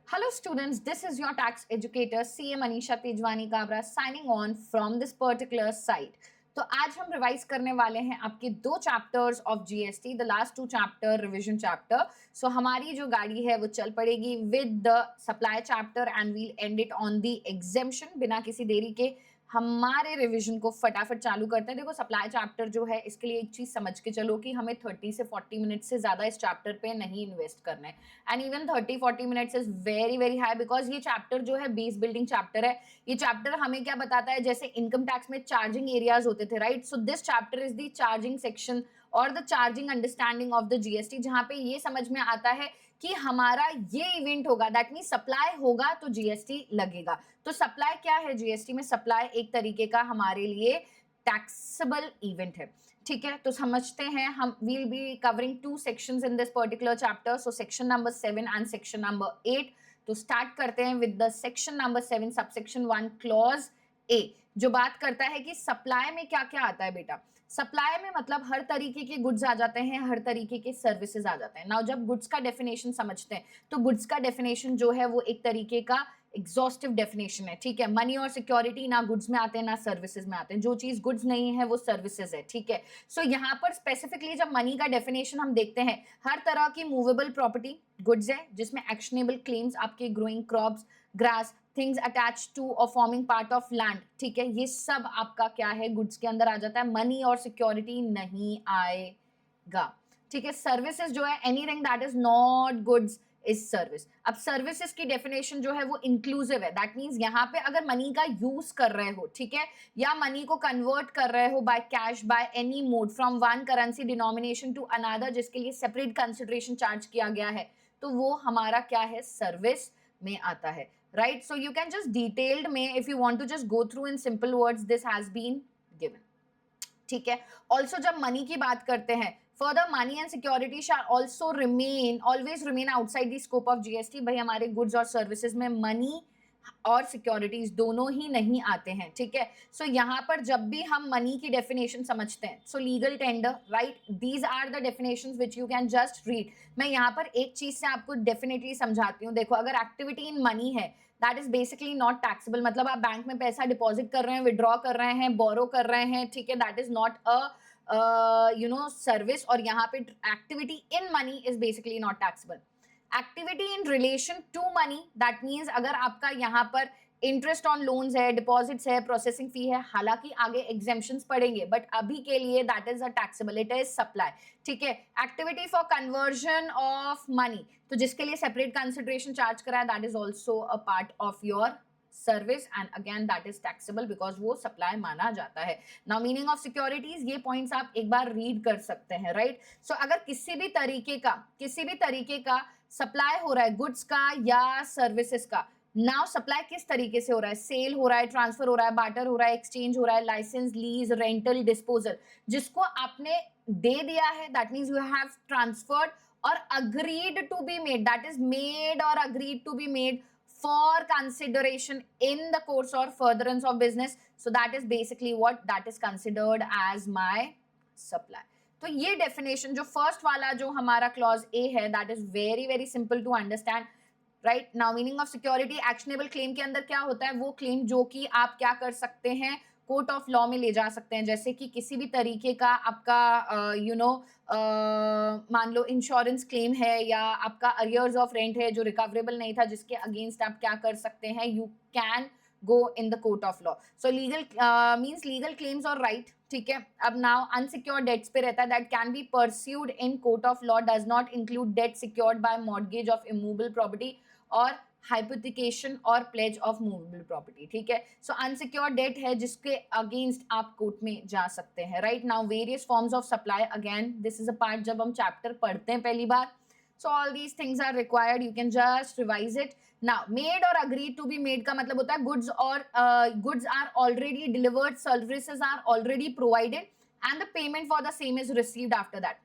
Hello students, this is your tax educator CA Manisha Tejwani Kabra signing on from this particular site. तो आज हम revise करने वाले हैं आपके दो chapters of GST, the last two chapter revision chapter. So हमारी जो गाड़ी है वो चल पड़ेगी with the supply chapter and will end it on the exemption. बिना किसी देरी के हमारे रिवीजन को फटाफट चालू करते हैं. देखो सप्लाई चैप्टर जो है इसके लिए एक चीज समझ के चलो कि हमें 30 से 40 मिनट से ज्यादा इस चैप्टर पे नहीं इन्वेस्ट करना है. And even 30-40 minutes is very very high because ये चैप्टर जो है बेस बिल्डिंग चैप्टर है. ये चैप्टर हमें क्या बताता है, जैसे इनकम टैक्स में चार्जिंग एरियाज होते थे, right? So this chapter is the charging section और the charging understanding of the GST, जहां पे ये समझ में आता है कि हमारा ये इवेंट होगा, दैट मीन सप्लाई होगा तो जीएसटी लगेगा. तो सप्लाई क्या है जीएसटी में? सप्लाई एक तरीके का हमारे लिए टैक्सेबल इवेंट है. ठीक है, तो समझते हैं. हम will be covering two sections in this particular chapter, so section number 7 and section number 8. तो स्टार्ट करते हैं with the section number 7 subsection 1 clause A, जो बात करता है कि सप्लाई में क्या क्या आता है बेटा. सप्लाई में मतलब हर तरीके के गुड्स आ जाते हैं, हर तरीके के सर्विसेज आ जाते हैं. नाउ जब गुड्स का डेफिनेशन समझते हैं तो गुड्स का डेफिनेशन जो है वो एक तरीके का एग्जॉस्टिव डेफिनेशन है. ठीक है, मनी और सिक्योरिटी ना गुड्स में आते हैं ना सर्विसेज में आते हैं. जो चीज गुड्स नहीं है वो सर्विसेज है. ठीक है, सो यहाँ पर स्पेसिफिकली जब मनी का डेफिनेशन हम देखते हैं, हर तरह की मूवेबल प्रॉपर्टी गुड्स है, जिसमें एक्शनेबल क्लेम्स आपके growing crops, grass, things attach to और फॉर्मिंग पार्ट ऑफ लैंड. ठीक है, ये सब आपका क्या है, गुड्स के अंदर आ जाता है. मनी और सिक्योरिटी नहीं आएगा. ठीक है, सर्विसेज जो है anything that is not goods is service. अब सर्विसेज की डेफिनेशन जो है वो इंक्लूसिव है. दैट मींस यहाँ पे अगर मनी का यूज कर रहे हो, ठीक है, या मनी को कन्वर्ट कर रहे हो by cash, by any mode from one currency denomination to another, जिसके लिए सेपरेट कंसिडरेशन चार्ज किया गया है, तो वो हमारा क्या है, सर्विस में आता है. Right, so you can just detailed में if you want to just go through in simple words, this has been given. ठीक है, ऑल्सो जब मनी की बात करते हैं, further money and security shall also remain always remain outside the scope of GST. भाई हमारे गुड्स और सर्विसेज में मनी और सिक्योरिटीज दोनों ही नहीं आते हैं. ठीक है, सो यहाँ पर जब भी हम मनी की डेफिनेशन समझते हैं, so legal tender, right, these are the definitions which you can just read. मैं यहाँ पर एक चीज से आपको डेफिनेटली समझाती हूँ. देखो, अगर एक्टिविटी इन मनी है that is basically not taxable. मतलब आप बैंक में पैसा डिपॉजिट कर रहे हैं, विड्रॉ कर रहे हैं, बोरो कर रहे हैं, ठीक है, that is not a service. और यहाँ पे activity in money is basically not taxable. Activity in relation to money, that means अगर आपका यहाँ पर इंटरेस्ट ऑन लोन्स है, डिपॉजिट्स है, प्रोसेसिंग फी है, हालांकि आगे एग्जेम्पशंस पड़ेंगे, बट अभी के लिए that is a taxable, it is supply. ठीक है, activity for conversion of money, तो जिसके लिए सेपरेट कंसिडरेशन चार्ज करा है, that is also a part of your service and again that is taxable because वो सप्लाई माना जाता है. नाउ मीनिंग ऑफ सिक्योरिटीज, ये पॉइंट्स आप एक बार रीड कर सकते हैं. राइट, सो अगर किसी भी तरीके का सप्लाई हो रहा है गुड्स का या सर्विसेज का, नाउ सप्लाई किस तरीके से हो रहा है, सेल हो रहा है, ट्रांसफर हो रहा है, बार्टर हो रहा है, एक्सचेंज हो रहा है, लाइसेंस, लीज, रेंटल, डिस्पोजल, जिसको आपने दे दिया है, that means you have transferred, or agreed to be made, that is made or agreed to be made for consideration in the course or furtherance of business, so that is basically what that is considered as my supply. तो ये definition जो first वाला जो हमारा clause A है, that is very very simple to understand. Right, now meaning of security, actionable claim के अंदर क्या होता है, वो क्लेम जो कि आप क्या कर सकते हैं, कोर्ट ऑफ लॉ में ले जा सकते हैं. जैसे कि किसी भी तरीके का आपका मान लो इंश्योरेंस क्लेम है, या आपका अरियर्स ऑफ रेंट है जो रिकवरेबल नहीं था, जिसके अगेंस्ट आप क्या कर सकते हैं, you can go in the court of law. So legal means legal claims और राइट. ठीक है, अब नाउ अनसिक्योर्ड डेट्स पे रहता है, that can be pursued in court of law, does not include debt secured by mortgage of immovable property और hypothecation और pledge of movable property. ठीक है, सो अनसिक्योर्ड डेट है जिसके अगेंस्ट आप कोर्ट में जा सकते हैं. Right, now various forms of supply, again this is a part जब हम चैप्टर पढ़ते हैं पहली बार. So all these things are required. You can just revise it. Now, made or agreed to be made का मतलब होता है goods और goods are already delivered, services are already provided, and the payment for the same is received after that.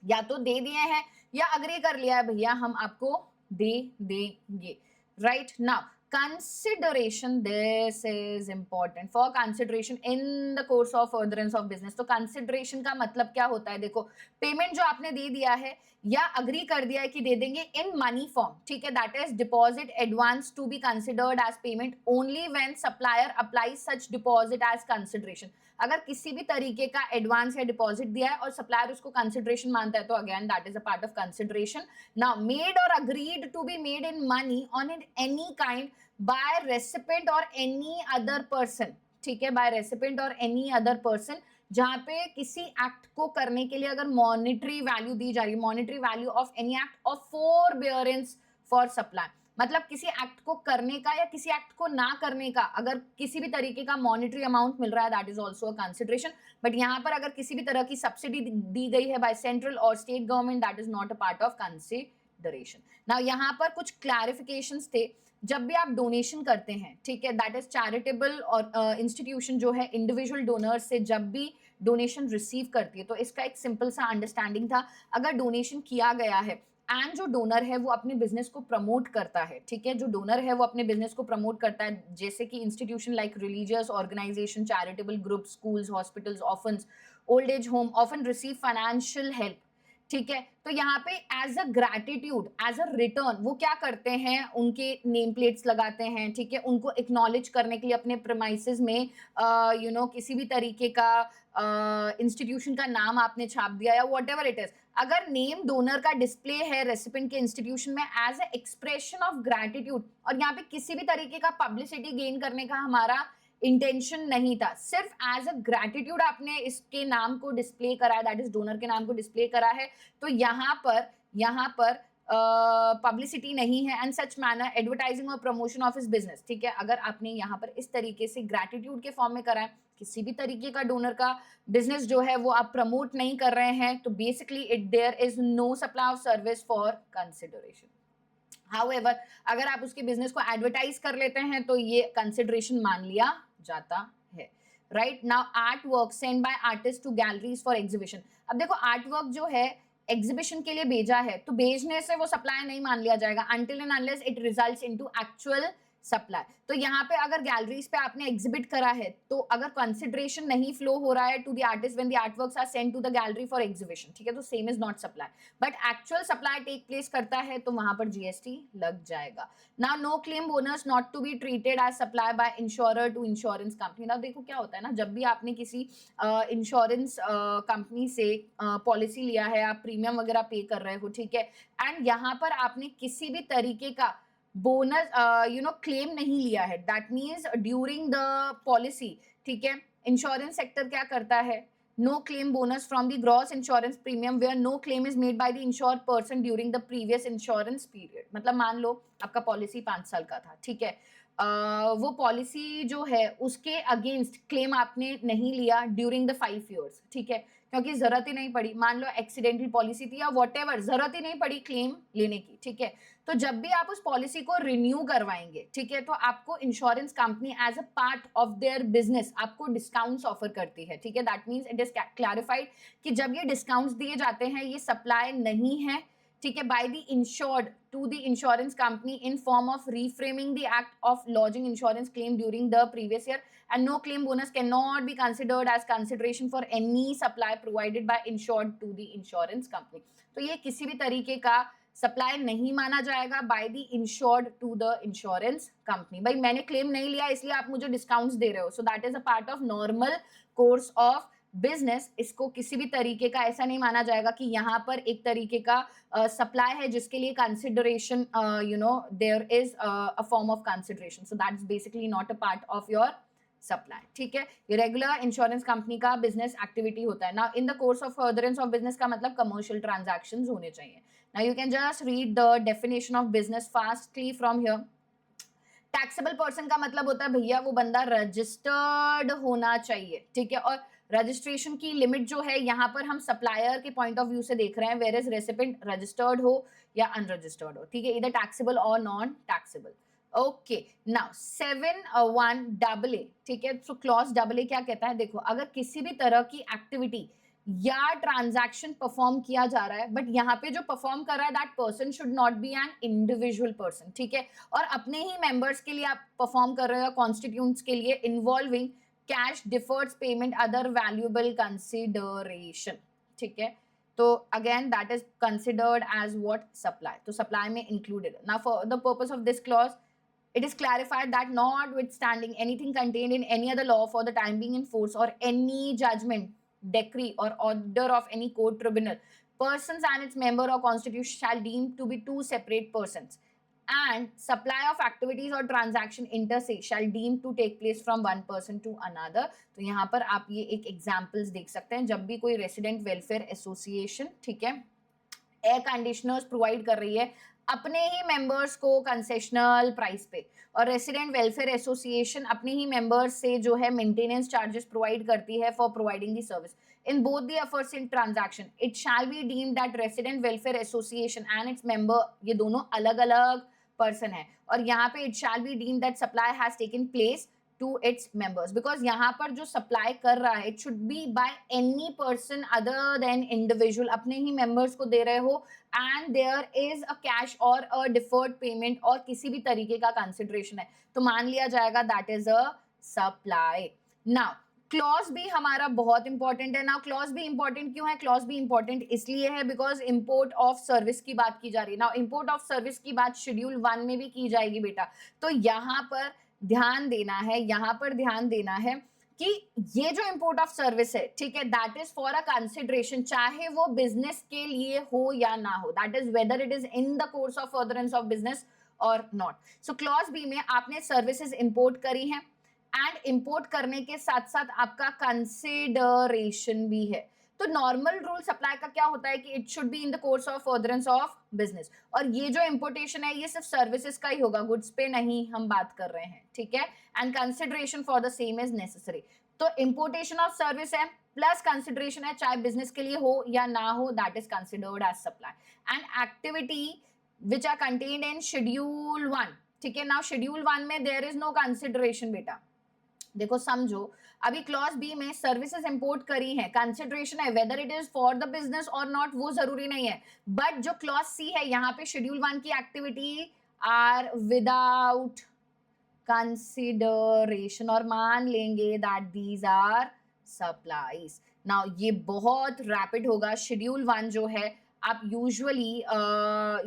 या तो दे दिए हैं या अग्री कर लिया है भैया हम आपको दे देंगे. Right, now consideration, this is important, for consideration in the course of furtherance of business. तो कंसिडरेशन का मतलब क्या होता है? देखो, पेमेंट जो आपने दे दिया है या अग्री कर दिया है कि दे देंगे इन मनी फॉर्म, ठीक है, that is deposit advance to be considered as payment only when supplier apply such deposit as consideration. अगर किसी भी तरीके का एडवांस या डिपॉजिट दिया है और सप्लायर उसको कंसिडरेशन मानता है तो again that is a part of consideration. Now made or agreed to be made in money on in any kind by recipient or any other person, ठीक है, by recipient or any other person, जहां पे किसी act को करने के लिए अगर मॉनिटरी वैल्यू दी जा रही है, monetary value of any act of forbearance for supply, मतलब किसी एक्ट को करने का या किसी एक्ट को ना करने का अगर किसी भी तरीके का मॉनिटरी अमाउंट मिल रहा है, that is also a consideration. But यहाँ पर अगर किसी भी तरह की सब्सिडी दी गई है बाय सेंट्रल और state government, that is not a part of consideration. Now यहाँ पर कुछ क्लैरिफिकेशंस थे। जब भी आप डोनेशन करते हैं, ठीक है, दैट इज चैरिटेबल और इंस्टीट्यूशन जो है इंडिविजुअल डोनर से जब भी डोनेशन रिसीव करती है, तो इसका एक सिंपल सा अंडरस्टैंडिंग था, अगर डोनेशन किया गया है एंड जो डोनर है वो अपने बिजनेस को प्रमोट करता है, ठीक है, जो डोनर है वो अपने बिजनेस को प्रमोट करता है, जैसे कि institution like religious organisation, charitable group, schools, hospitals, orphans, old age home often receive financial help, ठीक है। तो यहाँ पे as a gratitude, as a return वो क्या करते हैं, उनके नेम प्लेट्स लगाते हैं, ठीक है, उनको एक्नॉलेज करने के लिए अपने प्रेमाइसेस में किसी भी तरीके का इंस्टीट्यूशन का नाम आपने छाप दिया या वॉट एवर इट इज, अगर नेम डोनर का डिस्प्ले है रेसिपेंट के इंस्टीट्यूशन में as a expression of gratitude, और यहाँ पे किसी भी तरीके का पब्लिसिटी गेन करने का हमारा इंटेंशन नहीं था, सिर्फ एज अ ग्रैटिट्यूड आपने इसके नाम को डिस्प्ले करा है, दैट इज डोनर के नाम को डिस्प्ले करा है, तो यहाँ पर पब्लिसिटी नहीं है एंड सच मैनर एडवर्टाइजिंग और प्रमोशन ऑफ हिज बिजनेस, ठीक है। अगर आपने यहाँ पर इस तरीके से ग्रैटिट्यूड के फॉर्म में करा है, किसी भी तरीके का डोनर का बिजनेस जो है वो आप प्रमोट नहीं कर रहे हैं, तो basically it there is no supply of service for consideration. However, अगर आप उसके बिजनेस को एडवर्टाइज कर लेते हैं तो ये कंसिडरेशन मान लिया जाता है। Right now, art work send by artist to galleries for exhibition. अब देखो, आर्ट वर्क जो है एग्जीबिशन के लिए भेजा है, तो भेजने से वो सप्लाई नहीं मान लिया जाएगा until and unless it results into actual supply. तो यहाँ पे अगर गैलरीज पे आपने एग्जिबिट करा है, तो अगर कंसिडरेशन नहीं फ्लो हो रहा है to the artist when the artworks are sent to the gallery for exhibition, ठीक है, तो same is not supply, but actual supply take place करता है तो वहां पर जीएसटी लग जाएगा। Now, no claim bonus not to be treated as supply by insurer to insurance company. Now देखो क्या होता है ना, जब भी आपने किसी इंश्योरेंस कंपनी से पॉलिसी लिया है, आप प्रीमियम वगैरह पे कर रहे हो, ठीक है, एंड यहाँ पर आपने किसी भी तरीके का बोनस क्लेम नहीं लिया है, that means during the policy, ठीक है, इंश्योरेंस सेक्टर क्या करता है, no claim bonus from the gross insurance premium where no claim is made by the insured person during the previous insurance period. मतलब मान लो आपका पॉलिसी 5 साल का था, ठीक है, वो पॉलिसी जो है उसके अगेंस्ट क्लेम आपने नहीं लिया ड्यूरिंग द 5 ईयर्स, ठीक है, क्योंकि जरूरत ही नहीं पड़ी, मान लो एक्सीडेंटल पॉलिसी थी या व्हाटएवर, जरूरत ही नहीं पड़ी क्लेम लेने की, ठीक है, तो जब भी आप उस पॉलिसी को रिन्यू करवाएंगे, ठीक है, तो आपको insurance company as a part of their business आपको डिस्काउंट्स ऑफर करती है, ठीक है, that means it is clarified कि जब ये डिस्काउंट्स दिए जाते हैं ये सप्लाई नहीं है, ठीक है, by the insured to the insurance company in form of reframing the act of lodging insurance claim during the previous year, and no claim bonus cannot be considered as consideration for any supply provided by insured to the insurance company। तो ये किसी भी तरीके का supply नहीं माना जाएगा by the insured to the insurance company. भाई मैंने क्लेम नहीं लिया इसलिए आप मुझे डिस्काउंट्स दे रहे हो, so that is a part of normal course of business. इसको किसी भी तरीके का ऐसा नहीं माना जाएगा कि यहाँ पर एक तरीके का सप्लाई है जिसके लिए consideration there is a form of consideration, so that is basically not a part of your supply, ठीक है। ये रेगुलर इंश्योरेंस कंपनी का बिजनेस एक्टिविटी होता है। Now in the course of furtherance of business का मतलब कमर्शियल ट्रांजैक्शंस होने चाहिए। Now you can just read the definition of business fastly from here. Taxable person का मतलब होता है भैया वो बंदा रजिस्टर्ड होना चाहिए, ठीक है, और रजिस्ट्रेशन की लिमिट जो है यहाँ पर हम सप्लायर के पॉइंट ऑफ व्यू से देख रहे हैं, वेयर इज रेसिपेंट रजिस्टर्ड हो या अनरजिस्टर्ड हो, ठीक है, इधर टैक्सेबल और non taxable. Okay, now 7(1) AA, ठीक है, सो क्लॉज AA क्या कहता है, देखो अगर किसी भी तरह की एक्टिविटी या ट्रांजैक्शन परफॉर्म किया जा रहा है, बट यहाँ पे जो परफॉर्म कर रहा है that person should not be an individual person, ठीक है, और अपने ही मेंबर्स के लिए आप परफॉर्म कर रहे हो, कॉन्स्टिट्यूंट्स के लिए, involving cash, deferred payment, other valuable consideration, ठीक है। तो again that is considered as what, supply, तो सप्लाई में included. Now for the purpose of this clause it is clarified that notwithstanding anything contained in any other law for the time being in force or any judgment, decree or order of any court tribunal, persons and its member or constitution shall deem to be two separate persons, and supply of activities or transaction inter se shall deem to take place from one person to another। तो यहाँ पर आप ये एक examples देख सकते हैं, जब भी कोई रेसिडेंट वेलफेयर एसोसिएशन, ठीक है, एयर कंडीशनर्स प्रोवाइड कर रही है अपने ही मेंबर्स को कंसेशनल प्राइस पे, और रेसिडेंट वेलफेयर एसोसिएशन अपने ही मेंबर्स से जो है मेंटेनेंस चार्जेस प्रोवाइड करती है for providing the service, in both the efforts in transaction it shall be deemed that resident welfare association and its member, ये दोनों अलग अलग पर्सन है, और यहाँ पे it shall be deemed that supply has taken place to its members, because यहाँ पर जो सप्लाई कर रहा है it should be by any person other than individual, अपने ही members को दे रहे हो, and there is a cash or a deferred payment और किसी भी तरीके का consideration है, तो मान लिया जाएगा that is a supply। now clause B हमारा बहुत इंपॉर्टेंट है। नाउ क्लॉज बी इंपॉर्टेंट क्यों है? क्लॉज बी इंपॉर्टेंट इसलिए है बिकॉज इंपोर्ट ऑफ सर्विस की बात की जा रही है। नाउ इंपोर्ट ऑफ सर्विस की बात शेड्यूल 1 में भी की जाएगी बेटा, तो यहाँ पर ध्यान देना है, यहाँ पर ध्यान देना है कि ये जो इंपोर्ट ऑफ सर्विस है, ठीक है, that is for a consideration, चाहे वो बिजनेस के लिए हो या ना हो, that is whether it is in the course of furtherance of business और नॉट। सो क्लॉज बी में आपने सर्विसेज इंपोर्ट करी हैं एंड इंपोर्ट करने के साथ साथ आपका कंसिडरेशन भी है। तो नॉर्मल रूल सप्लाई का क्या होता है कि it should be in the course of furtherance of business, और ये जो इंपोर्टेशन है ये सिर्फ सर्विसेज का ही होगा, गुड्स पे नहीं हम बात कर रहे हैं, ठीक है, and consideration for the same is necessary. तो इंपोर्टेशन ऑफ सर्विस है प्लस कंसिडरेशन है, चाहे बिजनेस के लिए हो या ना हो, that is considered as supply. And activity which are contained in schedule 1, ठीक है। नाउ शेड्यूल 1 में देयर इज नो कंसिडरेशन बेटा, देखो समझो, अभी क्लॉज बी में सर्विसेज इंपोर्ट करी है, कंसिडरेशन है, whether it is for the business और नॉट वो जरूरी नहीं है, बट जो क्लॉज सी है यहाँ पे शेड्यूल 1 की एक्टिविटी आर विदाउट कंसिडरेशन, और मान लेंगे that these are supplies. Now ये बहुत रैपिड होगा, शेड्यूल 1 जो है आप यूजुअली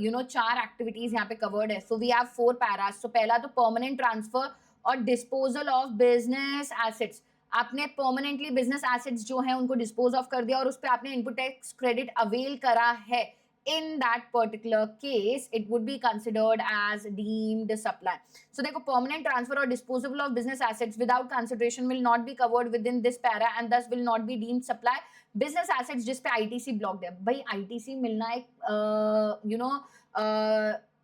यू नो 4 एक्टिविटीज यहाँ पे कवर्ड है, सो वी हैव 4 पैरास। सो पहला तो परमानेंट ट्रांसफर और डिस्पोजल ऑफ बिजनेस एसेट्स, आपने परमानेंटली बिजनेस एसेट्स जो हैं उनको डिस्पोज ऑफ कर दिया और उस पर आपने इनपुट टैक्स क्रेडिट अवेल करा है, in that particular case it would be considered as deemed supply। so देखो permanent transfer or disposal of business assets without consideration will not be covered within this para and thus will not be deemed supply। business assets जिस पे ITC blocked है, भाई ITC मिलना एक you know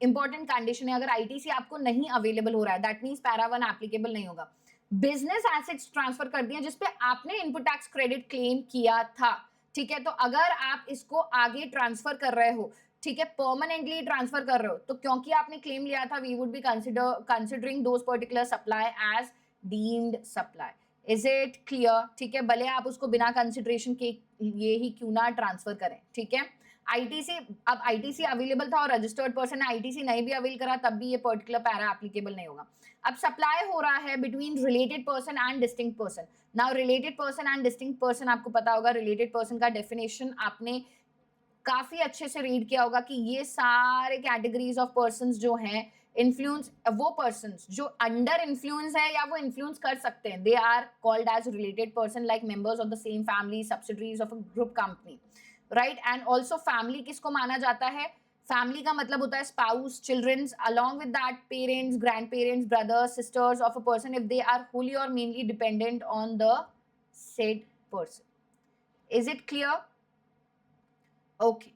important condition है, अगर ITC आपको नहीं अवेलेबल हो रहा है दैट मींस पैरा 1 एप्लीकेबल नहीं होगा। बिजनेस एसेट्स ट्रांसफर कर दिए जिसपे आपने इनपुट टैक्स क्रेडिट क्लेम किया था, ठीक है, तो अगर आप इसको आगे ट्रांसफर कर रहे हो, ठीक है, परमानेंटली ट्रांसफर कर रहे हो, तो क्योंकि आपने क्लेम लिया था we would be considering those particular supply as deemed supply. Is it clear? ठीक है, भले आप उसको बिना कंसिडरेशन के ये ही क्यों ना ट्रांसफर करें, ठीक है। आईटीसी, अब आईटीसी अवेलेबल था और रजिस्टर्ड पर्सन ने आईटीसी नहीं भी अवेल करा तब भी ये पर्टिकुलर पैरा एप्लीकेबल नहीं होगा। अब सप्लाई हो रहा है between related person and distinct person. Now related person and distinct person आपको पता होगा, रिलेटेड पर्सन का डेफिनेशन आपने काफी अच्छे से रीड किया होगा कि ये सारे कैटेगरीज ऑफ पर्संस जो हैं, इन्फ्लुएंस, वो पर्संस जो अंडर इन्फ्लुएंस है या वो इन्फ्लुएंस कर सकते हैं, they are called as related person like members of the same family, subsidiaries of a group company, right. And also family किसको माना जाता है? फैमिली का मतलब होता है spouse, childrens, along with that parents, grandparents, brothers, sisters of a person if they are wholly or mainly dependent on the said person। Is it clear? Okay,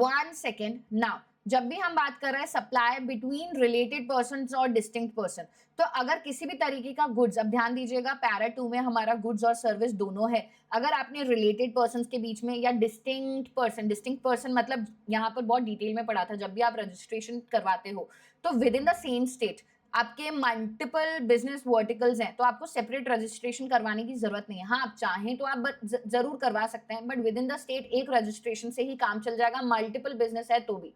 one second now। जब भी हम बात कर रहे हैं सप्लाई बिटवीन रिलेटेड पर्सन और distinct person, तो अगर किसी भी तरीके का गुड्स, अब ध्यान दीजिएगा पैरा 2 में हमारा गुड्स और सर्विस दोनों है, अगर आपने रिलेटेड पर्सन के बीच में या डिस्टिंक्ट पर्सन मतलब यहाँ पर बहुत डिटेल में पढ़ा था, जब भी आप रजिस्ट्रेशन करवाते हो तो with in the same state आपके मल्टीपल बिजनेस वर्टिकल्स हैं तो आपको सेपरेट रजिस्ट्रेशन करवाने की जरूरत नहीं है। हाँ, आप चाहें तो आप जरूर करवा सकते हैं, but with in the state एक रजिस्ट्रेशन से ही काम चल जाएगा, मल्टीपल बिजनेस है तो भी।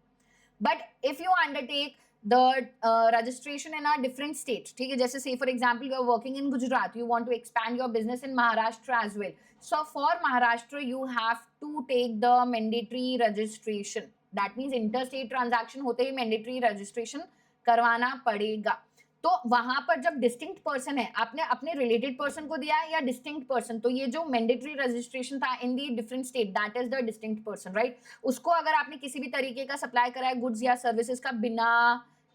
But if you undertake the registration in a different state, ठीक है, जैसे say for example you are working in Gujarat, you want to expand your business in Maharashtra as well, so for Maharashtra you have to take the mandatory registration, that means interstate transaction होते ही mandatory registration करवाना पड़ेगा। तो वहां पर जब distinct person है, आपने अपने रिलेटेड पर्सन को दिया है या डिस्टिंक्ट पर्सन, तो ये जो मैंडेटरी रजिस्ट्रेशन था in the different state, that is the distinct person, right. उसको अगर आपने किसी भी तरीके का सप्लाई करा है गुड्स या सर्विसेज का बिना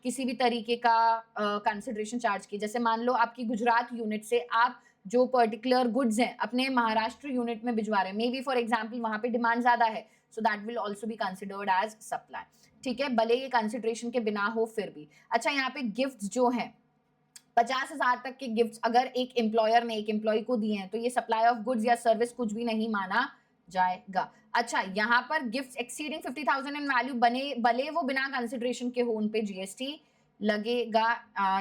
किसी भी तरीके का कंसिडरेशन चार्ज की, जैसे मान लो आपकी गुजरात यूनिट से आप जो पर्टिकुलर गुड्स हैं अपने महाराष्ट्र यूनिट में भिजवा रहे हैं, मे बी फॉर एग्जाम्पल वहां पे डिमांड ज्यादा है, so that will also be considered as supply, ठीक है, भले ये कंसिडरेशन के बिना हो फिर भी। अच्छा, यहाँ पे गिफ्ट जो है 50,000 तक के गिफ्ट्स अगर एक एम्प्लॉयर ने एक एम्प्लॉय को दिए हैं तो ये सप्लाई ऑफ गुड्स या सर्विस कुछ भी नहीं माना जाएगा। अच्छा, यहाँ पर गिफ्ट्स एक्सीडिंग 50,000 इन वैल्यू बने भले वो बिना कंसिडरेशन के हो, उन पे जीएसटी लगेगा,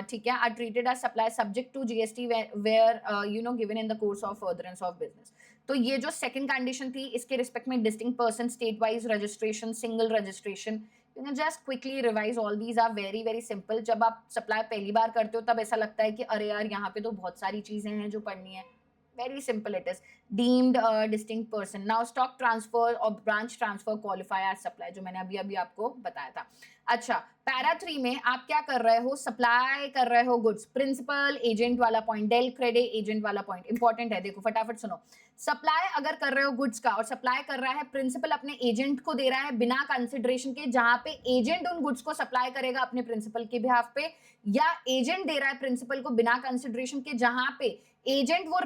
ठीक है, are treated as supply subject to GST where you know given in the course of furtherance of business. तो ये जो सेकंड कंडीशन थी इसके रिस्पेक्ट में distinct person, state wise registration, single registration, you can just quickly revise, all these are very very simple। जब आप supply पहली बार करते हो तब ऐसा लगता है कि अरे यार यहाँ पे तो बहुत सारी चीजें हैं जो पढ़नी है, very simple it is। deemed distinct person, now stock transfer or branch transfer qualify as supply, जो मैंने अभी अभी आपको बताया था। अच्छा, पैरा 3 में आप क्या कर रहे हो, सप्लाई कर रहे हो गुड्स, प्रिंसिपल एजेंट वाला पॉइंट, डेल क्रेडिट एजेंट वाला पॉइंट इंपॉर्टेंट है, देखो फटाफट सुनो। सप्लाई अगर कर रहे हो गुड्स का और सप्लाई कर रहा है प्रिंसिपल अपने एजेंट को दे रहा है बिना कंसिडरेशन के, जहां पे एजेंट उन गुड्स को सप्लाई करेगा अपने प्रिंसिपल के बिहाफ पे, या एजेंट दे रहा है प्रिंसिपल को बिना कंसिडरेशन के, जहां पे एजेंट वो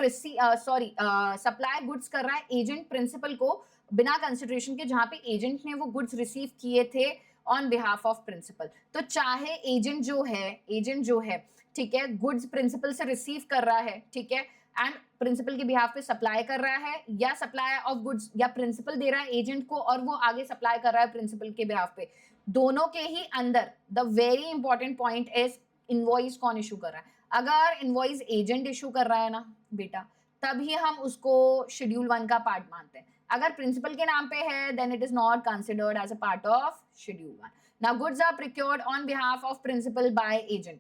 सप्लाई गुड्स कर रहा है एजेंट प्रिंसिपल को बिना कंसिडरेशन के, जहां पे एजेंट ने वो गुड्स रिसीव किए थे ऑन बिहाफ ऑफ प्रिंसिपल। तो चाहे एजेंट जो है ठीक है गुड्स प्रिंसिपल से रिसीव कर रहा है, ठीक है, एंड प्रिंसिपल के बिहाफ पे सप्लाई कर रहा है, या सप्लाई ऑफ गुड्स या प्रिंसिपल दे रहा है एजेंट को और वो आगे सप्लाई कर रहा है प्रिंसिपल के बिहाफ पे, दोनों के ही अंदर the very important point is invoice कौन इशू कर रहा है। अगर इनवॉइस एजेंट इशू कर रहा है ना बेटा, तभी हम उसको शेड्यूल 1 का पार्ट मानते हैं। अगर प्रिंसिपल के नाम पे है then it is not considered as a part of schedule 1। Now goods are procured on behalf of principal by agent,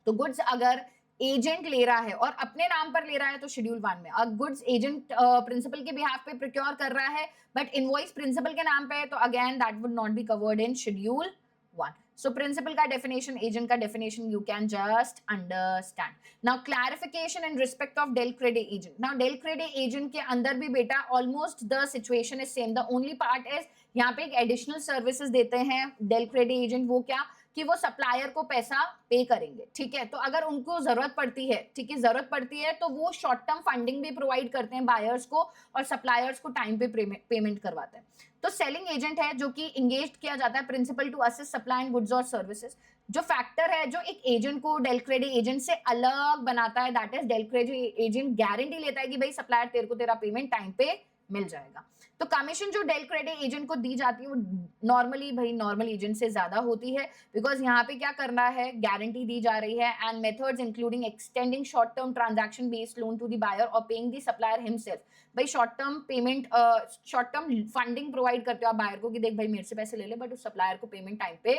तो गुड्स अगर एजेंट ले रहा है और अपने नाम पर ले रहा है तो शेड्यूल 1 में, और गुड्स एजेंट प्रिंसिपल के बिहाफ पे प्रोक्योर कर रहा है बट इनवॉइस प्रिंसिपल के नाम पे है, तो again that would not B covered in schedule 1। So principal का definition, agent का definition you can just understand। Now clarification in respect of del crede agent। Now del crede agent के अंदर भी बेटा almost the situation is same। The only part is यहाँ पे एक additional services देते हैं del crede agent, वो क्या कि वो सप्लायर को पैसा पे करेंगे, ठीक है। तो अगर उनको जरूरत पड़ती है, ठीक है, जरूरत पड़ती है तो वो शॉर्ट टर्म फंडिंग भी प्रोवाइड करते हैं बायर्स को और सप्लायर्स को टाइम पे पेमेंट करवाते हैं। तो सेलिंग एजेंट है जो कि इंगेज किया जाता है principal to assist supply and goods और सर्विसेज। जो फैक्टर है जो एक एजेंट को डेल क्रेडिट एजेंट से अलग बनाता है, that is del credit agent guarantee लेता है कि भाई सप्लायर तेरे को तेरा पेमेंट टाइम पे मिल जाएगा। तो कमीशन जो डेल क्रेडिट एजेंट को दी जाती है वो नॉर्मली भाई नॉर्मल एजेंट से ज्यादा होती है, बिकॉज यहाँ पे क्या करना है, गारंटी दी जा रही है, and methods including extending short term transaction based loan to the buyer और पेइंग द सप्लायर हिमसेल्फ। भाई short term payment, short term funding provide करते हो आप बायर को कि देख भाई मेरे से पैसे ले ले बट उस सप्लायर को पेमेंट टाइम पे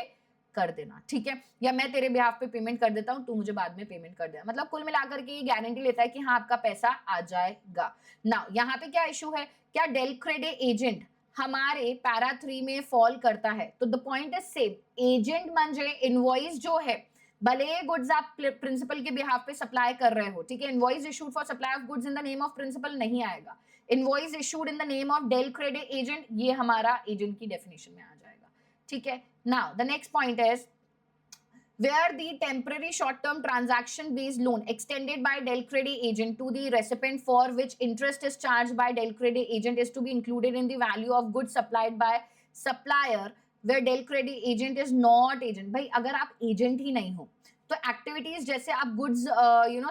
कर देना, ठीक है, या मैं तेरे बिहाफ पे पेमेंट कर देता हूं, तू मुझे बाद में पेमेंट कर देना। मतलब कुल मिलाकर के ये गारंटी लेता है कि हाँ आपका पैसा आ जाएगा। नाउ यहाँ पे क्या इशू है, क्या डेल क्रेडिट एजेंट हमारे पैरा 3 में फॉल करता है? तो the point is same, agent म्हणजे इनवॉइस जो है, भले गुड्स आप प्रिंसिपल के बिहाफ पे सप्लाई कर रहे हो, ठीक है, invoice issued for supply of goods in the name of principal नहीं आएगा, invoice issued in the name of del credit agent, ये हमारा एजेंट की डेफिनेशन में आ जाएगा, ठीक है। Now the next point is where the temporary short-term transaction-based loan extended by Del Credit agent to the recipient for which interest is charged by Del Credit agent is to be included in the value of goods supplied by supplier where Del Credit agent is not agent। भाई अगर आप agent ही नहीं हो तो activities जैसे आप goods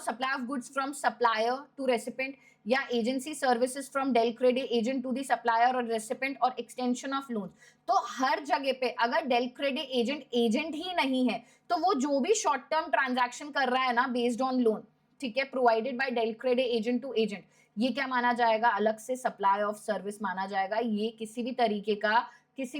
supply of goods from supplier to recipient, या agency services from del credit agent to the supplier or recipient or extension of loan. तो हर जगह पे अगर डेल क्रेडिट एजेंट ही नहीं है तो वो जो भी शॉर्ट टर्म ट्रांजैक्शन कर रहा है ना बेस्ड ऑन लोन, ठीक है, provided by del credit agent to agent, ये क्या माना जाएगा, अलग से सप्लाई ऑफ सर्विस माना जाएगा। ये किसी भी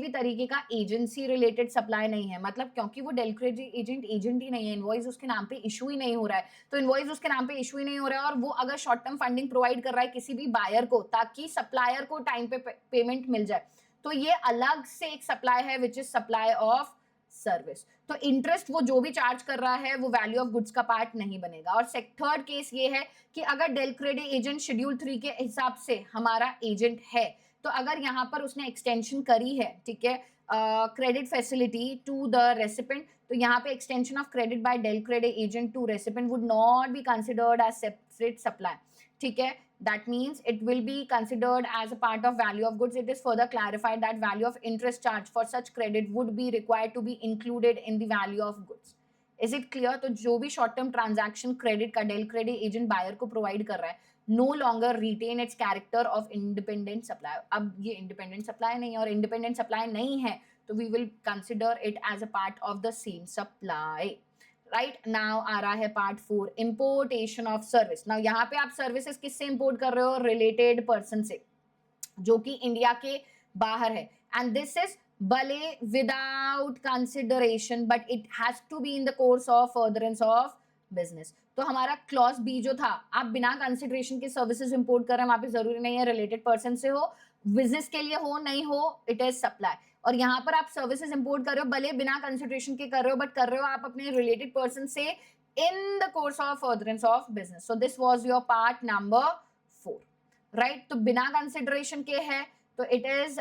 तरीके का एजेंसी रिलेटेड सप्लाई नहीं है, मतलब क्योंकि वो डेल क्रेडिट एजेंट ही नहीं है, इनवॉइस उसके नाम पे इशू ही नहीं हो रहा है, तो इनवॉइस उसके नाम पे इशू ही नहीं हो रहा है और वो अगर शॉर्ट टर्म फंडिंग प्रोवाइड कर रहा है किसी भी बायर को ताकि सप्लायर को टाइम पे पेमेंट मिल जाए, तो ये अलग से एक सप्लाई है which is supply of service. तो इंटरेस्ट वो जो भी चार्ज कर रहा है वो वैल्यू ऑफ गुड्स का पार्ट नहीं बनेगा। और थर्ड केस ये है कि अगर डेल क्रेडिट एजेंट शेड्यूल 3 के हिसाब से हमारा एजेंट है, तो अगर यहाँ पर उसने एक्सटेंशन करी है, ठीक है, credit facility to the recipient, तो यहाँ पे extension of credit by del credit agent to recipient would not be considered as separate supply, ठीक है। That means it will be considered as a part of value of goods. It is further clarified that value of interest charge for such credit would be required to be included in the value of goods. Is it clear? तो जो भी short term transaction credit का del credit agent buyer को provide कर रहा है no longer retain its character of independent supply. अब ये independent supply नहीं है और independent supply नहीं है तो we will consider it as a part of the same supply. Right now आ रहा है part 4, importation of service. Now यहाँ पे आप सर्विसेज किससे इंपोर्ट कर रहे हो, रिलेटेड पर्सन से जो कि इंडिया के बाहर है, एंड दिस इज भले without consideration but it has to be in the course of furtherance of business. तो हमारा क्लॉज बी जो था, आप बिना कंसिडरेशन के सर्विसेज इंपोर्ट कर रहे हैं, वहां पे जरूरी नहीं है रिलेटेड पर्सन से हो, बिजनेस के लिए हो नहीं हो, इट इज सप्लाई। और यहाँ पर आप सर्विसेज इंपोर्ट कर रहे हो भले बिना कंसिडरेशन के कर रहे हो, बट कर रहे हो आप अपने रिलेटेड पर्सन से इन the course of furtherance of business. So this was your part number 4, right. तो बिना कंसिडरेशन के है तो it is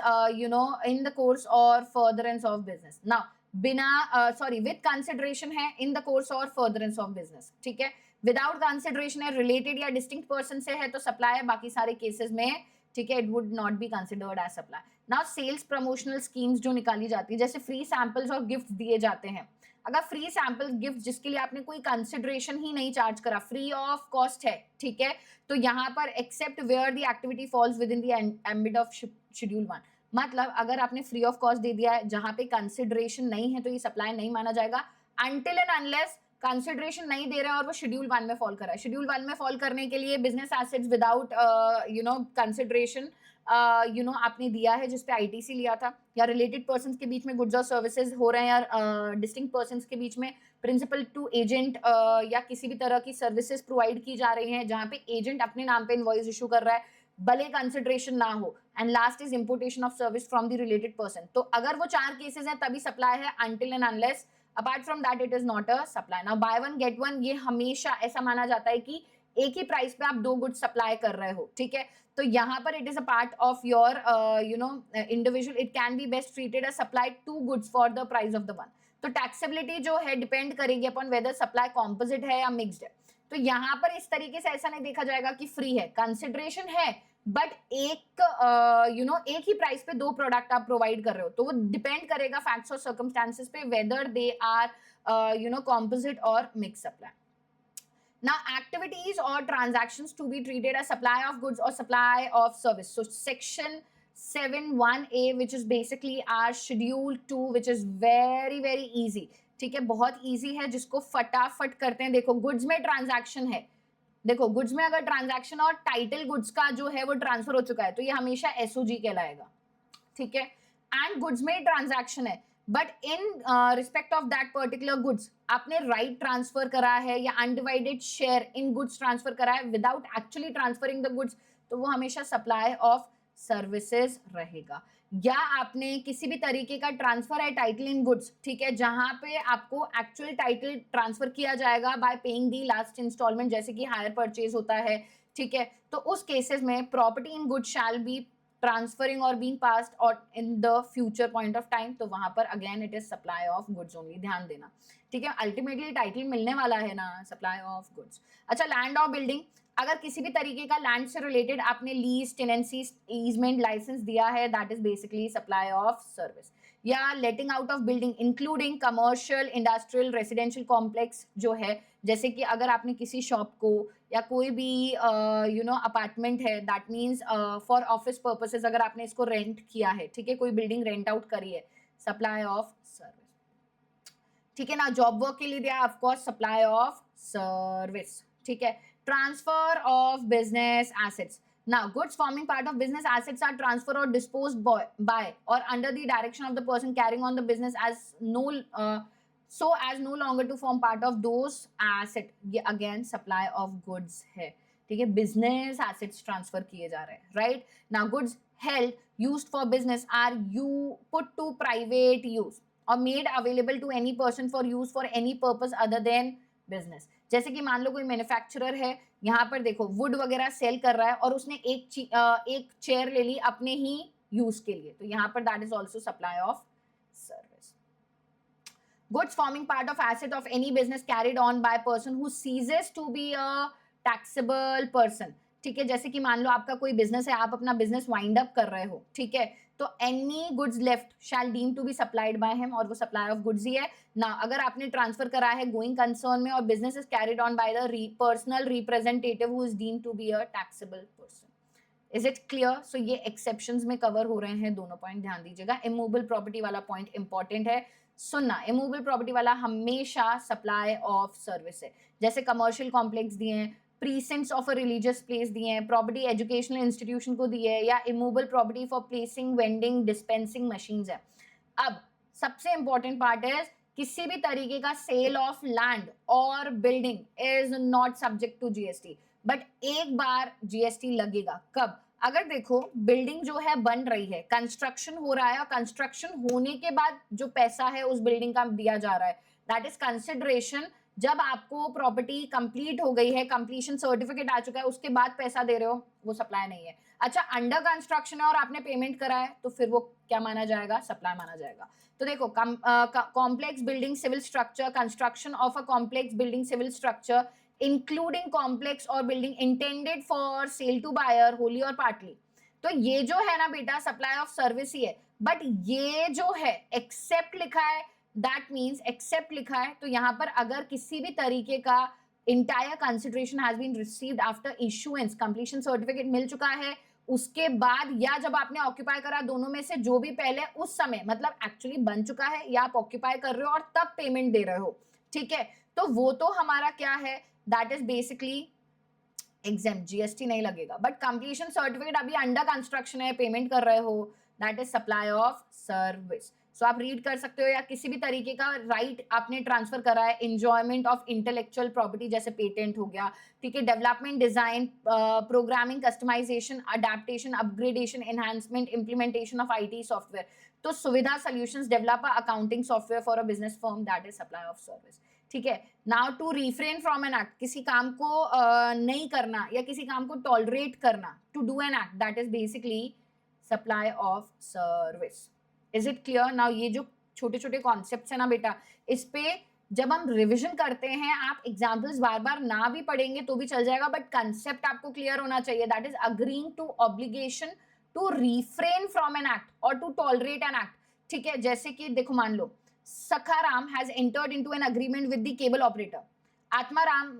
in the course और फर्दरेंस ऑफ बिजनेस। नाउ बिना सॉरी विद कंसिडरेशन है इन द कोर्स और फर्दरेंस ऑफ बिजनेस, ठीक है। विदाउट कंसिडरेशन है, रिलेटेड या डिस्टिंक्ट पर्सन से है तो सप्लाई है, बाकी सारे केसेस में, ठीक है, it would not be considered as supply. Now sales promotional schemes जो निकाली जाती है, जैसे फ्री सैंपल्स और गिफ्ट दिए जाते हैं, अगर फ्री सैंपल गिफ्ट जिसके लिए आपने कोई कंसिडरेशन ही नहीं चार्ज करा, फ्री ऑफ कॉस्ट है, ठीक है, तो यहाँ पर except where the activity falls within the ambit of schedule 1, मतलब अगर आपने फ्री ऑफ कॉस्ट दे दिया है जहां पे कंसिडरेशन नहीं है तो ये सप्लाई नहीं माना जाएगा अनटिल एंड अनलेस कंसिडरेशन नहीं दे रहे हैं और वो शेड्यूल 1 में फॉल कर रहा है। शेड्यूल 1 में फॉल करने के लिए बिजनेस एसेट्स विदाउट कंसिडरेशन आपने दिया है जिसपे आईटीसी लिया था, या रिलेटेड पर्सन्स के बीच में गुड्स और सर्विसेज हो रहे हैं, या डिस्टिंक्ट पर्सन्स के बीच में प्रिंसिपल टू एजेंट या किसी भी तरह की सर्विसेज प्रोवाइड की जा रही हैं जहां पे एजेंट अपने नाम पे इनवॉइस इशू कर रहा है भले कंसिडरेशन ना हो, and last is importation of service from the related person. तो अगर वो 4 केसेस हैं तभी सप्लाई है, until and unless apart from that it is not a supply. Now by one get one ये हमेशा ऐसा माना जाता है कि एक ही प्राइस पे आप 2 गुड्स सप्लाई कर रहे हो, ठीक है। तो यहाँ पर it is a part of your individual, it can be best treated as supply 2 goods for the price of the one. तो टैक्सेबिलिटी जो है डिपेंड करेगी अपॉन वेदर सप्लाई कॉम्पोजिट है या मिक्स्ड है। तो यहाँ पर इस तरीके से ऐसा नहीं देखा जाएगा कि फ्री है, कंसिडरेशन है, बट एक एक ही प्राइस पे 2 प्रोडक्ट आप प्रोवाइड कर रहे हो, तो वो डिपेंड करेगा फैक्ट्स और सर्कमस्टांसेस पे वेदर दे आर कॉम्पोजिट और mix supply. Now, activities or transactions to be treated as supply of goods or supply of service. So, section 7(1)(a), which is basically our schedule 2, which is very easy. ठीक है, बहुत easy है जिसको फटाफट करते हैं। देखो गुड्स में ट्रांजैक्शन है, देखो गुड्स में अगर ट्रांजैक्शन और टाइटल गुड्स का जो है वो ट्रांसफर हो चुका है तो ये हमेशा एसओजी कहलाएगा, ठीक है। एंड गुड्स में ट्रांजैक्शन है but in respect of that particular goods आपने राइट ट्रांसफर करा है या undivided share in goods transfer करा है without actually transferring the goods, तो वो हमेशा सप्लाई ऑफ सर्विसेज रहेगा। या आपने किसी भी तरीके का ट्रांसफर है टाइटल इन गुड्स, ठीक है, जहां पे आपको एक्चुअल टाइटल ट्रांसफर किया जाएगा by paying the last installment, जैसे कि हायर परचेज होता है, ठीक है, तो उस केसेस में property in goods shall be transferring और बीइंग पास्ड और in the future point of time, तो वहां पर again it is supply of goods only, ध्यान देना, ठीक है। अल्टीमेटली टाइटल मिलने वाला है ना, सप्लाई ऑफ गुड्स। अच्छा, लैंड और बिल्डिंग, अगर किसी भी तरीके का लैंड से रिलेटेड आपने लीज, टेनेंसी, ईजमेंट, लाइसेंस दिया है, that is basically supply of service. या letting out of building including commercial, industrial, residential complex जो है, जैसे कि अगर आपने किसी शॉप को या कोई भी अपार्टमेंट है, that means for office purposes अगर आपने इसको रेंट किया है, ठीक है, कोई बिल्डिंग रेंट आउट करी है, सप्लाई ऑफ सर्विस। ठीक है ना, जॉब वर्क के लिए दिया of course supply of service. ठीक है, transfer of business assets. Now, goods forming part of business assets are transferred or disposed by or under the direction of the person carrying on the business as so as no longer to form part of those asset. ये again supply of goods है, ठीक है, business assets transfer किए जा रहे हैं, right? Now, goods held used for business are you put to private use or made available to any person for use for any purpose other than business. जैसे कि मान लो कोई मैन्युफैक्चरर है, यहाँ पर देखो वुड वगैरह सेल कर रहा है और उसने एक चेयर ले ली अपने ही यूज के लिए, तो यहाँ पर that is also supply of service. Goods forming part of asset of any business carried on by person who ceases to be a taxable person. ठीक है, जैसे कि मान लो आपका कोई बिजनेस है, आप अपना बिजनेस वाइंड अप कर रहे हो, ठीक है, तो any goods left shall deem to be supplied by him, और वो सप्लाई ऑफ गुड्स ही है ना। अगर आपने ट्रांसफर करा है गोइंग कंसर्न में और business is carried on by the personal representative who is deem to be a taxable person. Is it clear? So ये एक्सेप्शंस में कवर हो रहे हैं, दोनों पॉइंट ध्यान दीजिएगा। इमूवेबल प्रॉपर्टी वाला पॉइंट इंपॉर्टेंट है, सुनना। इमूवेबल प्रॉपर्टी वाला हमेशा सप्लाई ऑफ सर्विस है, जैसे कमर्शियल कॉम्प्लेक्स दिए हैं, precincts of a religious place दिए हैं, प्रॉपर्टी एजुकेशनल इंस्टीट्यूशन को दिए है, या immovable property for placing vending dispensing machines है। अब सबसे इंपॉर्टेंट पार्ट है, किसी भी तरीके का सेल ऑफ लैंड और building is not subject to GST, but एक बार जीएसटी लगेगा। कब? अगर देखो बिल्डिंग जो है बन रही है, कंस्ट्रक्शन हो रहा है, और कंस्ट्रक्शन होने के बाद जो पैसा है उस बिल्डिंग का दिया जा रहा है, दैट इज कंसिडरेशन। जब आपको प्रॉपर्टी कंप्लीट हो गई है, कंप्लीशन सर्टिफिकेट आ चुका है, उसके बाद पैसा दे रहे हो, वो सप्लाई नहीं है। अच्छा, अंडर कंस्ट्रक्शन है और आपने पेमेंट करा है, तो फिर वो क्या माना जाएगा? सप्लाई माना जाएगा। तो देखो, complex building civil structure, construction of a complex building civil structure including complex or building intended for sale to buyer wholly or partly, तो ये जो है ना बेटा सप्लाई ऑफ सर्विस ही है। बट ये जो है एक्सेप्ट लिखा है, दैट मीन्स एक्सेप्ट लिखा है, तो यहाँ पर अगर किसी भी तरीके का entire consideration has been received after issuance, completion certificate मिल चुका है, उसके बाद या जब आपने ऑक्यूपाई करा, दोनों में से जो भी पहले उस समय मतलब एक्चुअली बन चुका है या आप ऑक्यूपाई कर रहे हो और तब पेमेंट दे रहे हो, ठीक है, तो वो तो हमारा क्या है, that is basically exempt, GST नहीं लगेगा। बट कंप्लीशन सर्टिफिकेट अभी अंडर कंस्ट्रक्शन है, पेमेंट कर रहे हो, that is supply of service. So आप रीड कर सकते हो, या किसी भी तरीके का राइट आपने ट्रांसफर करा है, एंजॉयमेंट ऑफ इंटेलेक्चुअल प्रॉपर्टी जैसे पेटेंट हो गया, ठीक है, development, design, programming, customization, adaptation, upgradation, enhancement, implementation of IT software, तो Suvidha solutions, develop accounting software for a business firm, that is supply of service. ठीक है, now to refrain from an act, किसी काम को नहीं करना या किसी काम को टॉलरेट करना, to do an act, that is basically supply of service. Is it clear? Now ये जो छोटे छोटे कॉन्सेप्ट्स है ना बेटा, इस पे जब हम रिविजन करते हैं, आप एग्जाम्पल्स बार बार ना भी पढ़ेंगे तो भी चल जाएगा, बट कंसेप्ट आपको क्लियर होना चाहिए, that is agreeing to obligation to refrain from an act और टू टॉलरेट एन एक्ट। ठीक है, जैसे कि देखो मान लो Sakharam has entered into an agreement with the cable operator. Atmaram,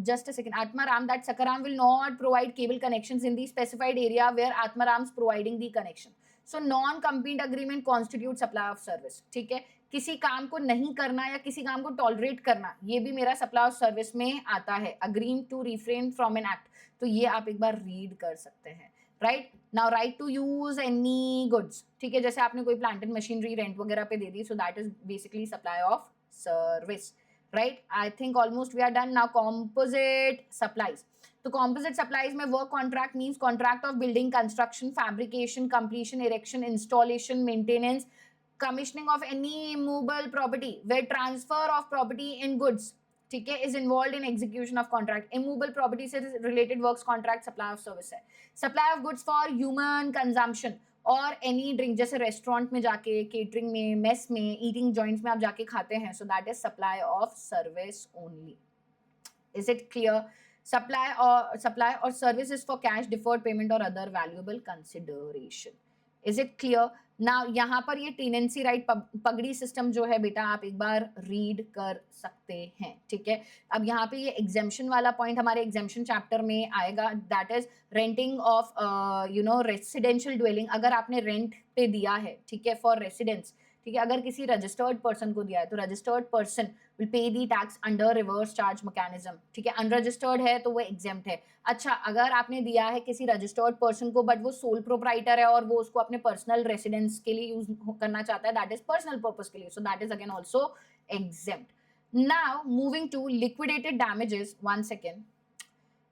just a second, Atmaram, that Sakharam will not provide cable connections in the specified area where Atmaram's providing the connection. So non-compete agreement constitutes supply of service. ठीक है, किसी काम को नहीं करना या किसी काम को टॉलरेट करना, ये भी मेरा सप्लाई ऑफ सर्विस में आता है, agreeing to refrain from an act, तो ये आप एक बार रीड कर सकते हैं। Right, now right to use any goods, ठीक है, जैसे आपने कोई प्लांट एंड मशीनरी रेंट वगैरह पे दे दी, so that is basically supply of service. Right, I think almost we are done. Now composite supplies, तो कॉम्पोजिट सप्लाईज में work contract means contract of building construction, fabrication, completion, erection, installation, maintenance, commissioning of any immovable property where transfer of property in goods, ठीक है, is involved in execution of contract. Immovable property से related works contract supply of service है। Supply of goods for human consumption और any drink, जैसे restaurant में जाके, catering में, mess में, ईटिंग जॉइंट्स में आप जाके खाते हैं, so that is supply of service only. Is it clear? Supply or service is for cash, deferred payment or other valuable consideration. Is it clear? Now यहाँ पर ये टेनेंसी राइट पगड़ी सिस्टम जो है बेटा आप एक बार रीड कर सकते हैं, ठीक है। अब यहाँ पे ये एग्जेम्पशन वाला पॉइंट हमारे एग्जेम्पशन चैप्टर में आएगा, that is renting of residential dwelling. अगर आपने रेंट पे दिया है, ठीक है, फॉर रेसिडेंस, ठीक है, अगर किसी रजिस्टर्ड पर्सन को दिया है तो registered person will pay the tax under reverse charge mechanism, ठीक है। अनरजिस्टर्ड है तो वो एग्जेम्प्ट है। अच्छा, अगर आपने दिया है किसी रजिस्टर्ड पर्सन को बट वो सोल प्रोप्राइटर है और वो उसको अपने पर्सनल रेसिडेंस के लिए यूज करना चाहता है, दैट इज पर्सनल पर्पस के लिए, so that is again also exempt. Now moving to liquidated damages, one second,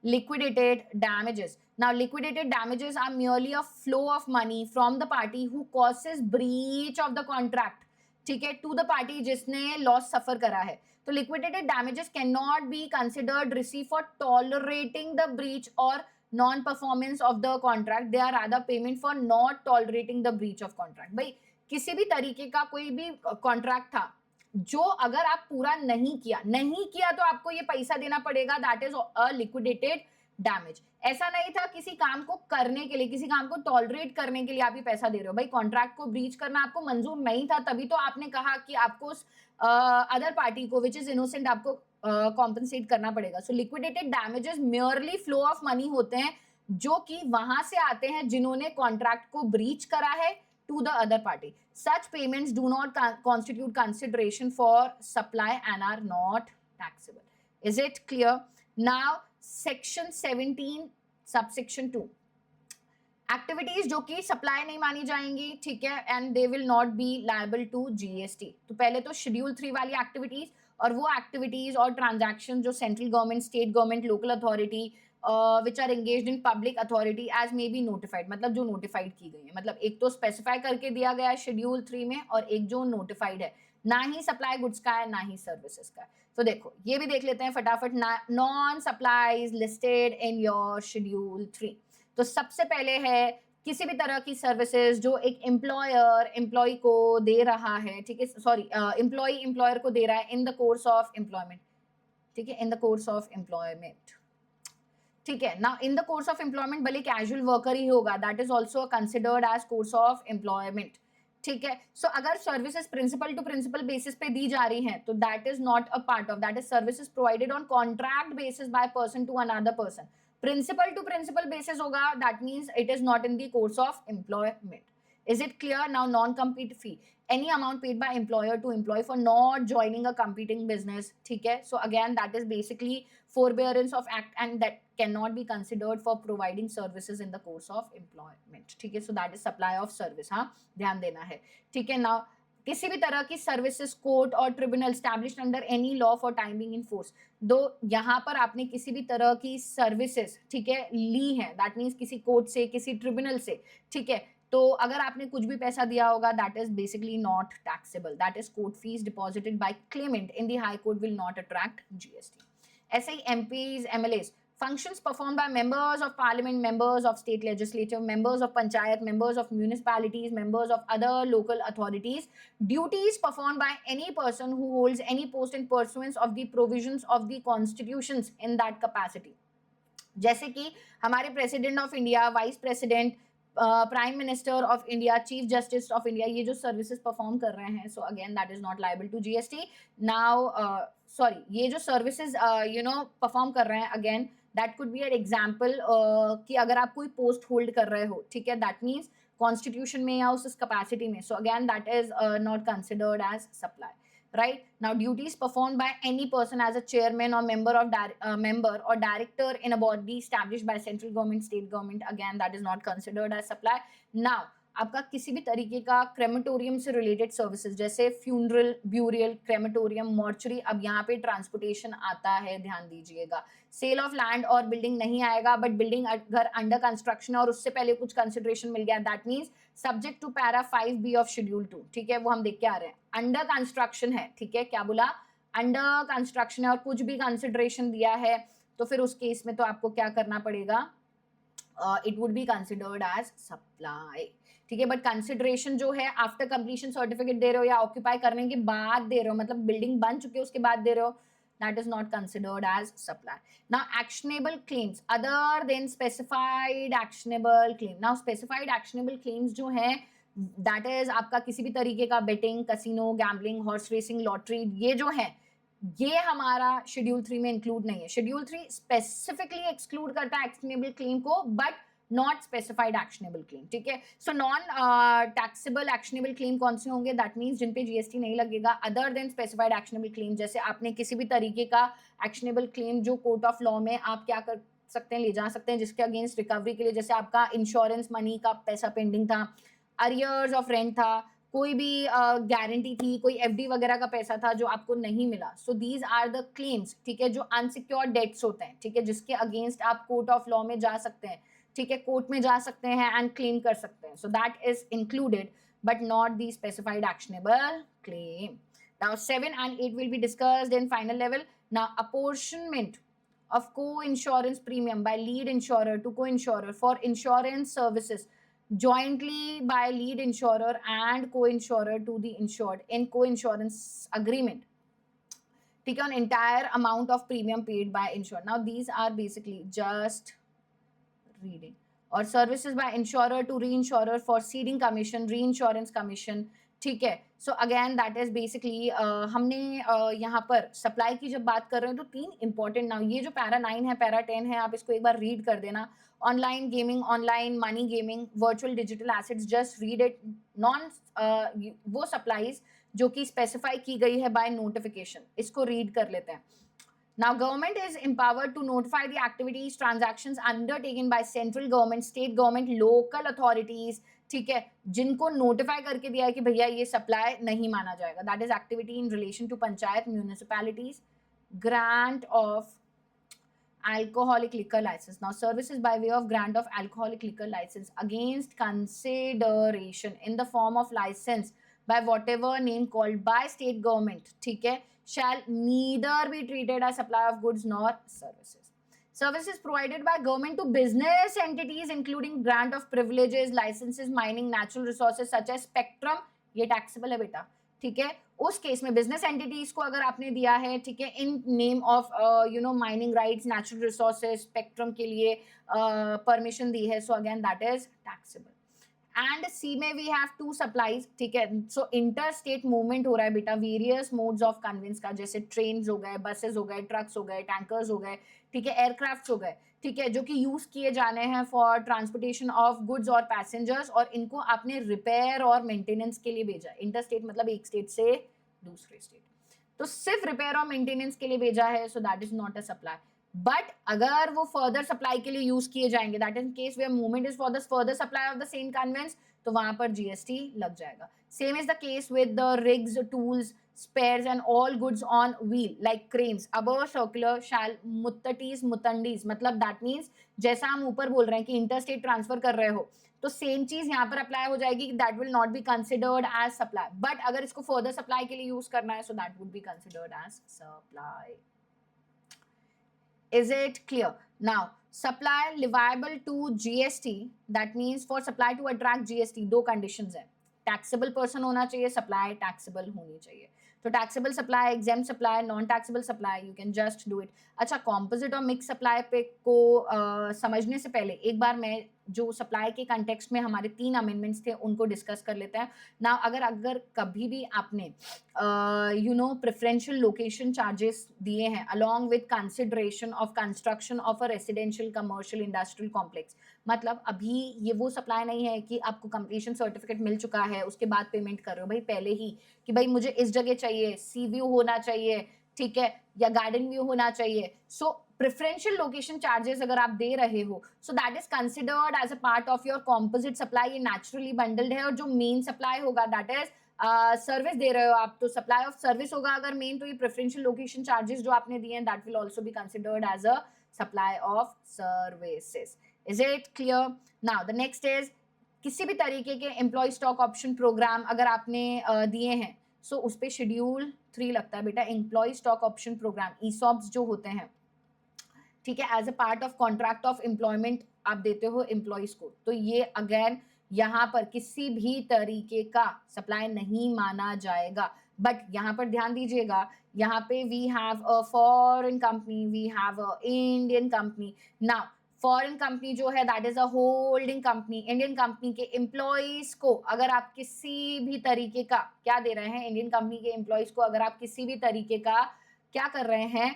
liquidated damages. Now liquidated damages are merely a flow of money from the party who causes breach of the contract, ठीक है, to the party जिसने loss suffer करा है। तो liquidated damages cannot be considered received for tolerating the breach or non performance of the contract, they are rather payment for not tolerating the breach of contract। भाई किसी भी तरीके का कोई भी कॉन्ट्रैक्ट था जो अगर आप पूरा नहीं किया तो आपको ये पैसा देना पड़ेगा, that is a liquidated damage. ऐसा नहीं था किसी काम को करने के लिए, किसी काम को टॉलरेट करने के लिए आप ये पैसा दे रहे हो। भाई कॉन्ट्रैक्ट को ब्रीच करना आपको मंजूर नहीं था, तभी तो आपने कहा कि आपको अदर पार्टी को विच इज इनोसेंट आपको कॉम्पनसेट करना पड़ेगा। So liquidated damages merely flow of money होते हैं जो कि वहां से आते हैं जिन्होंने कॉन्ट्रैक्ट को ब्रीच करा है to the other party. Such payments do not constitute consideration for supply and are not taxable. Is it clear? Now, section 17, subsection 2. Activities जो कि सप्लाई नहीं मानी जाएंगी, ठीक है, and they will not be liable to GST. तो पहले तो शेड्यूल 3 वाली एक्टिविटीज और वो एक्टिविटीज और ट्रांजैक्शन जो central government, state government, local authority which are engaged in public authority as may be notified, मतलब जो नोटिफाइड की गई है, मतलब एक तो स्पेसिफाई करके दिया गया है शेड्यूल 3 में और एक जो नोटिफाइड है, ना ही सप्लाई गुड्स का है ना ही सर्विसेज का है। तो देखो ये भी देख लेते हैं फटाफट, non supplies listed in your schedule 3। तो सबसे पहले है किसी भी तरह की सर्विसेज जो एक एम्प्लॉयर एम्प्लॉय को दे रहा है, ठीक है, सॉरी एम्प्लॉय एम्प्लॉयर को दे रहा है in the course of employment, ठीक है, in the course of employment, ठीक है ना। In the course of employment भले कैजुअल वर्कर ही होगा, that is also considered as course of employment, ठीक है। सो अगर services principal to principal basis पे दी जा रही हैं तो that is not a part of, that is services provided on contract basis by person to another person. Principal to principal basis होगा, that means it is not in the course of employment. Is it clear? Now, non-compete fee, any amount paid by employer to employee for not joining a competing business, ठीक है। So again, that is basically forbearance of act and that cannot be considered for providing services in the course of employment, ठीक है। So that is supply of service, हाँ ध्यान देना है, ठीक है। Now किसी भी तरह की सर्विसेज कोर्ट और tribunal established under any law for time being in force, दो यहाँ पर आपने किसी भी तरह की सर्विसेज, ठीक है, ली है, दैट मीन्स किसी कोर्ट से, किसी ट्रिब्यूनल से, ठीक है, तो अगर आपने कुछ भी पैसा दिया होगा that is basically not taxable, that is court fee deposited by claimant in the high court will not attract GST. ऐसे ही MPs, MLAs, functions performed by members of parliament, members of state legislature, members of panchayat, members of municipalities, members of other local authorities, duties performed by any person who holds any post in pursuance of the provisions of the constitutions in that capacity, जैसे कि हमारे president of India, vice president, prime minister of India, chief justice of India, ये जो services perform कर रहे हैं, so again that is not liable to GST. Now sorry, ये जो सर्विसेज परफॉर्म कर रहे हैं, again that could be an example कि अगर आप कोई पोस्ट होल्ड कर रहे हो, ठीक है, दैट मीन्स कॉन्स्टिट्यूशन में या उस कैपेसिटी में, so again that is not considered as supply. Right now, duties performed by any person as a chairman or member or director in a body established by central government, state government, again that is not considered as supply. Now आपका किसी भी तरीके का crematorium से related services जैसे funeral, burial, crematorium, mortuary, अब यहाँ पे ट्रांसपोर्टेशन आता है, ध्यान दीजिएगा। सेल ऑफ लैंड और बिल्डिंग नहीं आएगा, बट बिल्डिंग घर अंडर कंस्ट्रक्शन और उससे पहले कुछ कंसिडरेशन मिल गया, that means subject to para 5B of schedule 2, ठीक है, वो हम देख के आ रहे हैं। अंडर कंस्ट्रक्शन है, ठीक है, क्या बोला, अंडर कंस्ट्रक्शन है और कुछ भी कंसिडरेशन दिया है तो फिर उस केस में तो आपको क्या करना पड़ेगा, it would be considered as supply, ठीक है। बट कंसिडरेशन जो है आफ्टर कंप्लीशन सर्टिफिकेट दे रहे हो या ऑक्यूपाई करने के बाद दे रहे हो, मतलब बिल्डिंग बन चुकी है उसके बाद दे रहे हो, that is not considered as supply. Now actionable claims other than specified actionable claim. Now specified actionable claims जो है that is आपका किसी भी तरीके का betting, casino, gambling, horse racing, lottery, ये जो है ये हमारा शेड्यूल 3 में इंक्लूड नहीं है. शेड्यूल 3 स्पेसिफिकली एक्सक्लूड करता है एक्शनेबल क्लेम को but not specified actionable claim. ठीक है, so non taxable actionable claim कौन से होंगे? दैट मीन्स जिन पे जीएसटी नहीं लगेगा other than specified actionable claim. जैसे आपने किसी भी तरीके का एक्शनेबल क्लेम जो कोर्ट ऑफ लॉ में आप क्या कर सकते हैं, ले जा सकते हैं जिसके अगेंस्ट रिकवरी के लिए, जैसे आपका इंश्योरेंस मनी का पैसा पेंडिंग था, अरियर्स ऑफ रेंट था, कोई भी गारंटी थी, कोई एफडी वगैरह का पैसा था जो आपको नहीं मिला. So these are the claims. ठीक है, जो अनसिक्योर्ड डेट्स होते हैं, ठीक है, जिसके अगेंस्ट आप कोर्ट ऑफ लॉ में जा सकते हैं. ठीक है, कोर्ट में जा सकते हैं एंड क्लेम कर सकते हैं. सो that is included but not the specified actionable claim. Now 7 and 8 will be discussed in final level. Now apportionment of co-insurance premium by lead insurer to co-insurer for insurance services jointly by lead insurer and co-insurer to the insured in co-insurance agreement. ठीक है, on entire amount of premium paid by insured. Now these are basically just reading. और services by insurer to reinsurer for ceding commission, reinsurance commission. ठीक है, so again that is basically हमने यहाँ पर supply की जब बात कर रहे हैं तो 3 इंपॉर्टेंट. नाउ ये जो पैरा 9 है, पैरा 10 है, आप इसको एक बार रीड कर देना. Online gaming, online money gaming, virtual digital assets, just read it. Non वो सप्लाईज जो कि स्पेसिफाई की गई है बाय नोटिफिकेशन, इसको रीड कर लेते हैं. Now government is empowered to notify the activities, transactions undertaken by central government, state government, local authorities. ठीक है, जिनको नोटिफाई करके दिया है कि भैया ये सप्लाई नहीं माना जाएगा. That is activity in relation to panchayat, municipalities, grant of alcoholic liquor license. Now services by way of grant of alcoholic liquor license against consideration in the form of license by whatever name called by state government, ठीक है, shall neither be treated as supply of goods nor services. Services provided by government to business entities including grant of privileges, licenses, mining, natural resources such as spectrum, ये taxable है बेटा. ठीक है, उस case में business entities को अगर आपने दिया है, ठीक है, in name of mining rights, natural resources, spectrum के लिए परमिशन दी है, so again that is taxable. And C में वी हैव 2 सप्लाईज. ठीक है, सो इंटर स्टेट मूवमेंट हो रहा है बेटा वेरियस मोड्स ऑफ कन्वेंस का, जैसे ट्रेन हो गए, बसेस हो गए, ट्रक्स हो गए, टैंकर्स हो गए, ठीक है, एयरक्राफ्ट हो गए, ठीक है, जो कि यूज किए जाने हैं फॉर ट्रांसपोर्टेशन ऑफ गुड्स और पैसेंजर्स, और इनको आपने रिपेयर और मेंटेनेंस के लिए भेजा. इंटर स्टेट मतलब एक स्टेट से दूसरे स्टेट, तो सिर्फ रिपेयर और मेंटेनेंस के लिए भेजा है, so that is not a supply. But अगर वो फर्दर सप्लाई के लिए यूज किए जाएंगे, that in case where movement is for the further supply of the same conveyance, तो वहां पर जीएसटी लग जाएगा. Same is the case with the rigs, tools, spares and all goods on wheel like cranes above circular shall muttatis mutandis, मतलब that means जैसा हम ऊपर बोल रहे हैं कि इंटरस्टेट ट्रांसफर कर रहे हो, तो सेम चीज यहाँ पर अप्लाई हो जाएगी. That will not be considered as supply, but अगर इसको फर्दर सप्लाई के लिए यूज करना है, so that would be considered as supply. Is it clear? Now supply liable to GST, that means for supply to attract GST 2 conditions है. Taxable person होना चाहिए, supply taxable होनी चाहिए. तो taxable supply, exempt supply, non taxable supply, you can just do it. अच्छा, composite और mix supply पे को समझने से पहले एक बार मैं जो सप्लाई के कंटेक्स्ट में हमारे 3 अमेंडमेंट्स थे उनको डिस्कस कर लेते हैं ना. अगर कभी भी आपने प्रेफरेंशियल लोकेशन चार्जेस दिए हैं along with consideration of construction of a residential, commercial, industrial complex, मतलब अभी ये वो सप्लाई नहीं है कि आपको कंप्लीशन सर्टिफिकेट मिल चुका है उसके बाद पेमेंट कर रहे हो भाई पहले ही कि भाई मुझे इस जगह चाहिए, सी व्यू होना चाहिए, ठीक है, या गार्डन व्यू होना चाहिए. सो प्रेफरेंशियल लोकेशन चार्जेस अगर आप दे रहे हो, so that is considered as a part of your composite supply. ये नेचुरली बंडल्ड है. और जो मेन सप्लाई होगा दैट इज सर्विस दे रहे हो आप, तो सप्लाई ऑफ सर्विस होगा अगर मेन, तो ये प्रेफरेंशियल लोकेशन चार्जेस जो आपने दिए हैं that will also be considered as a supply of services. Is it clear? Now the next is किसी भी तरीके के एम्प्लॉय स्टॉक ऑप्शन प्रोग्राम अगर आपने दिए हैं, सो उस पर शेड्यूल 3 लगता है बेटा. Employ stock option program, ESOPs जो होते हैं, ठीक है, as a part of contract of employment आप देते हो एम्प्लॉयज को, तो ये अगेन यहाँ पर किसी भी तरीके का सप्लाई नहीं माना जाएगा. बट यहाँ पर ध्यान दीजिएगा, यहाँ पे we have a foreign company, we have a Indian company. Now foreign company जो है that is a holding company. Indian company के एम्प्लॉइज को अगर आप किसी भी तरीके का क्या दे रहे हैं, इंडियन कंपनी के एम्प्लॉइज को अगर आप किसी भी तरीके का क्या कर रहे हैं,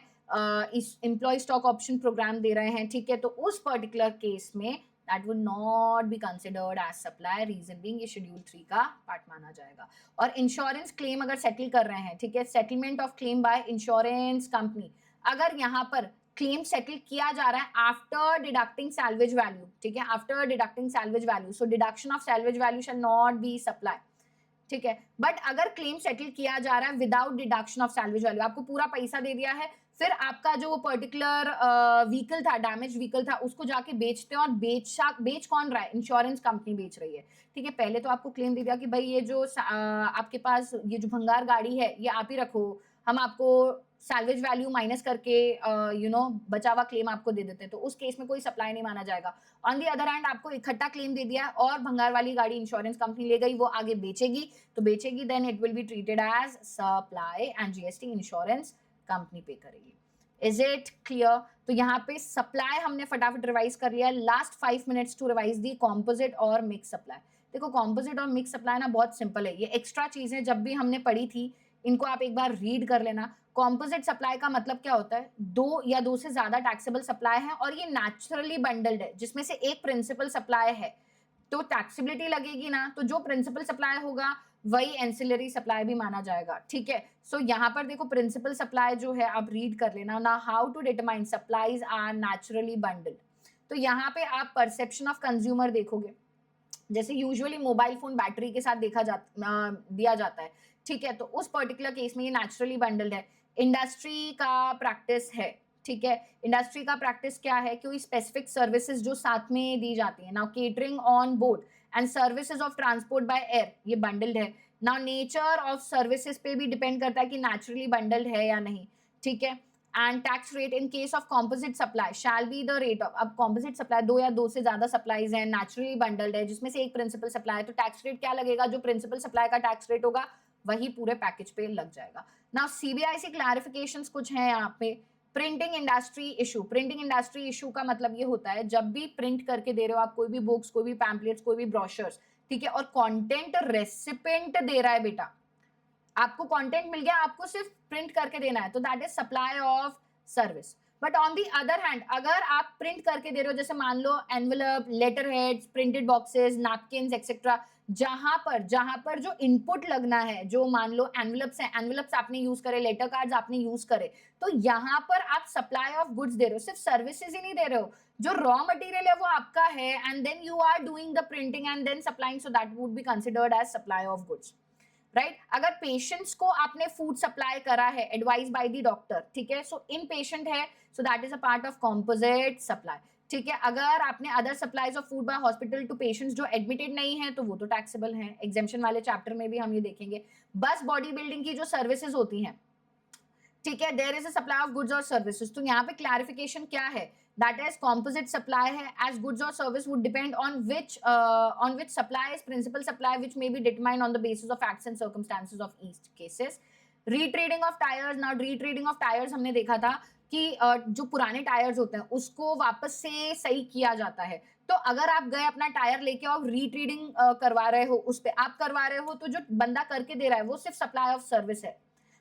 इस एम्प्लॉय स्टॉक ऑप्शन प्रोग्राम दे रहे हैं, ठीक है, तो उस पर्टिकुलर केस में that would not be considered as supply. Reason being ये शेड्यूल 3 का पार्ट माना जाएगा। और इंश्योरेंस क्लेम अगर सेटल कर रहे हैं, ठीक है, settlement of claim by insurance company, अगर यहाँ पर क्लेम सेटल किया जा रहा है आफ्टर डिडक्टिंग सैल्वेज वैल्यू, ठीक है, after deducting salvage value, so deduction of salvage value shall not be supply, ठीक है। बट अगर क्लेम सेटल किया जा रहा है without deduction of salvage value, आपको पूरा पैसा दे दिया है, फिर आपका जो पर्टिकुलर व्हीकल था, डैमेज व्हीकल था, उसको जाके बेचते हैं, और बेच कौन रहा है, इंश्योरेंस कंपनी बेच रही है, ठीक है। पहले तो आपको क्लेम दे दिया कि भाई ये जो आपके पास ये जो भंगार गाड़ी है ये आप ही रखो, हम आपको सैल्वेज वैल्यू माइनस करके बचा हुआ क्लेम आपको दे देते हैं, तो उस केस में कोई सप्लाई नहीं माना जाएगा। ऑन दी अदर हैंड आपको इकट्ठा क्लेम दे दिया और भंगार वाली गाड़ी इंश्योरेंस कंपनी ले गई, वो आगे बेचेगी, तो बेचेगी then it will be treated as supply and GST insurance company पे करेगी। Is it clear? तो यहाँ पे सप्लाई हमने फटाफट रिवाइज कर लिया। Last 5 minutes to revise the composite और मिक्स सप्लाई। देखो कॉम्पोजिट और मिक्स सप्लाई ना बहुत सिंपल है, ये एक्स्ट्रा चीजें जब भी हमने पढ़ी थी इनको आप एक बार रीड कर लेना। कॉम्पोजिट सप्लाई का मतलब क्या होता है, दो या दो से ज्यादा टैक्सेबल सप्लाई है और ये नेचुरली बंडल्ड है, जिसमें से एक प्रिंसिपल सप्लाई है, तो टैक्सेबिलिटी लगेगी ना, तो जो प्रिंसिपल सप्लाई होगा वही एंसिलरी सप्लाई भी माना जाएगा, ठीक है। सो यहाँ पर देखो प्रिंसिपल सप्लाई जो है आप रीड कर लेना ना, how to determine supplies are naturally bundled. तो यहाँ पे आप परसेप्शन ऑफ कंज्यूमर देखोगे, जैसे यूजुअली मोबाइल फोन बैटरी के साथ दिया जाता है, ठीक है, तो उस पर्टिकुलर केस में ये नेचुरली बंडल्ड है। इंडस्ट्री का प्रैक्टिस है, ठीक है, इंडस्ट्री का प्रैक्टिस क्या है, कोई स्पेसिफिक सर्विसेज जो साथ में दी जाती है, now catering on board and services of transport by air, ये बंडल्ड है। नाउ नेचर ऑफ सर्विसेज पे भी डिपेंड करता है कि नेचुरली बंडल्ड है या नहीं, ठीक है। And tax rate in case of composite supply shall be the rate of, अब कॉम्पोजिट सप्लाई दो या दो से ज्यादा सप्लाईज है, नेचुरली बंडल्ड है, जिसमें से एक प्रिंसिपल सप्लाई है, तो टैक्स रेट क्या लगेगा, जो प्रिंसिपल सप्लाई का टैक्स रेट होगा वही पूरे पैकेज पे लग जाएगा। नाउ सीबीआईसी क्लैरिफिकेशंस कुछ हैं यहाँ पे। Printing industry issue, printing industry issue का मतलब ये होता है जब भी प्रिंट करके दे रहे हो आप कोई भी बुक्स, कोई भी पैम्पलेट्स, कोई भी ब्रोशर्स, ठीक है, और कंटेंट रेसिपिएंट दे रहा है, बेटा आपको कंटेंट मिल गया, आपको सिर्फ प्रिंट करके देना है, तो that is supply of service. But on the other hand अगर आप प्रिंट करके दे रहे हो, जैसे मान लो envelope, letter heads, printed boxes, napkins etcetera, जहां पर जो इनपुट लगना है, जो मान लो एनवेलप्स है, एनवेलप्स आपने यूज करे, लेटर कार्ड्स आपने यूज करे, तो यहाँ पर आप सप्लाई ऑफ गुड्स दे रहे हो, सिर्फ सर्विसेज ही नहीं दे रहे हो, जो रॉ मटेरियल है वो आपका है, and then you are doing the printing and then supplying, so that would be considered as supply of goods, right. अगर पेशेंट्स को आपने फूड सप्लाई करा है एडवाइस बाय द डॉक्टर, ठीक है, सो इन पेशेंट है, so that is a part of composite supply, ठीक है। अगर आपने other supplies of food by hospital to patients जो एडमिटेड नहीं है, तो वो तो टैक्सेबल है, एग्जेम्पशन वाले चैप्टर में भी हम ये देखेंगे। बस बॉडी बिल्डिंग की जो सर्विसेज होती हैं, ठीक है, there is a supply of goods और सर्विसेज, तो यहाँ पे क्लैरिफिकेशन क्या है, दैट इज कॉम्पोजिट सप्लाई है, एज गुड्स और service would depend on which supply is principal supply which may be determined on the basis of facts and circumstances of each cases. Retreading of tyres, now retreading of tyres हमने देखा था कि जो पुराने tyres होते हैं उसको वापस से सही किया जाता है, तो अगर आप गए अपना टायर लेके और रीट्रेडिंग करवा रहे हो, उस पे आप करवा रहे हो, तो जो बंदा करके दे रहा है वो सिर्फ सप्लाई ऑफ सर्विस है।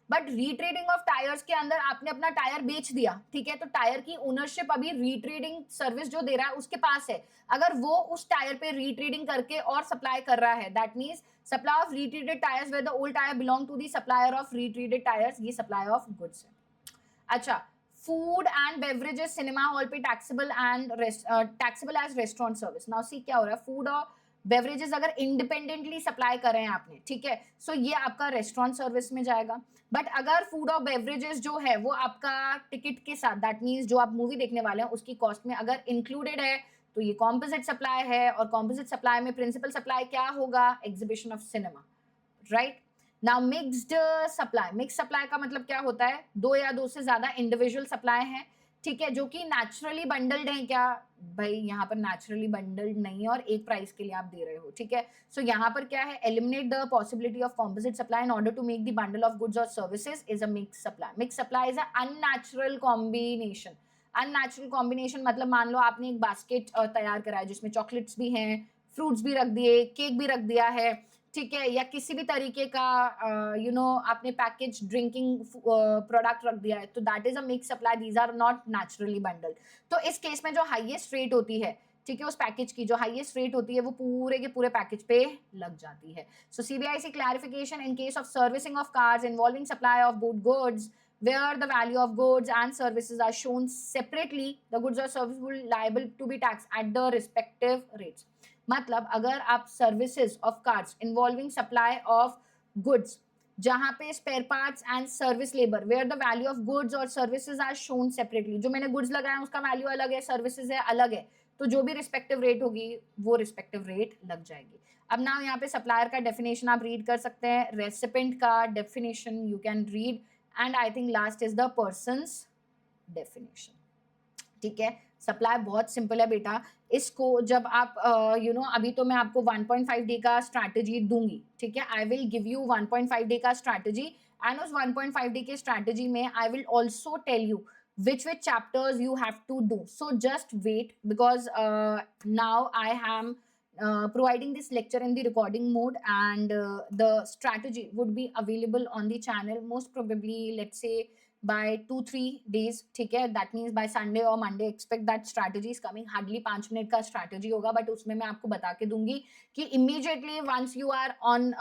बट रीट्रेडिंग ऑफ टायर्स के अंदर आपने अपना टायर बेच दिया, ठीक है, तो टायर की ओनरशिप अभी रीट्रेडिंग सर्विस जो दे रहा है उसके पास है, अगर वो उस टायर पे रीट्रेडिंग करके और सप्लाई कर रहा है, that means supply of retreaded tyres where the old tyre belong to the supplier of retreaded tyres, ये सप्लाई ऑफ गुड्स है। अच्छा, food and beverages cinema hall पे taxable and taxable as restaurant service. Now see क्या हो रहा है, food और beverages अगर इंडिपेंडेंटली सप्लाई कर रहे हैं आपने, ठीक है, सो ये आपका रेस्टोरेंट सर्विस में जाएगा। बट अगर फूड और बेवरेजेस जो है वो आपका टिकट के साथ, दैट मीन्स जो आप मूवी देखने वाले हैं उसकी कॉस्ट में अगर इंक्लूडेड है, तो ये कॉम्पोजिट सप्लाई है, और कॉम्पोजिट सप्लाई में प्रिंसिपल सप्लाई क्या होगा, exhibition of cinema, right. Now mixed supply, mix supply का मतलब क्या होता है, दो या दो से ज्यादा इंडिविजुअल सप्लाई है, ठीक है, जो कि नेचुरली बंडल्ड है क्या? भाई यहाँ पर नेचुरली बंडल्ड नहीं है और एक प्राइस के लिए आप दे रहे हो, ठीक है। सो यहाँ पर क्या है, eliminate the possibility of composite supply in order to make the bundle of goods और services is a mix supply. Mix supply is a unnatural combination. Unnatural combination मतलब मान लो आपने एक बास्केट तैयार करा है जिसमें चॉकलेट्स भी हैं, फ्रूट्स भी रख दिए, केक भी रख दिया है, ठीक है, या किसी भी तरीके का आपने पैकेज ड्रिंकिंग प्रोडक्ट रख दिया है, तो that is a mix supply, these are not naturally bundled. तो इस केस में जो हाईएस्ट रेट होती है, ठीक है, उस पैकेज की जो हाईएस्ट रेट होती है वो पूरे के पूरे पैकेज पे लग जाती है। So CBIC clarification in case of servicing of cars involving supply of both goods where the value of goods and services are shown separately, the goods or services will liable to be taxed at the respective rates. मतलब अगर आप services of cars involving supply of goods, जहां पे spare parts and service labour where the value of goods और services are shown separately, जो मैंने goods लगाया उसका वैल्यू अलग है, सर्विसेज है अलग है, तो जो भी रिस्पेक्टिव रेट होगी वो रिस्पेक्टिव रेट लग जाएगी। अब ना यहाँ पे सप्लायर का डेफिनेशन आप रीड कर सकते हैं, रेसिपेंट का definition you can read, and I think last is the persons definition. ठीक है, सप्लाई बहुत सिंपल है बेटा। इसको जब आप अभी तो मैं आपको 1.5 डे का स्ट्रैटेजी दूंगी, ठीक है, I will give you 1.5 day का स्ट्रैटेजी, एंड उस 1.5 डे के स्ट्रैटेजी में I will also tell you which chapters you have to do. So just wait, because now I am providing this lecture in the recording mode, and the strategy would be available on the channel most probably, let's say by 2-3 days, ठीक है, that means by Sunday or Monday expect that strategy is coming। hardly 5 minute का strategy होगा, but उसमें मैं आपको बता के दूंगी कि immediately once you are on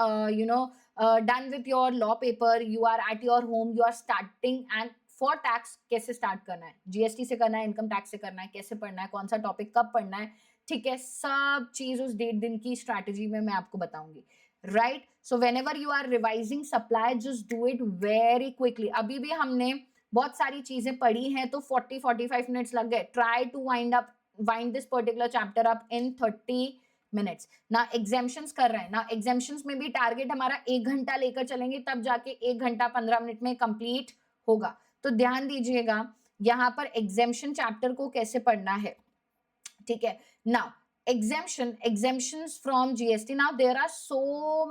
done with your law paper, you are at your home, you are starting, and for tax कैसे स्टार्ट करना है, जीएसटी से करना है, इनकम टैक्स से करना है, कैसे पढ़ना है, कौन सा टॉपिक कब पढ़ना है, ठीक है, सब चीज उस 1.5 दिन की स्ट्रैटेजी में मैं आपको बताऊंगी, right. So whenever you are revising supply, just do it very quickly. अभी भी हमने बहुत सारी चीजें पढ़ी हैं, तो 40-45 मिनट्स लग गए। Try to wind this particular chapter up in 30 minutes. ना एग्जाम्शंस कर रहे हैं, ना एग्जाम्शंस में भी टारगेट हमारा 1 घंटा लेकर चलेंगे, तब जाके 1 घंटा 15 मिनट में कंप्लीट होगा। तो ध्यान दीजिएगा यहां पर एग्जेम्पशन चैप्टर को कैसे पढ़ना है, ठीक है। Now exemptions from GST, now there are so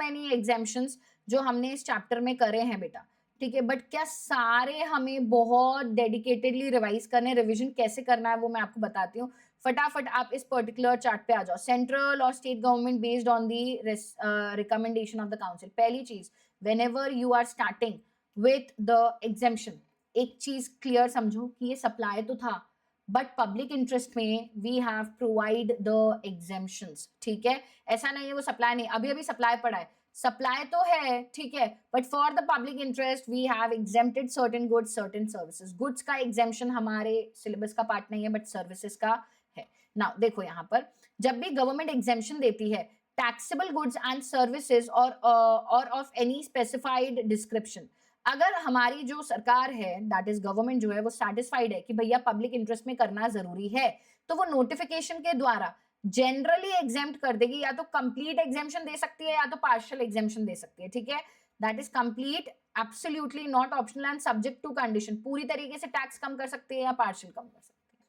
many exemptions जो हमने इस चैप्टर में करे हैं बेटा, ठीक है, बट क्या सारे हमें बहुत डेडिकेटेडली रिवाइज करने, रिवीजन कैसे करना है वो मैं आपको बताती हूँ। फटाफट आप इस पर्टिकुलर चार्ट पे आ जाओ। सेंट्रल और state government based on the recommendation of the council. पहली चीज, whenever you are starting with the exemption, एक चीज क्लियर समझो कि ये सप्लाई तो था, बट पब्लिक इंटरेस्ट में we have provide the exemptions, ठीक है। ऐसा नहीं है वो सप्लाई नहीं, अभी अभी सप्लाई पड़ा है, सप्लाई तो है, ठीक है, but for the public interest we have exempted certain goods, certain services. Goods का एग्जेम्पशन हमारे सिलेबस का पार्ट नहीं है, बट सर्विसेज का है। नाउ देखो यहाँ पर जब भी गवर्नमेंट एग्जेम्पशन देती है टैक्सेबल गुड्स एंड सर्विसेज और ऑफ एनी स्पेसिफाइड डिस्क्रिप्शन, अगर हमारी जो सरकार है, दैट इज गवर्नमेंट जो है, वो सेटिस्फाइड है कि भैया पब्लिक इंटरेस्ट में करना जरूरी है, तो वो नोटिफिकेशन के द्वारा जनरली एग्जेम्प्ट कर देगी, या तो कंप्लीट एग्जेम्पशन दे सकती है या तो पार्शियल एग्जेम्पशन दे सकती है, ठीक है। That is complete, absolutely not optional and subject to condition. पूरी तरीके से टैक्स कम कर सकती है या पार्शियल कम कर सकती है,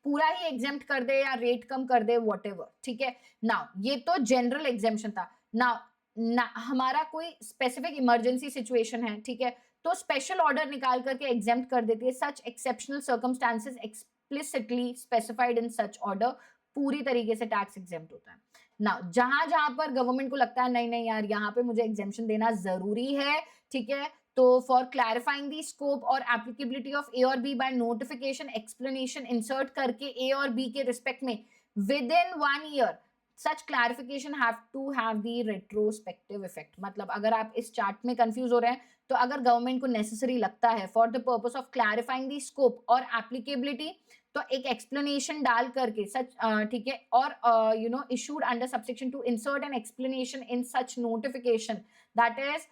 पूरा ही एग्जेम्प्ट कर दे या रेट कम कर दे, व्हाटएवर, ठीक है। नाउ ये तो जनरल एग्जेम्पशन था। नाउ हमारा कोई स्पेसिफिक इमरजेंसी सिचुएशन है, ठीक है, तो स्पेशल ऑर्डर निकाल करके एग्जेम्प्ट कर देती है। Such exceptional circumstances explicitly specified in such order, पूरी तरीके से टैक्स एग्जेम्प्ट होता है। ना जहां जहां पर गवर्नमेंट को लगता है नहीं नहीं यार यहाँ पे मुझे एग्जेम्पशन देना जरूरी है, ठीक है, तो फॉर क्लैरिफाइंग दी स्कोप और एप्लीकेबिलिटी ऑफ ए और B by notification explanation insert करके ए और बी के रिस्पेक्ट में within 1 year, such clarification have to have the retrospective effect। मतलब अगर आप इस चार्ट में कंफ्यूज हो रहे हैं, तो अगर गवर्नमेंट को नेसेसरी लगता है for the purpose of clarifying the scope और एप्लीकेबिलिटी, तो एक एक्सप्लेनेशन डाल करके सच, ठीक है, और issued under subsection 2 insert an explanation in such notification that is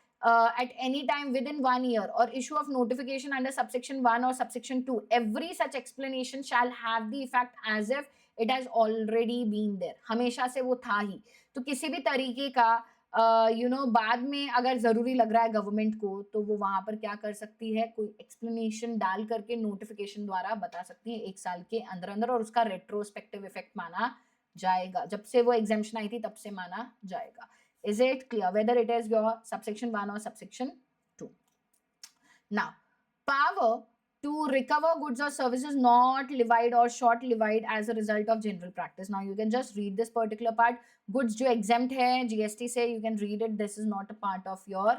at any time within 1 year, or issue of notification under subsection 1 or subsection 2, every such explanation shall have the effect as if it has already been there। हमेशा से वो था ही, तो किसी भी तरीके का बाद में अगर ज़रूरी लग रहा है गवर्नमेंट को, तो वो वहाँ पर क्या कर सकती है, कोई एक्सप्लेनेशन डाल करके नोटिफ़िकेशन द्वारा बता सकती है 1 साल के अंदर-अंदर, और उसका रेट्रोस्पेक्टिव इफ़ेक्ट माना जाएगा। जब से वो एग्ज़ेम्पशन आई थी तब से माना जाएगा। Is it clear whether it is your subsection 1 और subsection 2? Now, power to recover goods or services not levied or short levied as a result of general practice. Now, you can just read this particular part. Goods जो exempt है GST से, you can read it. This is not a part of your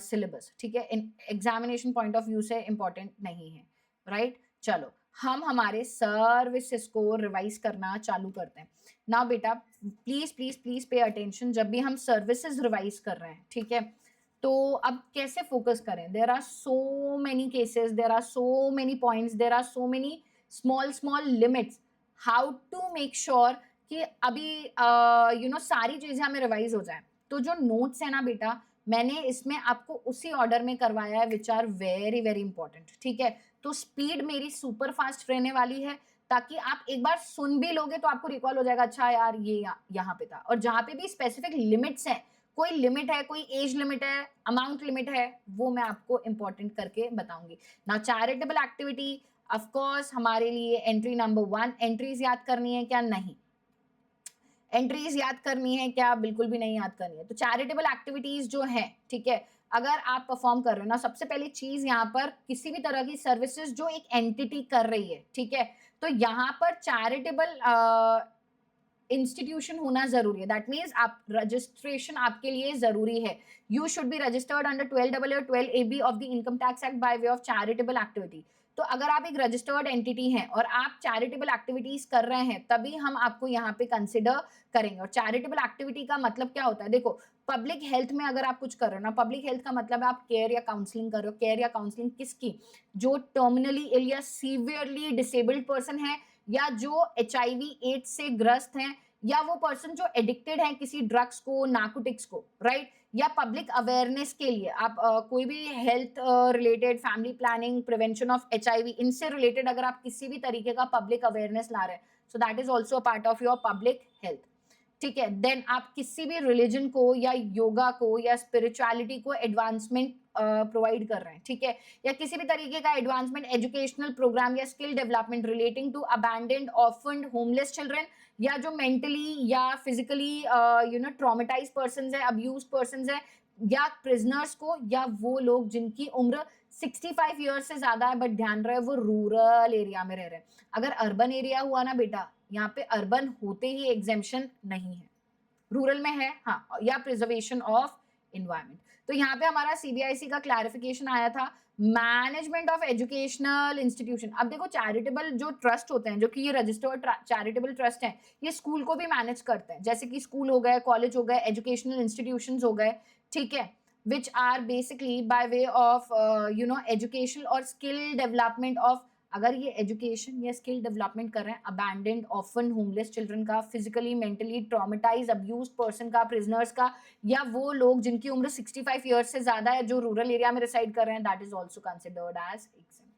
syllabus. ठीक है, in examination point of view से important नहीं है, right? चलो, हम हमारे सर्विसेज को रिवाइज करना चालू करते हैं ना। बेटा please please please pay attention, जब भी हम सर्विसेज रिवाइज कर रहे हैं, ठीक है, तो अब कैसे फोकस करें? There are so many cases, there are so many points, there are so many small small limits, how to make sure कि अभी सारी चीजें हमें रिवाइज हो जाए। तो जो नोट्स है ना बेटा, मैंने इसमें आपको उसी ऑर्डर में करवाया है which are very very important, ठीक है। तो स्पीड मेरी सुपर फास्ट रहने वाली है, ताकि आप एक बार सुन भी लोगे तो आपको रिकॉल हो जाएगा, अच्छा यार ये यहाँ पे था। और जहाँ पे भी स्पेसिफिक लिमिट्स हैं, कोई लिमिट है, कोई एज लिमिट है, अमाउंट लिमिट है, वो मैं आपको इंपॉर्टेंट करके बताऊंगी ना। चैरिटेबल एक्टिविटी ऑफ कोर्स हमारे लिए एंट्री नंबर 1, एंट्रीज याद करनी है क्या? नहीं। एंट्रीज याद करनी है क्या? बिल्कुल भी नहीं याद करनी है। तो चैरिटेबल एक्टिविटीज जो है, ठीक है, अगर आप परफॉर्म कर रहे हो ना, सबसे पहली चीज यहाँ पर किसी भी तरह की सर्विसेज जो एक एंटिटी कर रही है, ठीक है, तो यहाँ पर चैरिटेबल इंस्टीट्यूशन होना जरूरी है। दैट मीन्स आप रजिस्ट्रेशन आपके लिए जरूरी है। You should be registered under 12AA और 12AB of the income tax act by way of charitable activity. तो अगर आप एक रजिस्टर्ड एंटिटी हैं और आप चैरिटेबल एक्टिविटीज कर रहे हैं, तभी हम आपको यहाँ पे कंसिडर करेंगे। और चैरिटेबल एक्टिविटी का मतलब क्या होता है? देखो, पब्लिक हेल्थ में अगर आप कुछ कर रहे हो ना, पब्लिक हेल्थ का मतलब है आप केयर या काउंसलिंग कर रहे हो। केयर या काउंसलिंग किसकी? जो टर्मिनली इल या सीवियरली डिसेबल्ड पर्सन है, या जो HIV एड्स से ग्रस्त हैं, या वो पर्सन जो एडिक्टेड है किसी ड्रग्स को, नार्कोटिक्स को, राइट? या पब्लिक अवेयरनेस के लिए आप कोई भी health related, family planning, prevention of HIV, इनसे रिलेटेड अगर आप किसी भी तरीके का पब्लिक अवेयरनेस ला रहे हैं, सो that is also part of your public health, ठीक है। देन आप किसी भी रिलीजन को या योगा को या स्पिरिचुअलिटी को एडवांसमेंट प्रोवाइड कर रहे हैं, ठीक है, या किसी भी तरीके का एडवांसमेंट एजुकेशनल प्रोग्राम या skill development relating to abandoned, orphaned, homeless children, या जो मेंटली या फिजिकली ट्रॉमेटाइज पर्सन है, अब्यूज पर्सन है, या प्रिजनर्स को, या वो लोग जिनकी उम्र 65 ईयर्स से ज्यादा है, बट ध्यान रहे वो रूरल एरिया में रह रहे हैं। अगर अर्बन एरिया हुआ ना बेटा, यहाँ पे अर्बन होते ही एग्जेम्पशन नहीं है, रूरल में है हाँ, या प्रिजर्वेशन ऑफ इन्वायरमेंट। तो यहाँ पे हमारा सीबीआईसी का क्लैरिफिकेशन आया था, मैनेजमेंट ऑफ एजुकेशनल इंस्टीट्यूशन। अब देखो, चैरिटेबल जो ट्रस्ट होते हैं, जो कि ये रजिस्टर्ड चैरिटेबल ट्रस्ट हैं, ये स्कूल को भी मैनेज करते हैं, जैसे कि स्कूल हो गए, कॉलेज हो गए, एजुकेशनल इंस्टीट्यूशंस हो गए, ठीक है, which are basically by way of education और स्किल डेवलपमेंट ऑफ, अगर ये एजुकेशन या स्किल डेवलपमेंट कर रहे हैं अबैंडन्ड, ऑर्फन, होमलेस चिल्ड्रन का, physically mentally traumatise abuse person का, प्रिजनर्स का, या वो लोग जिनकी उम्र 65 ईयर्स से ज्यादा है, जो रूरल एरिया में रिसाइड कर रहे हैं, that is also considered as exam,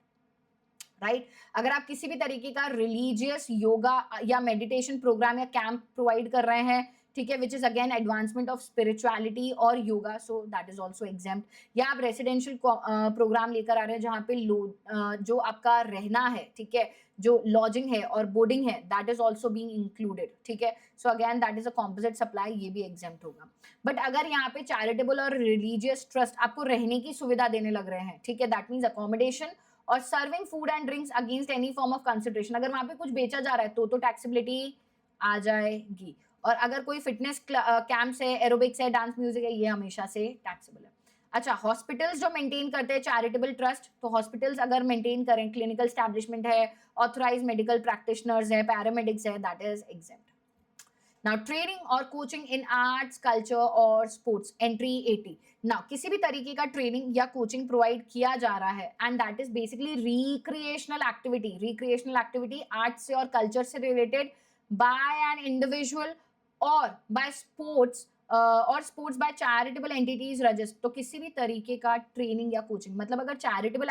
right. अगर आप किसी भी तरीके का रिलीजियस योगा या मेडिटेशन प्रोग्राम या कैंप प्रोवाइड कर रहे हैं, ठीक है, which is again advancement of spirituality और yoga, so that is also exempt. या आप रेसिडेंशियल प्रोग्राम लेकर आ रहे हैं जहाँ पे जो आपका रहना है, ठीक है, जो लॉजिंग है और बोर्डिंग है, that is also being included, ठीक है। So again that is a composite supply, ये भी एग्जाम्प्ट होगा। बट अगर यहाँ पे चैरिटेबल और रिलीजियस ट्रस्ट आपको रहने की सुविधा देने लग रहे हैं, ठीक है, दैट मीन्स अकोमोडेशन और serving food and drinks against any form of consideration, अगर वहां पे कुछ बेचा जा रहा है तो टैक्सेबिलिटी आ जाएगी। और अगर कोई फिटनेस कैंप्स है, एरोबिक्स है, डांस म्यूजिक है, ये हमेशा से टैक्सेबल है। अच्छा, हॉस्पिटल्स जो मेंटेन करते हैं चैरिटेबल ट्रस्ट, तो हॉस्पिटल्स अगर मेंटेन करें, क्लिनिकल एस्टैब्लिशमेंट है, ऑथराइज मेडिकल प्रैक्टिशनर्स है, पैरामेडिक्स है, that is exempt. Now training और कोचिंग इन आर्ट्स, कल्चर और स्पोर्ट्स, एंट्री 80। नाउ किसी भी तरीके का ट्रेनिंग या कोचिंग प्रोवाइड किया जा रहा है and that is basically recreational activity arts से और कल्चर से रिलेटेड बाय एन इंडिविजुअल और बाय स्पोर्ट्स और sports by charitable entities register. तो किसी भी तरीके का ट्रेनिंग या कोचिंग, मतलब अगर चैरिटेबल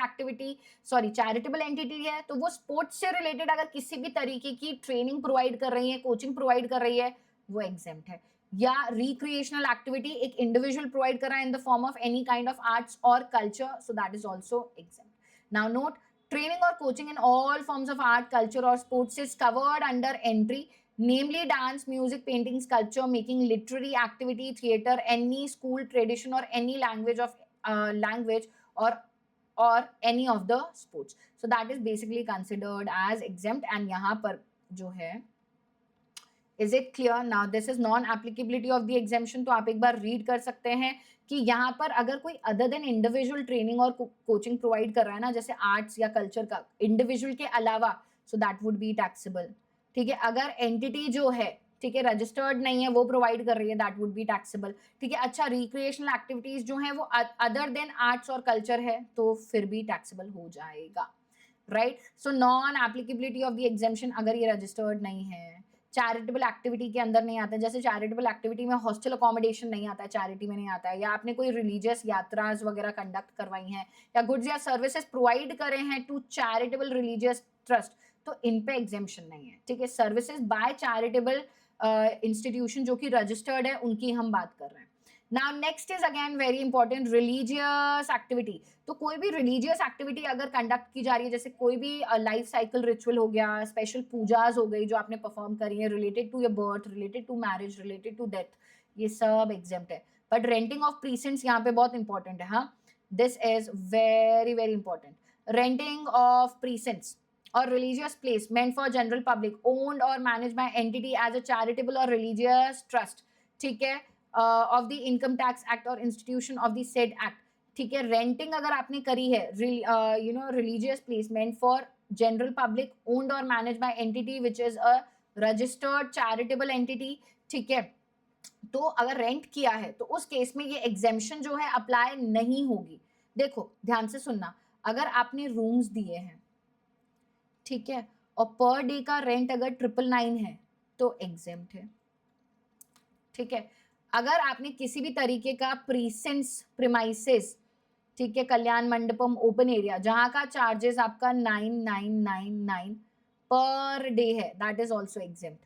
एंटिटी है तो वो स्पोर्ट्स से रिलेटेड अगर किसी भी तरीके की ट्रेनिंग प्रोवाइड कर रही है, कोचिंग प्रोवाइड कर रही है, वो एग्जेम्प्ट है। या रिक्रिएशनल एक्टिविटी एक इंडिविजुअल प्रोवाइड कर रहा है in the form of any kind of arts और culture, so that is also exempt. Now note, training or coaching in all forms of art, culture or sports is covered under entry, namely dance, music, painting, sculpture, making, literary activity, theater, any school tradition or any language of language or any of the sports. So that is basically considered as exempt. And यहाँ पर जो है, is it clear? Now this is non applicability of the exemption. तो आप एक बार read कर सकते हैं कि यहाँ पर अगर कोई अदर देन इंडिविजुअल ट्रेनिंग और कोचिंग प्रोवाइड कर रहा है ना, जैसे आर्ट्स या कल्चर का इंडिविजुअल के अलावा, सो दैट वुड बी टैक्सेबल. ठीक है, अगर एंटिटी जो है, ठीक है, रजिस्टर्ड नहीं है, वो प्रोवाइड कर रही है, दैट वुड बी टैक्सेबल. ठीक है, अच्छा, रिक्रिएशनल एक्टिविटीज जो है वो अदर देन आर्ट्स और कल्चर है, तो फिर भी टैक्सेबल हो जाएगा. Right, so non applicability of the exemption अगर ये रजिस्टर्ड नहीं है, चैरिटेबल एक्टिविटी के अंदर नहीं आता है, जैसे चैरिटेबल एक्टिविटी में हॉस्टल अकोमोडेशन नहीं आता है, चैरिटी में नहीं आता है, या आपने कोई रिलीजियस यात्राज वगैरह कंडक्ट करवाई हैं, या गुड्स या सर्विसेज प्रोवाइड करे हैं टू चैरिटेबल रिलीजियस ट्रस्ट, तो इन पे एग्जेम्पशन नहीं है. ठीक है, सर्विसेज बाय चैरिटेबल इंस्टीट्यूशन जो कि रजिस्टर्ड है, उनकी हम बात कर रहे हैं. Now next is again very important, religious activity. तो कोई भी रिलीजियस एक्टिविटी अगर कंडक्ट की जा रही है, जैसे कोई भी लाइफ साइकिल रिचुअल हो गया, स्पेशल पूजाज हो गई जो आपने परफॉर्म करी है, related to your birth, related to marriage, related to death, ये सब एग्जेम्प्ट है. बट रेंटिंग ऑफ प्रीसेंट्स यहाँ पे बहुत इंपॉर्टेंट है. हाँ, this is very very important. Renting of precincts or religious place meant for general public, owned or managed by entity as a charitable or religious trust, ठीक है, of the income tax act or institution of the said act. ठीक है, renting अगर आपने करी है, you know, religious place meant for general public, owned और manage by entity which is a registered charitable entity. ठीक है, तो अगर रेंट किया है तो उस केस में ये एग्जेम्पशन जो है अप्लाई नहीं होगी. देखो ध्यान से सुनना, अगर आपने रूम्स दिए हैं, ठीक है, और पर डे का रेंट अगर 999 है तो एग्जेम्प्ट है. ठीक है, अगर आपने किसी भी तरीके का प्रीसेंस प्रीमाइसेस, ठीक है, कल्याण मंडपम ओपन एरिया, जहां का चार्जेस आपका 9999 पर डे है, दैट इज ऑल्सो एग्जेम्प्ट.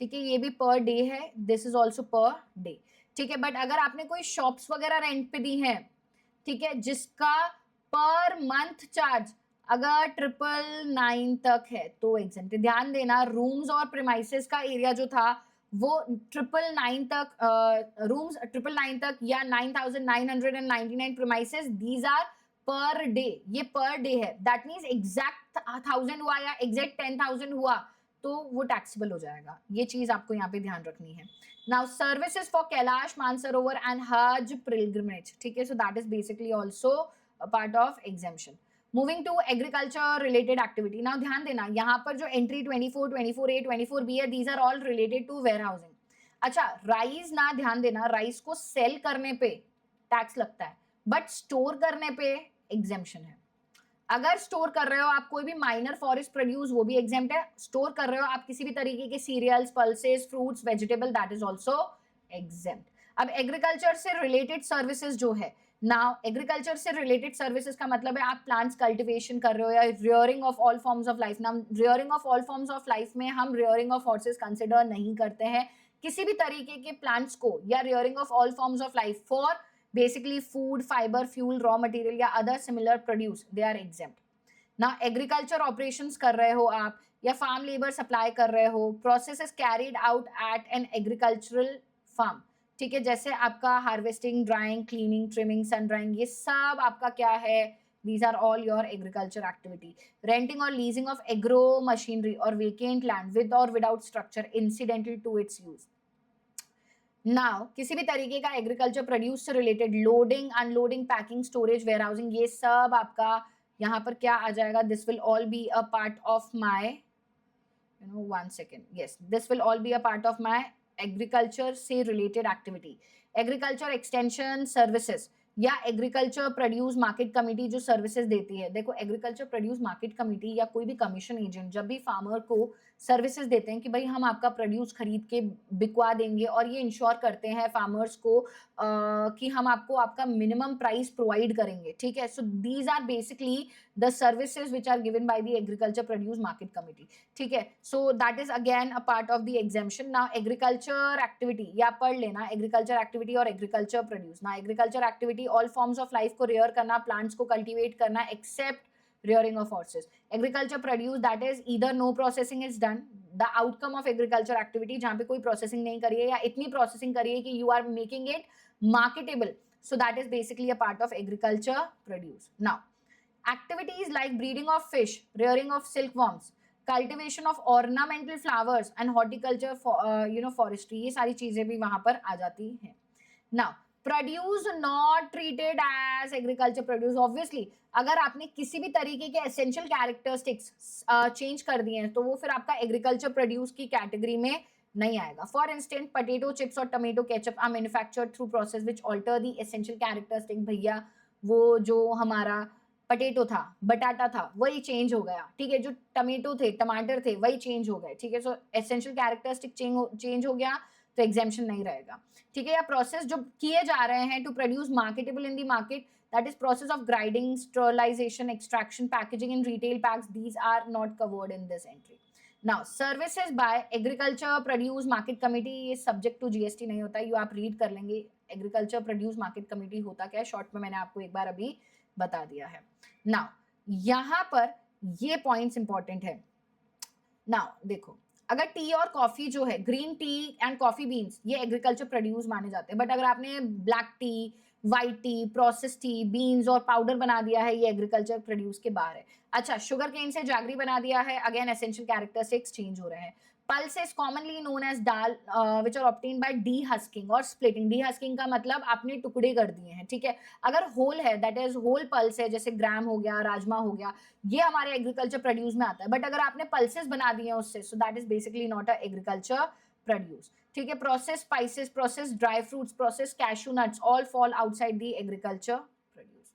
ठीक है, ये भी पर डे है, दिस इज ऑल्सो पर डे. ठीक है, बट अगर आपने कोई शॉप्स वगैरह रेंट पे दी है, ठीक है, जिसका पर मंथ चार्ज अगर 999 तक है तो एग्जेम्प्ट. ध्यान देना, रूम्स और प्रीमाइसेस का एरिया जो था वो 999 तक, रूम्स 999 तक या 9999 premises, these are per day. ये पर डे है, दैट मीन्स एग्जैक्ट 1000 हुआ या एग्जैक्ट 10,000 हुआ तो वो टैक्सेबल हो जाएगा. ये चीज आपको यहाँ पे ध्यान रखनी है. Now services for Kailash Mansarovar and Hajj pilgrimage, ठीक है, so that is basically also part of exemption. Moving to agriculture related activity. Now ध्यान देना, यहाँ पर जो एंट्री 24, 24A, 24B है, these are all related to warehousing. अच्छा, राइस ना, ध्यान देना, राइस को सेल करने पे टैक्स लगता है, बट स्टोर करने पे एग्जेम्पशन है. अगर स्टोर कर रहे हो आप कोई भी माइनर फॉरेस्ट प्रोड्यूस, वो भी एग्जेम्प्ट है. स्टोर कर रहे हो आप किसी भी तरीके के cereals, pulses, fruits, vegetable, that is also exempt. अब एग्रीकल्चर से रिलेटेड सर्विसेज जो है, नाउ एग्रीकल्चर से रिलेटेड सर्विसेज का मतलब है आप प्लांट्स कल्टिवेशन कर रहे हो या rearing of all forms of life. Now rearing of all forms of life में हम रियरिंग ऑफ हॉर्सेस कंसिडर नहीं करते हैं. किसी भी तरीके के प्लांट्स को या rearing of all forms of life for basically food, fiber, fuel, raw material या other similar produce, they are exempt. Now agriculture operations कर रहे हो आप या farm labor supply कर रहे हो, process is carried out at an agricultural farm. ठीक है, जैसे आपका harvesting, drawing, cleaning, trimming, sun drying, ये सब आपका क्या है, these are all your agriculture activity. Renting or leasing of agro machinery or vacant land with or without structure incidental to its use. Now किसी भी तरीके का एग्रीकल्चर प्रोड्यूस से related loading, unloading, packing, storage, warehousing, ये सब आपका यहाँ पर क्या आ जाएगा, this will all be a part of my, you know, 1 second, yes, this will all be a part of my agriculture से related activity. Agriculture extension services या एग्रीकल्चर प्रोड्यूस मार्केट कमिटी जो सर्विसेज देती है. देखो, agriculture produce market committee या कोई भी commission agent जब भी फार्मर को सर्विसेज देते हैं कि भाई हम आपका प्रोड्यूस खरीद के बिकवा देंगे और ये इंश्योर करते हैं फार्मर्स को कि हम आपको आपका मिनिमम प्राइस प्रोवाइड करेंगे. ठीक है, so these are basically the services which are given by the agriculture produce market committee, ठीक है। So that is again a part of the exemption. Now agriculture activity, या पढ़ लेना एग्रीकल्चर एक्टिविटी और agriculture produce. ना agriculture activity all forms of life को rear करना, plants को कल्टिवेट करना except rearing of horses. Agriculture produce, that is either no processing is done, the outcome of agriculture activity जहाँ पे कोई processing नहीं करी है या इतनी processing करी है कि you are making it marketable, so that is basically a part of agriculture produce. Now activities like breeding of fish, rearing of silkworms, cultivation of ornamental flowers and horticulture for forestry, ये सारी चीजें भी वहां पर आ जाती हैं. Now produce not treated as agriculture produce, obviously अगर आपने किसी भी तरीके के एसेंशियल कैरेक्टरिस्टिक्स चेंज कर दिए हैं तो वो फिर आपका एग्रीकल्चर प्रोड्यूस की कैटेगरी में नहीं आएगा. फॉर इंस्टेंस पोटैटो चिप्स और tomato ketchup are manufactured through process which alter the essential characteristic. भैया वो जो हमारा पटेटो था, बटाटा था, वही चेंज हो गया, ठीक है. जो टमेटो थे, टमाटर थे, वही चेंज हो गए, ठीक है. सो एसेंशियल कैरेक्टरिस्टिक चेंज हो गया तो एग्जेम्पशन नहीं रहेगा, ठीक है. या प्रोसेस जो किए जा रहे हैं to produce marketable in the market, that is process of grinding, sterilization, extraction, packaging in retail packs, these are not covered in this entry. Now services by agriculture produce market committee, ये subject to GST नहीं होता है, ये आप read कर लेंगे. agriculture produce market committee होता क्या है, शॉर्ट में मैंने आपको एक बार अभी बता दिया है. Now यहाँ पर ये points important है. Now देखो, अगर टी और कॉफी जो है, green tea and coffee beans, ये एग्रीकल्चर प्रोड्यूस माने जाते हैं. बट अगर आपने black T, white T, process T, beans और पाउडर बना दिया है, ये एग्रीकल्चर प्रोड्यूस के बाहर है. अच्छा, शुगर केन से जैगरी बना दिया है, अगेन एसेंशियल कैरेक्टरिस्टिक्स चेंज हो रहे हैं. Pulses commonly known as dal which are obtained by dehusking और स्प्लिटिंग. डीहस्किंग का मतलब आपने टुकड़े कर दिए हैं, ठीक है. अगर होल है, दैट इज होल पल्स है, जैसे ग्राम हो गया, राजमा हो गया, ये हमारे एग्रीकल्चर प्रोड्यूस में आता है. बट अगर आपने पल्सेस बना दिए हैं उससे, सो that is basically not a agriculture produce, ठीक है. Process spices, process dry fruits, process cashew nuts, all fall outside the agriculture produce.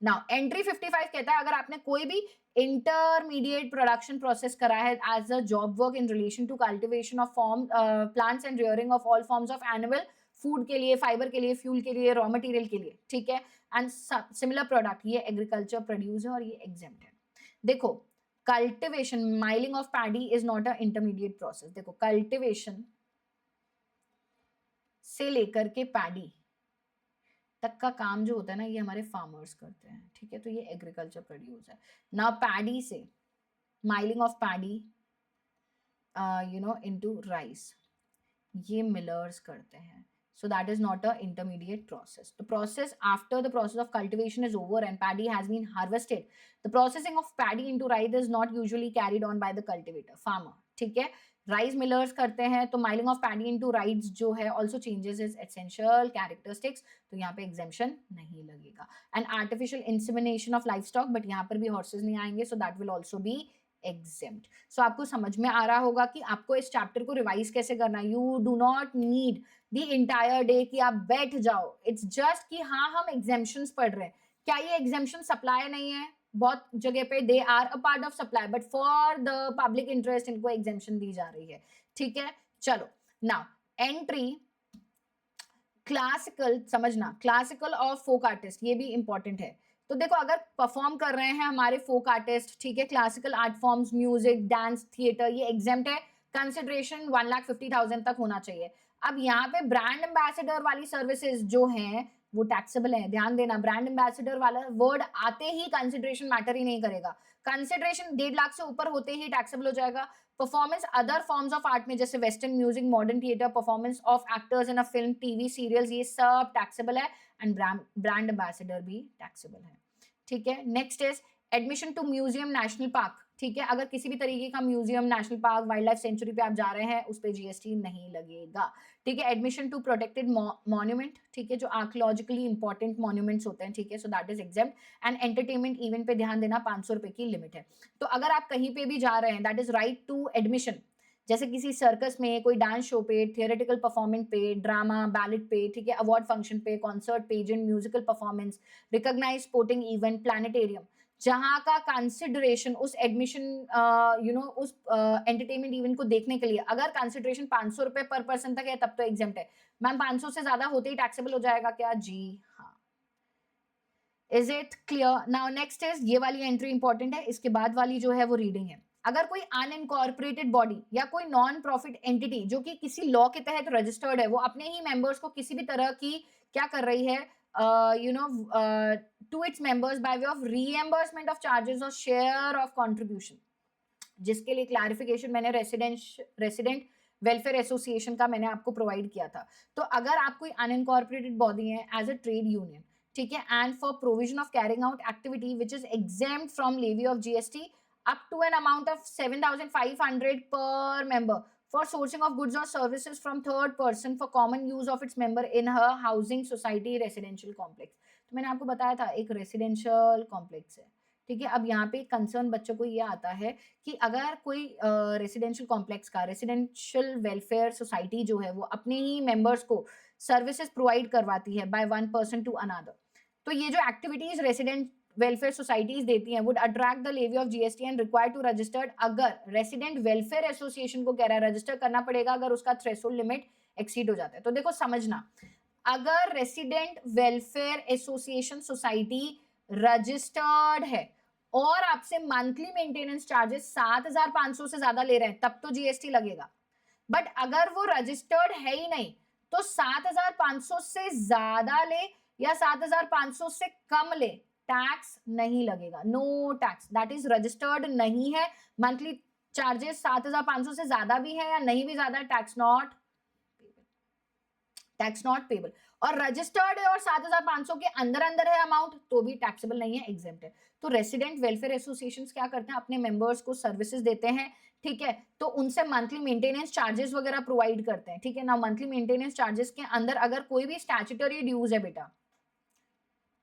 Now entry 55 कहता है, अगर आपने कोई भी इंटरमीडिएट प्रोडक्शन प्रोसेस करा है as a job work in relation to cultivation of form plants and rearing of all forms of animal, food के लिए, फाइबर के लिए, फ्यूल के लिए, रॉ मटेरियल के लिए, ठीक है, एंड सिमिलर प्रोडक्ट, ये एग्रीकल्चर प्रोड्यूस है और ये एग्जेम्प्ट है. देखो cultivation, milling of paddy is not a intermediate process. देखो कल्टिवेशन से लेकर के पैडी तक का काम जो होता है ना, ये हमारे फार्मर्स करते हैं, ठीक है. तो ये एग्रीकल्चर प्रोड्यूस है ना. पैडी से milling of paddy into rice, ये मिलर्स करते हैं. So that is not a intermediate process. The process after the process of cultivation is over and paddy has been harvested, the processing of paddy into rice is not usually carried on by the cultivator, farmer, ठीक है. Rice millers करते हैं, तो milling of paddy into rice जो है also changes is essential characteristics, तो यहाँ पे एग्जेम्पशन नहीं लगेगा. And artificial insemination of livestock, but यहाँ पर भी हॉर्सेज नहीं आएंगे, so that will also be exempt. So आपको समझ में आ रहा होगा कि आपको इस चैप्टर को रिवाइज कैसे करना है. You do not need the entire day कि आप बैठ जाओ. इट्स जस्ट कि हाँ हम एग्जेम्पशंस पढ़ रहे हैं. क्या ये एग्जेम्पशन सप्लाई नहीं है? बहुत जगह पे they are a part of supply, but for the public interest इनको एग्जेम्पशन दी जा रही है, ठीक है. चलो नाउ एंट्री क्लासिकल, समझना क्लासिकल और फोक आर्टिस्ट, ये भी इंपॉर्टेंट है. तो देखो अगर परफॉर्म कर रहे हैं हमारे फोक आर्टिस्ट, ठीक है, classical art forms, music, dance, theatre, ये एग्जेम्प्ट है. कंसिडरेशन 1,50,000 तक होना चाहिए. अब यहाँ पे ब्रांड एम्बेसडर वाली सर्विसेज जो हैं वो टैक्सेबल है. ध्यान देना, ब्रांड एम्बेसडर वाला वर्ड आते ही कंसिडरेशन मैटर ही नहीं करेगा. कंसिडरेशन 1.5 लाख से ऊपर होते ही टैक्सेबल हो जाएगा. Performance other forms of art में जैसे western music, modern theatre, performance of actors in a film, TV serials, ये सब टैक्सेबल है. एंड ब्रांड एम्बेसडर भी टैक्सेबल है, ठीक है. Next is admission to museum, national park, ठीक है. अगर किसी भी तरीके का museum, national park, wildlife sanctuary पे आप जा रहे हैं, उस पे जीएसटी नहीं लगेगा, ठीक है. एडमिशन टू प्रोटेक्टेड मॉन्यूमेंट, ठीक है, जो आर्कियोलॉजिकली इंपॉर्टेंट मॉन्यूमेंट्स होते हैं, ठीक है, so that is exempt. And entertainment event पे ध्यान देना, 500 रुपए की लिमिट है. तो अगर आप कहीं पे भी जा रहे हैं, that is right to admission. जैसे किसी सर्कस में, कोई डांस शो पे, थियोरेटिकल परफॉर्मेंस पे, ड्रामा, बैलेट पे, ठीक है, अवार्ड फंक्शन पे, concert, pageant, musical performance, recognised sporting event, planetarium, जहां का कंसिडरेशन उस एडमिशन उस एंटरटेनमेंट इवेंट को देखने के लिए अगर कंसिडरेशन 500 रुपए पर पर्सन तक है, तब तो एग्जेम्प्ट है. मैम 500 से ज्यादा होते ही टैक्सेबल हो जाएगा क्या? जी हाँ. Is it clear? Now next is, ये वाली एंट्री इंपॉर्टेंट है, इसके बाद वाली जो है वो रीडिंग है। अगर कोई अनइनकॉर्पोरेटेड बॉडी या कोई नॉन प्रॉफिट एंटिटी जो कि किसी लॉ के तहत रजिस्टर्ड है, वो अपने ही मेंबर्स को किसी भी तरह की क्या कर रही है, you know, to its members by way of reimbursement of charges और शेयर ऑफ कंट्रीब्यूशन, जिसके लिए क्लैरिफिकेशन मैंने रेसिडेंट वेलफेयर एसोसिएशन का मैंने आपको प्रोवाइड किया था। तो अगर आप कोई अनइनकॉर्पोरेटेड बॉडी है एज अ ट्रेड यूनियन, ठीक है, and for provision of carrying out activity which is exempt from levy of GST up to an amount of 7,500 per member for sourcing of goods or services from third person for common use of its member in her housing society residential complex। तो मैंने आपको बताया था एक residential complex है, ठीक है। अब यहाँ पे कंसर्न बच्चों को ये आता है कि अगर कोई रेसिडेंशियल कॉम्प्लेक्स का रेसिडेंशियल वेलफेयर सोसाइटी जो है वो अपने ही मेंबर्स को सर्विसेज प्रोवाइड करवाती है by one person to another, तो ये जो एक्टिविटीज रेसिडेंट वेलफेयर सोसाइटीज देती हैं would attract the levy of GST and require to registered. अगर रेसिडेंट वेलफेयर एसोसिएशन को कह रहा है रजिस्टर करना पड़ेगा अगर उसका थ्रेशोल्ड लिमिट एक्सीड हो जाता है। तो देखो समझना, अगर resident welfare association society registered है और आपसे मंथली मेंटेनेंस चार्जेस 7,500 से ज्यादा ले रहे हैं तब तो जीएसटी लगेगा। बट अगर वो रजिस्टर्ड है ही नहीं तो 7,500 से ज्यादा ले या 7,500 से कम ले, टैक्स नहीं लगेगा, no tax. That is registered नहीं है, मंथली चार्जेस 7,500 से ज्यादा भी है या नहीं भी ज्यादा, टैक्स नॉट पेबल। और रजिस्टर्ड है और 7,500 के अंदर अंदर है अमाउंट तो भी टैक्सेबल नहीं है, एग्जेम्प्ट है। तो रेसिडेंट वेलफेयर एसोसिएशंस क्या करते हैं, अपने मेंबर्स को सर्विसेज देते हैं, ठीक है, तो उनसे मंथली मेंटेनेंस चार्जेस वगैरह प्रोवाइड करते हैं, ठीक है ना। मंथली मेंटेनेंस चार्जेस के अंदर अगर कोई भी स्टैट्यूटरी ड्यूज है बेटा,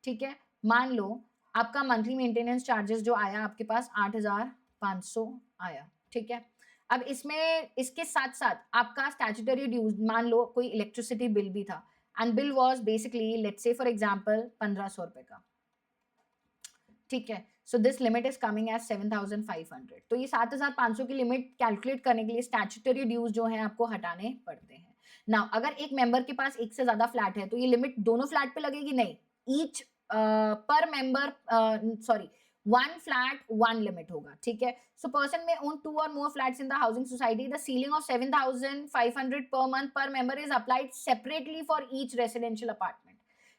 ठीक है, मान लो आपका मंथली मेंटेनेंस चार्जेस जो आया आपके पास 8,500 आया, ठीक है। अब इसमें इसके साथ साथ आपका स्टैट्यूटरी ड्यूज, मान लो कोई इलेक्ट्रिसिटी बिल भी था and bill was basically let's say for example 1,500 रुपए का, ठीक है। So this limit is coming as 7,500। तो ये 7,500 की लिमिट कैलकुलेट करने के लिए स्टैट्यूटरी ड्यूज जो है आपको हटाने पड़ते हैं। नाउ अगर एक मेंबर के पास एक से ज्यादा फ्लैट है तो ये लिमिट दोनों फ्लैट पे लगेगी, नहीं, each per member, sorry, one flat one limit होगा, ठीक है। सो पर्सन में ओन टू और more flats in the housing society, the ceiling of 7,500 per month per member is applied separately for each residential apartment.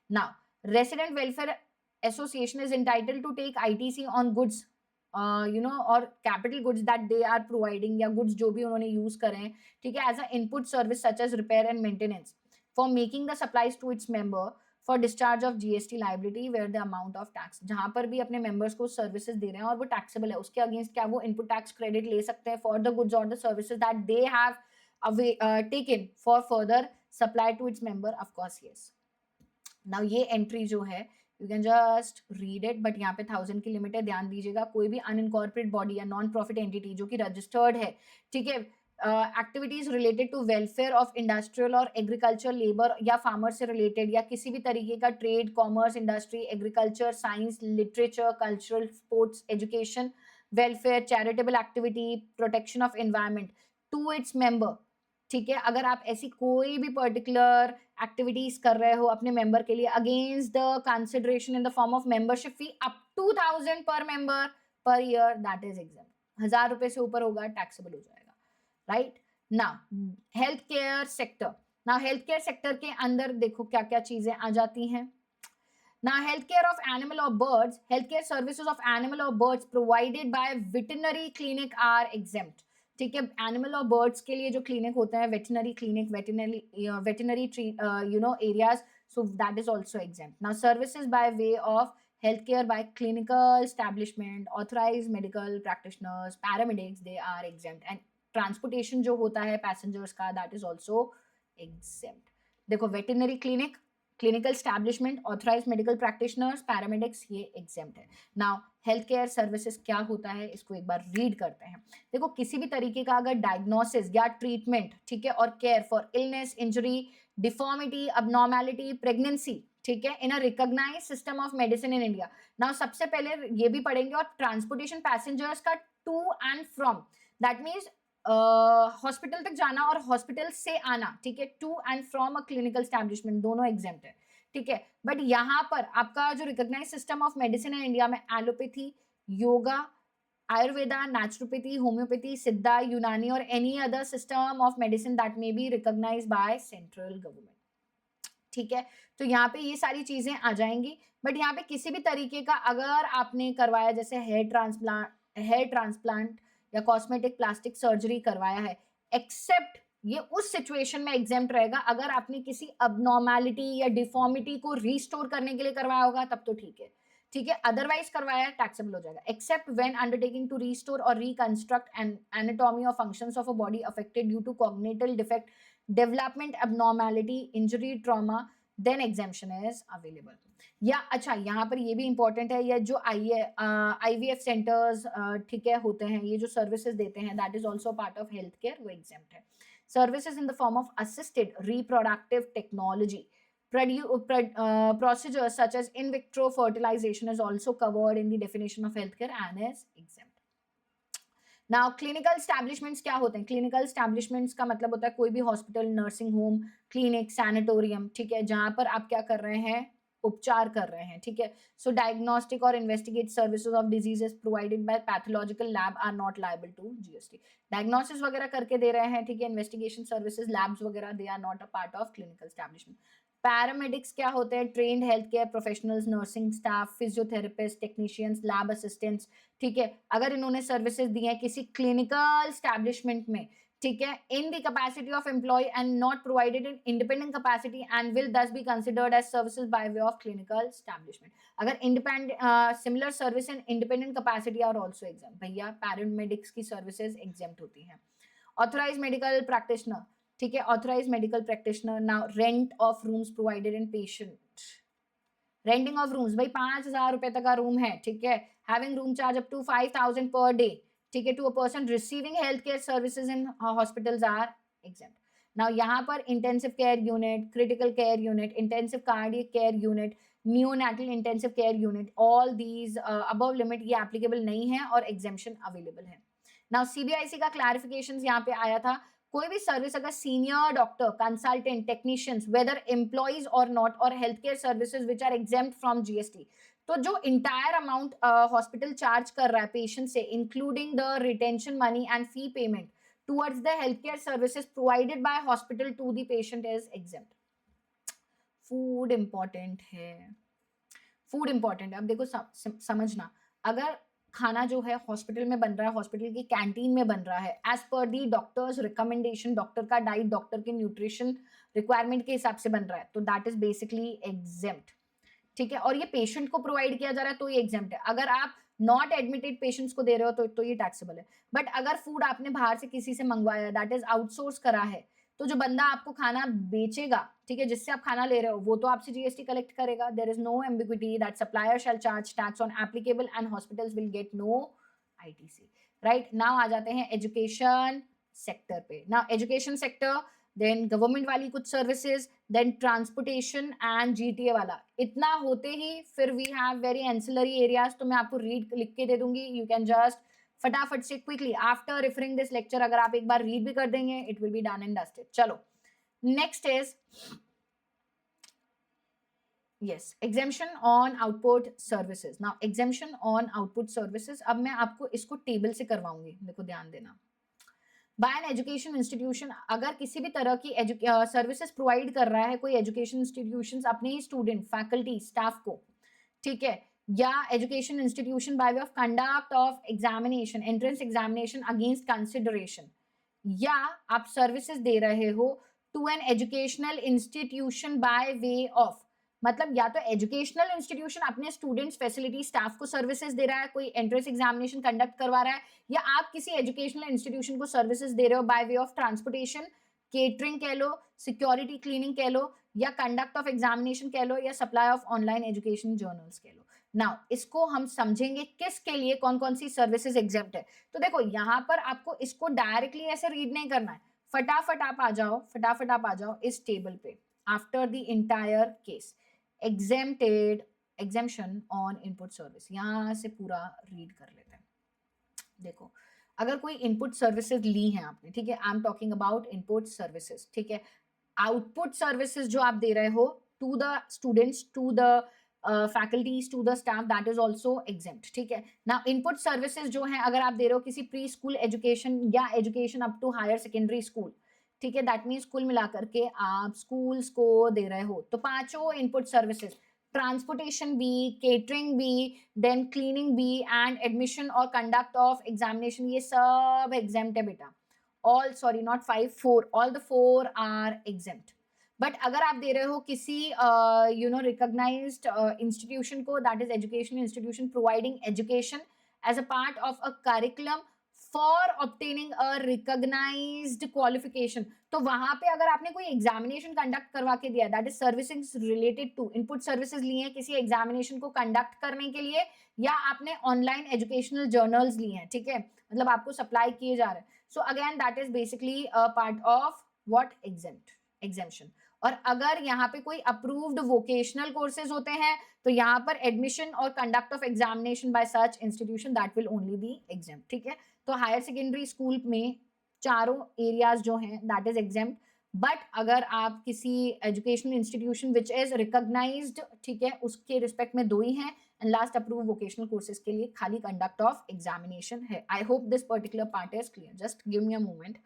Now resident welfare association is entitled to take ITC on goods, or capital goods that they are providing, या goods जो भी उन्होंने use करे हैं, ठीक है, as a input service such as repair and maintenance for making the supplies to its member for discharge of GST liability where the amount of tax, जहां पर भी अपने members को services दे रहे हैं और वो taxable है, उसके against क्या वो input tax credit ले सकते हैं for the goods or the services that they have taken for further supply to its member, of course yes। now ये entry जो है you can just read it, but यहाँ पे 1,000 की लिमिट है, ध्यान दीजिएगा। कोई भी अनइनकॉर्पोरेट बॉडी या नॉन प्रॉफिट एंटिटी जो कि रजिस्टर्ड है, ठीक है, activities related to welfare of industrial और एग्रीकल्चर लेबर या फार्मर से रिलेटेड या किसी भी तरीके का trade, commerce, industry, agriculture, science, literature, cultural, sports, education, welfare, charitable activity, protection of environment to its member, ठीक है। अगर आप ऐसी कोई भी पर्टिकुलर एक्टिविटीज कर रहे हो अपने मेंबर के लिए against the consideration in the form of membership fee up to 1,000 per member per year, that is exempt. 1,000 रुपए से ऊपर होगा टैक्सेबल हो जाएगा, right. Now health care sector, now health care sector के अंदर देखो क्या क्या चीजें आ जाती हैं। Now, healthcare of animal or birds, healthcare services of animal or birds provided by veterinary clinic are exempt, ठीक है। एनिमल और बर्ड्स के लिए जो क्लिनिक होते हैं, veterinary clinic, veterinary areas, so that is also exempt. Now services by way of health care by clinical establishment, authorise medical practitioners, paramedics, they are exempt. And transportation जो होता है passengers का, that is also exempt. देखो veterinary clinic, clinical establishment, authorise medical practitioners, paramedics, ये exempt है। Now health care services क्या होता है इसको एक बार रीड करते हैं। देखो किसी भी तरीके का अगर डायग्नोसिस या ट्रीटमेंट, ठीक है, और care for illness, injury, deformity, abnormality, pregnancy, ठीक है, in a recognised system of medicine in India. Now सबसे पहले ये भी पढ़ेंगे, और ट्रांसपोर्टेशन पैसेंजर्स का to and from, that means hospital तक जाना और हॉस्पिटल से आना, ठीक है, to and from a clinical establishment, दोनों एग्जेम्प्ट है, ठीक है। बट यहाँ पर आपका जो रिकॉग्नाइज सिस्टम ऑफ मेडिसिन है इंडिया में allopathy, yoga, Ayurveda, naturopathy, homoeopathy, Siddha, Unani और any other system of medicine that may be recognised by central government. ठीक है, तो यहाँ पे ये सारी चीजें आ जाएंगी। बट यहाँ पे किसी भी तरीके का अगर आपने करवाया, जैसे हेयर ट्रांसप्लांट या कॉस्मेटिक प्लास्टिक सर्जरी करवाया है, एक्सेप्ट ये उस सिचुएशन में एग्जेम्प्ट रहेगा अगर आपने किसी अबनॉर्मैलिटी या डिफॉर्मिटी को रिस्टोर करने के लिए करवाया होगा, तब तो ठीक है। ठीक है, अदरवाइज करवाया टैक्सेबल हो जाएगा। Except when undertaking to restore और रिकंस्ट्रक्ट एन एनाटॉमी और functions of a body affected due to cognitive defect, development abnormality, injury, trauma, then exemption is available. या अच्छा, यहाँ पर ये भी इंपॉर्टेंट है, ये जो आईवीएफ सेंटर्स ठीक है होते हैं, ये जो सर्विसेज देते हैं, that is also part of health care, वो एग्जेम्प्ट है। Services in the form of assisted reproductive technology procedures such as in vitro fertilization is also covered in the definition of healthcare and is exempt. Now clinical establishments क्या होते हैं? Clinical establishments का मतलब होता है कोई भी hospital, nursing home, clinic, sanatorium, ठीक है, जहां पर आप क्या कर रहे हैं, उपचार कर रहे हैं। ठीक है, सो डायग्नोस्टिक और investigate services of diseases provided by pathological lab are not liable to GST. Diagnosis वगैरह करके दे रहे हैं, ठीक है, इन्वेस्टिगेशन सर्विसेज, लैब्स वगैरह, they are not a part of clinical establishment. Paramedics क्या होते हैं? Trained health care professionals, nursing staff, physiotherapist, technicians, lab assistants. ठीक है, अगर इन्होंने सर्विसेज दी हैं किसी क्लिनिकल स्टैब्लिशमेंट में, ठीक है, in the capacity of employ and not provided in independent capacity and will thus be considered as services by way of clinical establishment. अगर independent similar service in independent capacity are also exam, भैया paramedics की services exempt होती हैं। Authorise medical practitioner, ठीक है, authorise medical practitioner. Now rent of rooms provided inpatient, renting of rooms, भाई 5,000 रुपए तक का रूम है, ठीक है, having room charge up to 5,000 per day, ठीक है, to a person receiving health care services in hospitals are exempt. Now यहाँ पर intensive care unit, critical care unit, intensive cardiac care unit, neonatal intensive care unit, all these above limit ये applicable नहीं है और exemption available है। Now CBIC का clarification यहाँ पे आया था, कोई भी सर्विस अगर senior doctor, consultant, technicians, whether employees और नॉट, और health care services which are exempt from GST, तो जो इंटायर अमाउंट हॉस्पिटल चार्ज कर रहा है पेशेंट से, including the retention money and fee payment towards the health care services provided by hospital to the patient is exempt. Food important है, food important है। अब देखो समझना, अगर खाना जो है हॉस्पिटल में बन रहा है, हॉस्पिटल की कैंटीन में बन रहा है, एज पर दी डॉक्टर्स रिकमेंडेशन, डॉक्टर का डाइट, डॉक्टर के न्यूट्रिशन रिक्वायरमेंट के हिसाब से बन रहा है, तो दैट इज बेसिकली एग्जेम्प्ट। ठीक है, और ये पेशेंट को प्रोवाइड किया जा रहा है तो ये एग्जेम्प्ट है। अगर आप नॉट एडमिटेड पेशेंट्स को दे रहे हो तो ये टैक्सेबल है। बट अगर फूड आपने बाहर से किसी से मंगवाया, दैट इज आउटसोर्स करा है, तो जो बंदा आपको खाना बेचेगा, ठीक है, जिससे आप खाना ले रहे हो, वो तो आपसे जीएसटी कलेक्ट करेगा। There is no ambiguity that supplier shall charge tax on applicable and hospitals will get no ITC. Right, now आ जाते हैं एजुकेशन सेक्टर पे। Now education sector, then government वाली कुछ services, then transportation and GTA वाला। इतना होते ही फिर we have very ancillary areas, तो मैं आपको रीड लिख के दे दूंगी, यू कैन जस्ट फटाफट से quickly after referring this lecture अगर आप एक बार रीड भी कर देंगे, it will be done and dusted. चलो next is yes, exemption on output services. Now exemption on output services, अब मैं आपको इसको टेबल से करवाऊंगी, देखो ध्यान देना। बाय एन एजुकेशन इंस्टीट्यूशन, अगर किसी भी तरह की सर्विसेज प्रोवाइड कर रहा है कोई एजुकेशन इंस्टीट्यूशन अपने ही स्टूडेंट, फैकल्टी, स्टाफ को, ठीक है, या education institution by way of conduct of examination, entrance examination against consideration, या आप सर्विसेज दे रहे हो to an educational institution by way of, मतलब या तो एजुकेशनल इंस्टीट्यूशन अपने स्टूडेंट्स, फैसिलिटी, स्टाफ को सर्विसेज दे रहा है, कोई एंट्रेंस एग्जामिनेशन कंडक्ट करवा रहा है, या आप किसी एजुकेशनल इंस्टीट्यूशन को सर्विसेज दे रहे हो by way of transportation, catering कह लो, सिक्योरिटी क्लीनिंग कह लो, या कंडक्ट ऑफ एग्जामिनेशन कह लो, या supply of online education journals कह लो। नाउ इसको हम समझेंगे किसके लिए कौन कौन सी सर्विसेज एग्जेम्प्ट है। तो देखो यहाँ पर आपको इसको डायरेक्टली ऐसे रीड नहीं करना है, फटाफट आप आ जाओ, फटाफट आप आ जाओ इस टेबल पे। After the entire case, exempted, exemption on input service, यहां से पूरा रीड कर लेते हैं। देखो, अगर कोई इनपुट सर्विसेज ली हैं आपने, ठीक है, I am talking about input services, ठीक है, आउटपुट सर्विसेज जो आप दे रहे हो to the students, to the faculties, to the staff, that is also exempt. ठीक है ना. इनपुट सर्विसेज जो है अगर आप दे रहे हो किसी प्री स्कूल एजुकेशन या education up to higher secondary school, ठीक है, दैट मीन्स कुल मिलाकर के आप स्कूल्स को दे रहे हो, तो पांचों इनपुट सर्विसेज, ट्रांसपोर्टेशन भी, केटरिंग भी, देन क्लीनिंग भी एंड एडमिशन और कंडक्ट ऑफ एग्जामिनेशन, ये सब एग्जेम्प्ट है बेटा. All, sorry not 5, 4, all the 4 are exempt. But अगर आप दे रहे हो किसी रिकॉग्नाइज्ड इंस्टीट्यूशन को, that is educational institution providing education as a part of a curriculum for obtaining a recognised qualification, तो वहां पे अगर आपने कोई एग्जामिनेशन कंडक्ट करवा के दिया, that is services related to input services लिए हैं किसी एग्जामिनेशन को कंडक्ट करने के लिए, या आपने ऑनलाइन एजुकेशनल जर्नल्स लिए हैं, ठीक है, मतलब आपको सप्लाई किए जा रहे हैं. So again that is basically a part of what exemption. और अगर यहाँ पे कोई अप्रूव्ड वोकेशनल कोर्सेज होते हैं तो यहाँ पर एडमिशन और conduct of examination by such institution that will only be exempt. ठीक है, तो हायर सेकेंडरी स्कूल में चारों एरियाज जो हैं दैट इज एग्जेम्प्ट. बट अगर आप किसी educational institution which is recognised, ठीक है, उसके रिस्पेक्ट में 2 ही हैं, and last approve vocational courses के लिए खाली कंडक्ट ऑफ एग्जामिनेशन है. I hope this particular part is clear. Just give me a moment.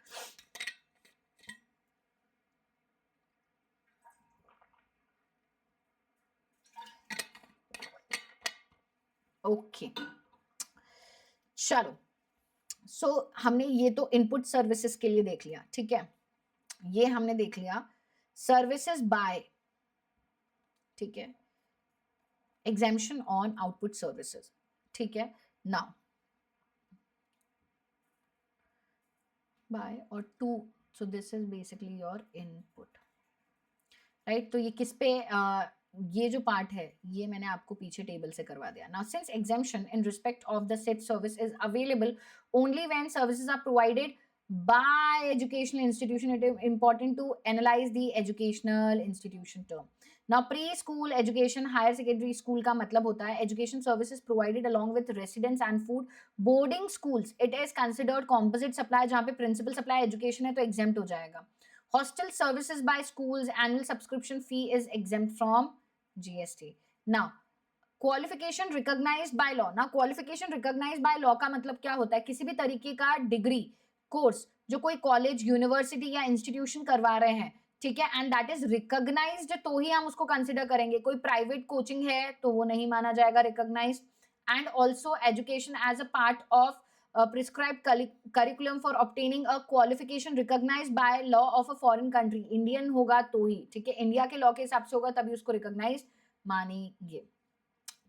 Okay, चलो. सो हमने ये तो इनपुट सर्विसेज के लिए देख लिया, ठीक है, ये हमने देख लिया सर्विसेज बाय, ठीक है, एग्जेम्पशन ऑन आउटपुट सर्विसेज, ठीक है. नाउ बाय और two, so this is basically your input, right. तो ये किस पे ये जो पार्ट है ये मैंने आपको पीछे टेबल से करवा दिया. Now since exemption in respect of the set service is available only when services are provided by educational institution, it is important to analyse the educational institution term. Now pre school education, higher secondary school का मतलब होता है education services provided along with residence and food. Boarding schools it is considered composite supply, जहां पे principal supply education है तो exempt हो जाएगा. Hostel services by schools, annual subscription fee is exempt from GST. Now, qualification recognized by law. Now, qualification recognized by law का मतलब क्या होता है? किसी भी तरीके का डिग्री कोर्स जो कोई कॉलेज, यूनिवर्सिटी या इंस्टीट्यूशन करवा रहे हैं, ठीक है, एंड दैट इज रिकॉग्नाइज्ड, तो ही हम उसको कंसिडर करेंगे. कोई प्राइवेट कोचिंग है तो वो नहीं माना जाएगा recognised. And also education as a part of prescribed curriculum for obtaining a qualification recognized by law of a foreign country. Indian होगा तो ही, ठीक है, इंडिया के लॉ के हिसाब से होगा तभी उसको रिकॉग्नाइज मानेंगे,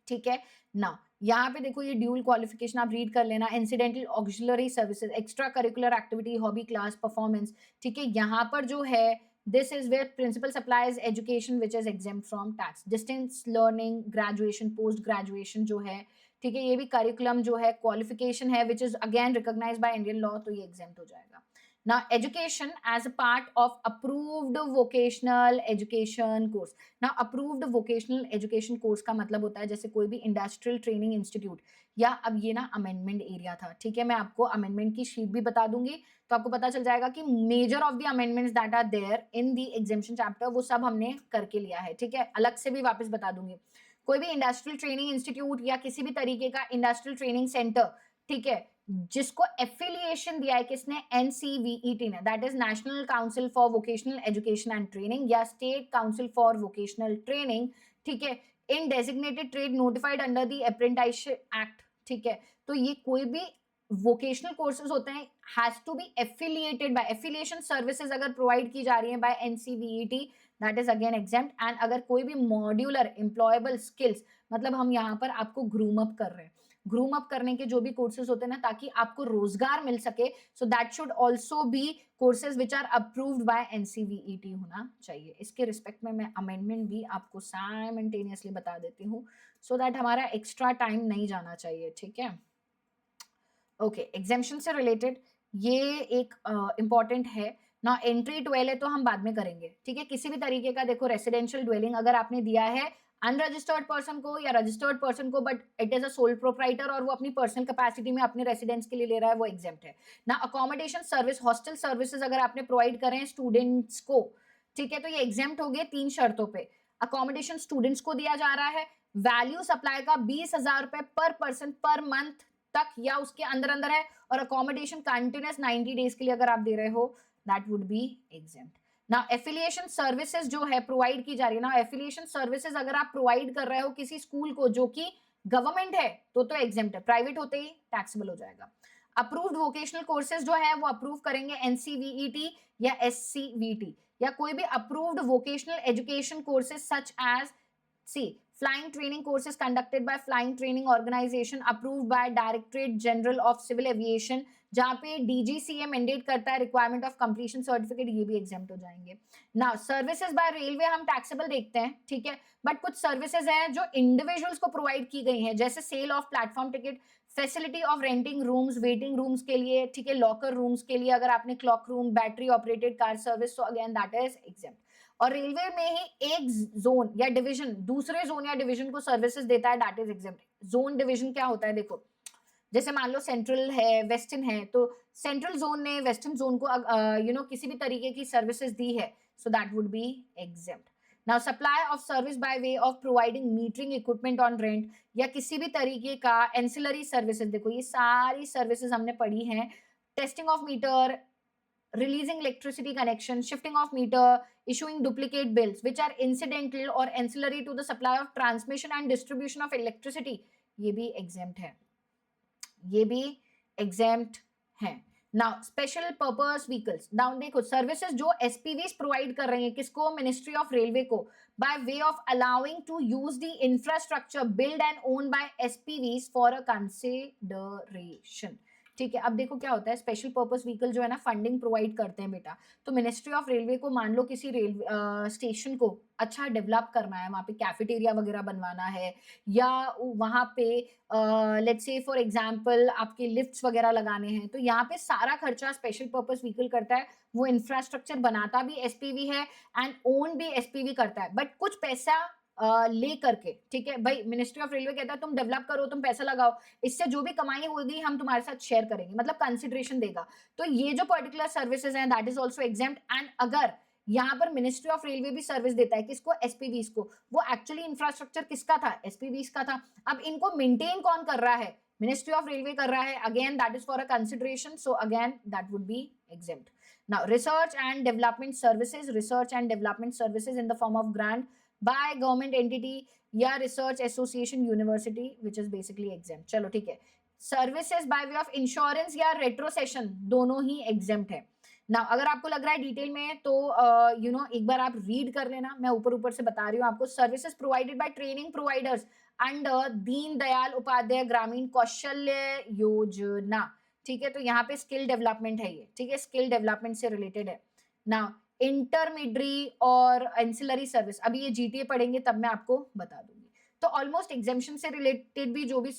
ठीक है. ना यहाँ पे देखो ये ड्यूल क्वालिफिकेशन आप रीड कर लेना. Incidental auxiliary services, extra curricular activity, hobby class, performance, ठीक है. यहाँ पर जो है this is where principal supplies education which is exempt from tax. distance learning, graduation, post graduation जो है, ठीक है, ये भी करिकुलम जो है क्वालिफिकेशन है which is again recognised by Indian law, तो ये एग्जेम्प्ट हो जाएगा. Now education as a part of approved vocational education course. Now approved vocational education course का मतलब होता है जैसे कोई भी इंडस्ट्रियल ट्रेनिंग इंस्टीट्यूट, या अब ये ना अमेंडमेंट एरिया था, ठीक है, मैं आपको अमेंडमेंट की शीट भी बता दूंगी तो आपको पता चल जाएगा कि major of the amendments that are there in the exemption chapter वो सब हमने करके लिया है, ठीक है. अलग से भी वापस बता दूंगी. कोई भी इंडस्ट्रियल ट्रेनिंग इंस्टीट्यूट या किसी भी तरीके का इंडस्ट्रियल ट्रेनिंग सेंटर, ठीक है, जिसको एफिलिएशन दिया है किसने, एनसीवीईटी ने, that is National Council for Vocational Education and Training या State Council for Vocational Training, ठीक है, in designated trade notified under the Apprenticeship Act, ठीक है. तो ये कोई भी वोकेशनल कोर्सेज होते हैं has to be affiliated by, affiliation services अगर प्रोवाइड की जा रही है by NCVET that is again exempt. And अगर कोई भी मॉड्यूलर एम्प्लॉयबल स्किल्स, मतलब हम यहाँ पर आपको ग्रूम अप कर रहे हैं, ग्रूम अप करने के जो भी कोर्सेज होते हैं ना ताकि आपको रोजगार मिल सके, so that should also be courses which are approved by NCVET होना चाहिए. इसके रिस्पेक्ट में मैं अमेंडमेंट भी आपको साइमल्टेनियसली बता देती हूँ सो दैट हमारा एक्स्ट्रा टाइम नहीं जाना चाहिए, ठीक है. ओके, एग्जेम्पशन से रिलेटेड ये एक इंपॉर्टेंट है ना. एंट्री ट्वेल है तो हम बाद में करेंगे, ठीक है. किसी भी तरीके का देखो रेसिडेंशियल ड्वेलिंग अगर आपने दिया है अनरजिस्टर्ड पर्सन को या रजिस्टर्ड पर्सन को, but it is a sole proprietor और वो अपनी पर्सनल कैपेसिटी में अपने रेसिडेंस के लिए ले रहा है, वो एग्जेम्प्ट है ना. अकोमोडेशन सर्विस, हॉस्टल सर्विसेज अगर आपने प्रोवाइड करें स्टूडेंट्स को, ठीक है, तो ये एग्जेम्प्ट हो गए 3 शर्तों पे. अकोमोडेशन स्टूडेंट्स को दिया जा रहा है, वैल्यू सप्लाई का 20,000 रुपए पर पर्सन पर मंथ तक या उसके अंदर अंदर है, और अकोमोडेशन कंटिन्यूस 90 डेज के लिए अगर आप दे रहे हो दैट वुड बी एग्जेम्प्ट। ना एफिलिएशन सर्विसेज जो है प्रोवाइड की जा रही है ना, एफिलिएशन सर्विसेज अगर आप प्रोवाइड कर रहे हो किसी स्कूल को जो कि गवर्नमेंट है तो एग्जेम्प्ट है, प्राइवेट होते ही टैक्सेबल हो जाएगा। अप्रूव्ड वोकेशनल कोर्सेज जो है वो अप्रूव करेंगे एनसीवीईटी या एससीवीटी या कोई भी approved vocational education courses such as सी flying training courses conducted by flying training organization approved by Directorate General of Civil Aviation, जहाँ पे DGCA मैंडेट करता है रिक्वायरमेंट ऑफ कंप्लीशन सर्टिफिकेट, ये भी एग्जेम्प्ट हो जाएंगे। ना सर्विसेज बाय रेलवे हम टैक्सेबल देखते हैं, ठीक है, बट कुछ सर्विसेज हैं जो इंडिविजुअल्स को प्रोवाइड की गई हैं, जैसे sale of platform ticket, facility of renting rooms waiting rooms के लिए, ठीक है, लॉकर रूम्स के लिए, अगर आपने clock room, battery operated car service, so again that is exempt. और रेलवे में ही एक जोन या डिवीजन दूसरे जोन या डिवीजन को सर्विसेज देता है, that is exempt. Zone division क्या होता है, देखो जैसे मान लो सेंट्रल है, वेस्टर्न है, तो सेंट्रल जोन ने वेस्टर्न जोन को किसी भी तरीके की सर्विसेज दी है, so that would be exempt. Now supply of service by way of providing metering equipment on rent या किसी भी तरीके का एंसिलरी सर्विसेज, देखो ये सारी सर्विसेज हमने पढ़ी हैं, testing of meter, releasing electricity connection, shifting of meter, issuing duplicate bills which are incidental or ancillary to the supply of transmission and distribution of electricity, ये भी exempt है, ये भी exempt है। Now special purpose vehicles, now देखो services जो SPVs provide कर रही हैं किसको, मिनिस्ट्री ऑफ रेलवे को, by way of allowing to use the infrastructure built and owned by SPVs for a consideration, ठीक है। अब देखो क्या होता है, स्पेशल पर्पस व्हीकल जो है ना फंडिंग प्रोवाइड करते हैं बेटा, तो मिनिस्ट्री ऑफ रेलवे को मान लो किसी रेलवे स्टेशन को अच्छा डेवलप करना है, वहाँ पे कैफेटेरिया वगैरह बनवाना है, या वहाँ पे लेट्स से फॉर एग्जांपल आपके लिफ्ट्स वगैरह लगाने हैं, तो यहाँ पे सारा खर्चा स्पेशल पर्पस व्हीकल करता है, वो इंफ्रास्ट्रक्चर बनाता भी एसपीवी है एंड ओन भी एसपीवी करता है, बट कुछ पैसा ले करके, ठीक है भाई, मिनिस्ट्री ऑफ रेलवे कहता है तुम डेवलप करो, तुम पैसा लगाओ, इससे जो भी कमाई होगी हम तुम्हारे साथ शेयर करेंगे, मतलब कंसिडरेशन देगा। तो ये जो पर्टिकुलर सर्विसेज हैं that is also exempt. And अगर यहाँ पर मिनिस्ट्री ऑफ रेलवे भी सर्विस देता है किसको, एसपीवीज को, वो एक्चुअली इंफ्रास्ट्रक्चर किसका था, एसपीवीज का था, अब इनको मेंटेन कौन कर रहा है, मिनिस्ट्री ऑफ रेलवे कर रहा है, again that is for a consideration, so again that would be exempt. Now research and development services, research and development services in the form of grant by government entity या research association university which is basically exempt. चलो ठीक है, services by way of insurance या retrocession दोनों ही exempt है। ना अगर आपको लग रहा है डिटेल में तो एक बार आप रीड कर लेना, मैं ऊपर ऊपर से बता रही हूँ आपको। Services provided by training providers under Deen Dayal Upadhyay ग्रामीण कौशल्य योजना, ठीक है, तो यहाँ पे स्किल डेवलपमेंट है ये, ठीक है, स्किल डेवलपमेंट से रिलेटेड है। ना इंटरमीडिएट और एंसिलरी सर्विस, अभी ये जीटीए पढ़ेंगे तब मैं आपको बता दूंगी। तो ऑलमोस्ट एग्जामिशन से रिलेटेड भी जो भी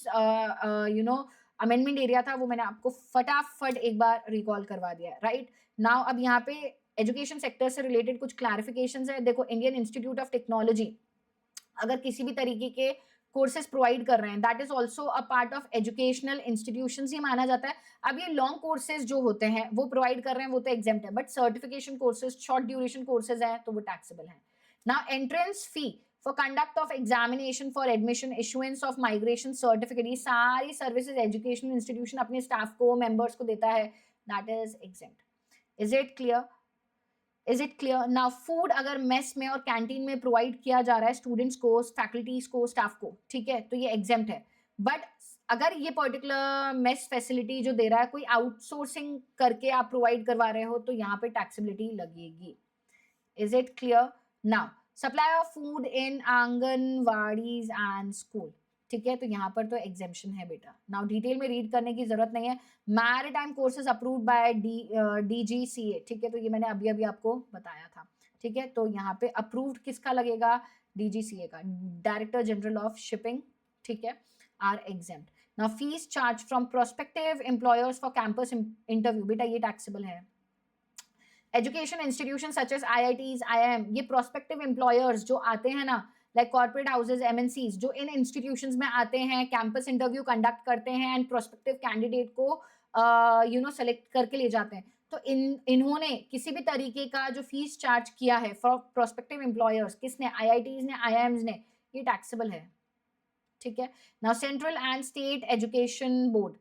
अमेंडमेंट एरिया था वो मैंने आपको फटाफट एक बार रिकॉल करवा दिया है, राइट। नाउ अब यहाँ पे एजुकेशन सेक्टर से रिलेटेड कुछ क्लैरिफिकेशंस है। देखो इंडियन इंस्टीट्यूट ऑफ टेक्नोलॉजी अगर किसी भी तरीके के कोर्सेज प्रोवाइड कर रहे हैं that is also a part of educational institution ही माना जाता है। अब ये लॉन्ग कोर्सेज जो होते हैं वो प्रोवाइड कर रहे हैं वो तो एग्जेम्प्ट है, but certification courses short duration courses हैं तो वो टैक्सेबल है। Now entrance fee for conduct of examination for admission issuance of migration certificate, ये सारी सर्विसेज एजुकेशनल इंस्टीट्यूशन अपने स्टाफ को मेंबर्स को देता है, that is exempt. Is it clear? Is it clear? Now food अगर मेस में और कैंटीन में प्रोवाइड किया जा रहा है स्टूडेंट्स को, फैकल्टीज को, स्टाफ को, ठीक है, तो ये एग्जेम्प्ट है। बट अगर ये पर्टिकुलर मेस फैसिलिटी जो दे रहा है कोई आउटसोर्सिंग करके आप प्रोवाइड करवा रहे हो तो यहाँ पे टैक्सेबिलिटी लगेगी। Is it clear? Now supply of food in anganwadis and school, ठीक है, तो यहाँ पर तो एग्जेम्पशन है बेटा। नाउ डिटेल में रीड करने की जरूरत नहीं है। Maritime courses approved by DGCA, ठीक है, तो ये मैंने अभी अभी आपको बताया था, ठीक है, तो यहाँ पे अप्रूव्ड किसका लगेगा, DGCA का, डायरेक्टर जनरल ऑफ शिपिंग, ठीक है, are exempt. Now fees charge from prospective employers for campus interview, बेटा ये टैक्सेबल है। Education institution such as IITs, IIM, ये प्रोस्पेक्टिव एम्प्लॉयर्स जो आते हैं ना, लाइक कॉर्पोरेट हाउसेज, MNCs, जो इन इंस्टीट्यूशंस में आते हैं, कैंपस इंटरव्यू कंडक्ट करते हैं एंड प्रोस्पेक्टिव कैंडिडेट को सेलेक्ट करके ले जाते हैं, तो इन्होंने किसी भी तरीके का जो फीस चार्ज किया है फॉर प्रोस्पेक्टिव एम्प्लॉयर्स, किसने, आईआईटीज ने, आईआईएम्स ने, ये टैक्सेबल है, ठीक है। Now central and state education board,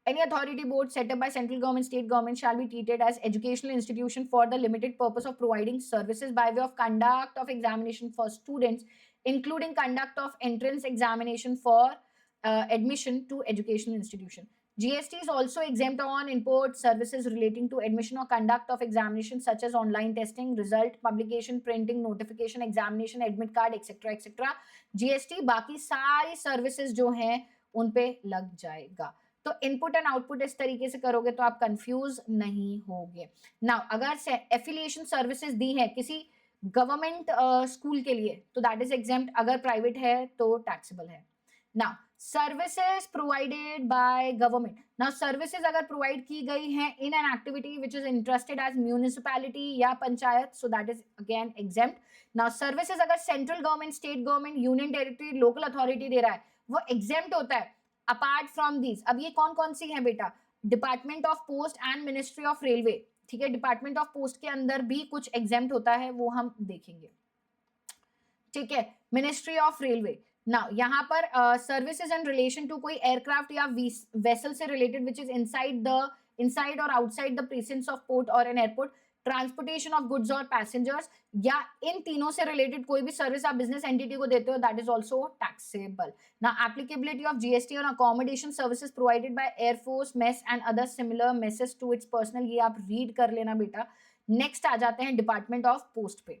any authority board set up by central government, state government shall be treated as educational institution for the limited purpose of providing services by way of conduct of examination for students, including conduct of entrance examination for admission to educational institution. GST is also exempt on import services relating to admission or conduct of examination such as online testing, result publication, printing, notification, examination, admit card, etc. etc. GST बाकी सारी services जो हैं उन पे लग जाएगा। तो input and output इस तरीके से करोगे तो आप कंफ्यूज नहीं होगे। नाउ अगर एफिलिएशन सर्विसेज दी है किसी गवर्नमेंट स्कूल के लिए तो दैट इज एग्जेम्प्ट, अगर प्राइवेट है तो टैक्सेबल है। Now services provided by government, now services अगर प्रोवाइड की गई हैं in an activity which is interested as municipality या panchayat, so that is again exempt. Now services अगर central government, state government, union territory, local authority दे रहा है वो एग्जेम्प्ट होता है अपार्ट फ्रॉम दीज। अब ये कौन कौन सी है बेटा, department of post and ministry of railway, ठीक है। डिपार्टमेंट ऑफ पोस्ट के अंदर भी कुछ एग्जेम्प्ट होता है वो हम देखेंगे, ठीक है। मिनिस्ट्री ऑफ रेलवे, नाउ यहाँ पर सर्विसेज इन रिलेशन टू कोई एयरक्राफ्ट या वेसल से रिलेटेड विच इज इनसाइड और outside the presence of port और an airport, transportation of goods और पैसेंजर्स, या इन तीनों से रिलेटेड कोई भी सर्विस आप बिजनेस एंटिटी को देते हो दैट इज ऑल्सो टैक्सेबल। ना applicability of GST on accommodation services provided by air force, mess and other similar messes to its personal, ये आप रीड कर लेना बेटा। नेक्स्ट आ जाते हैं डिपार्टमेंट ऑफ पोस्ट पे।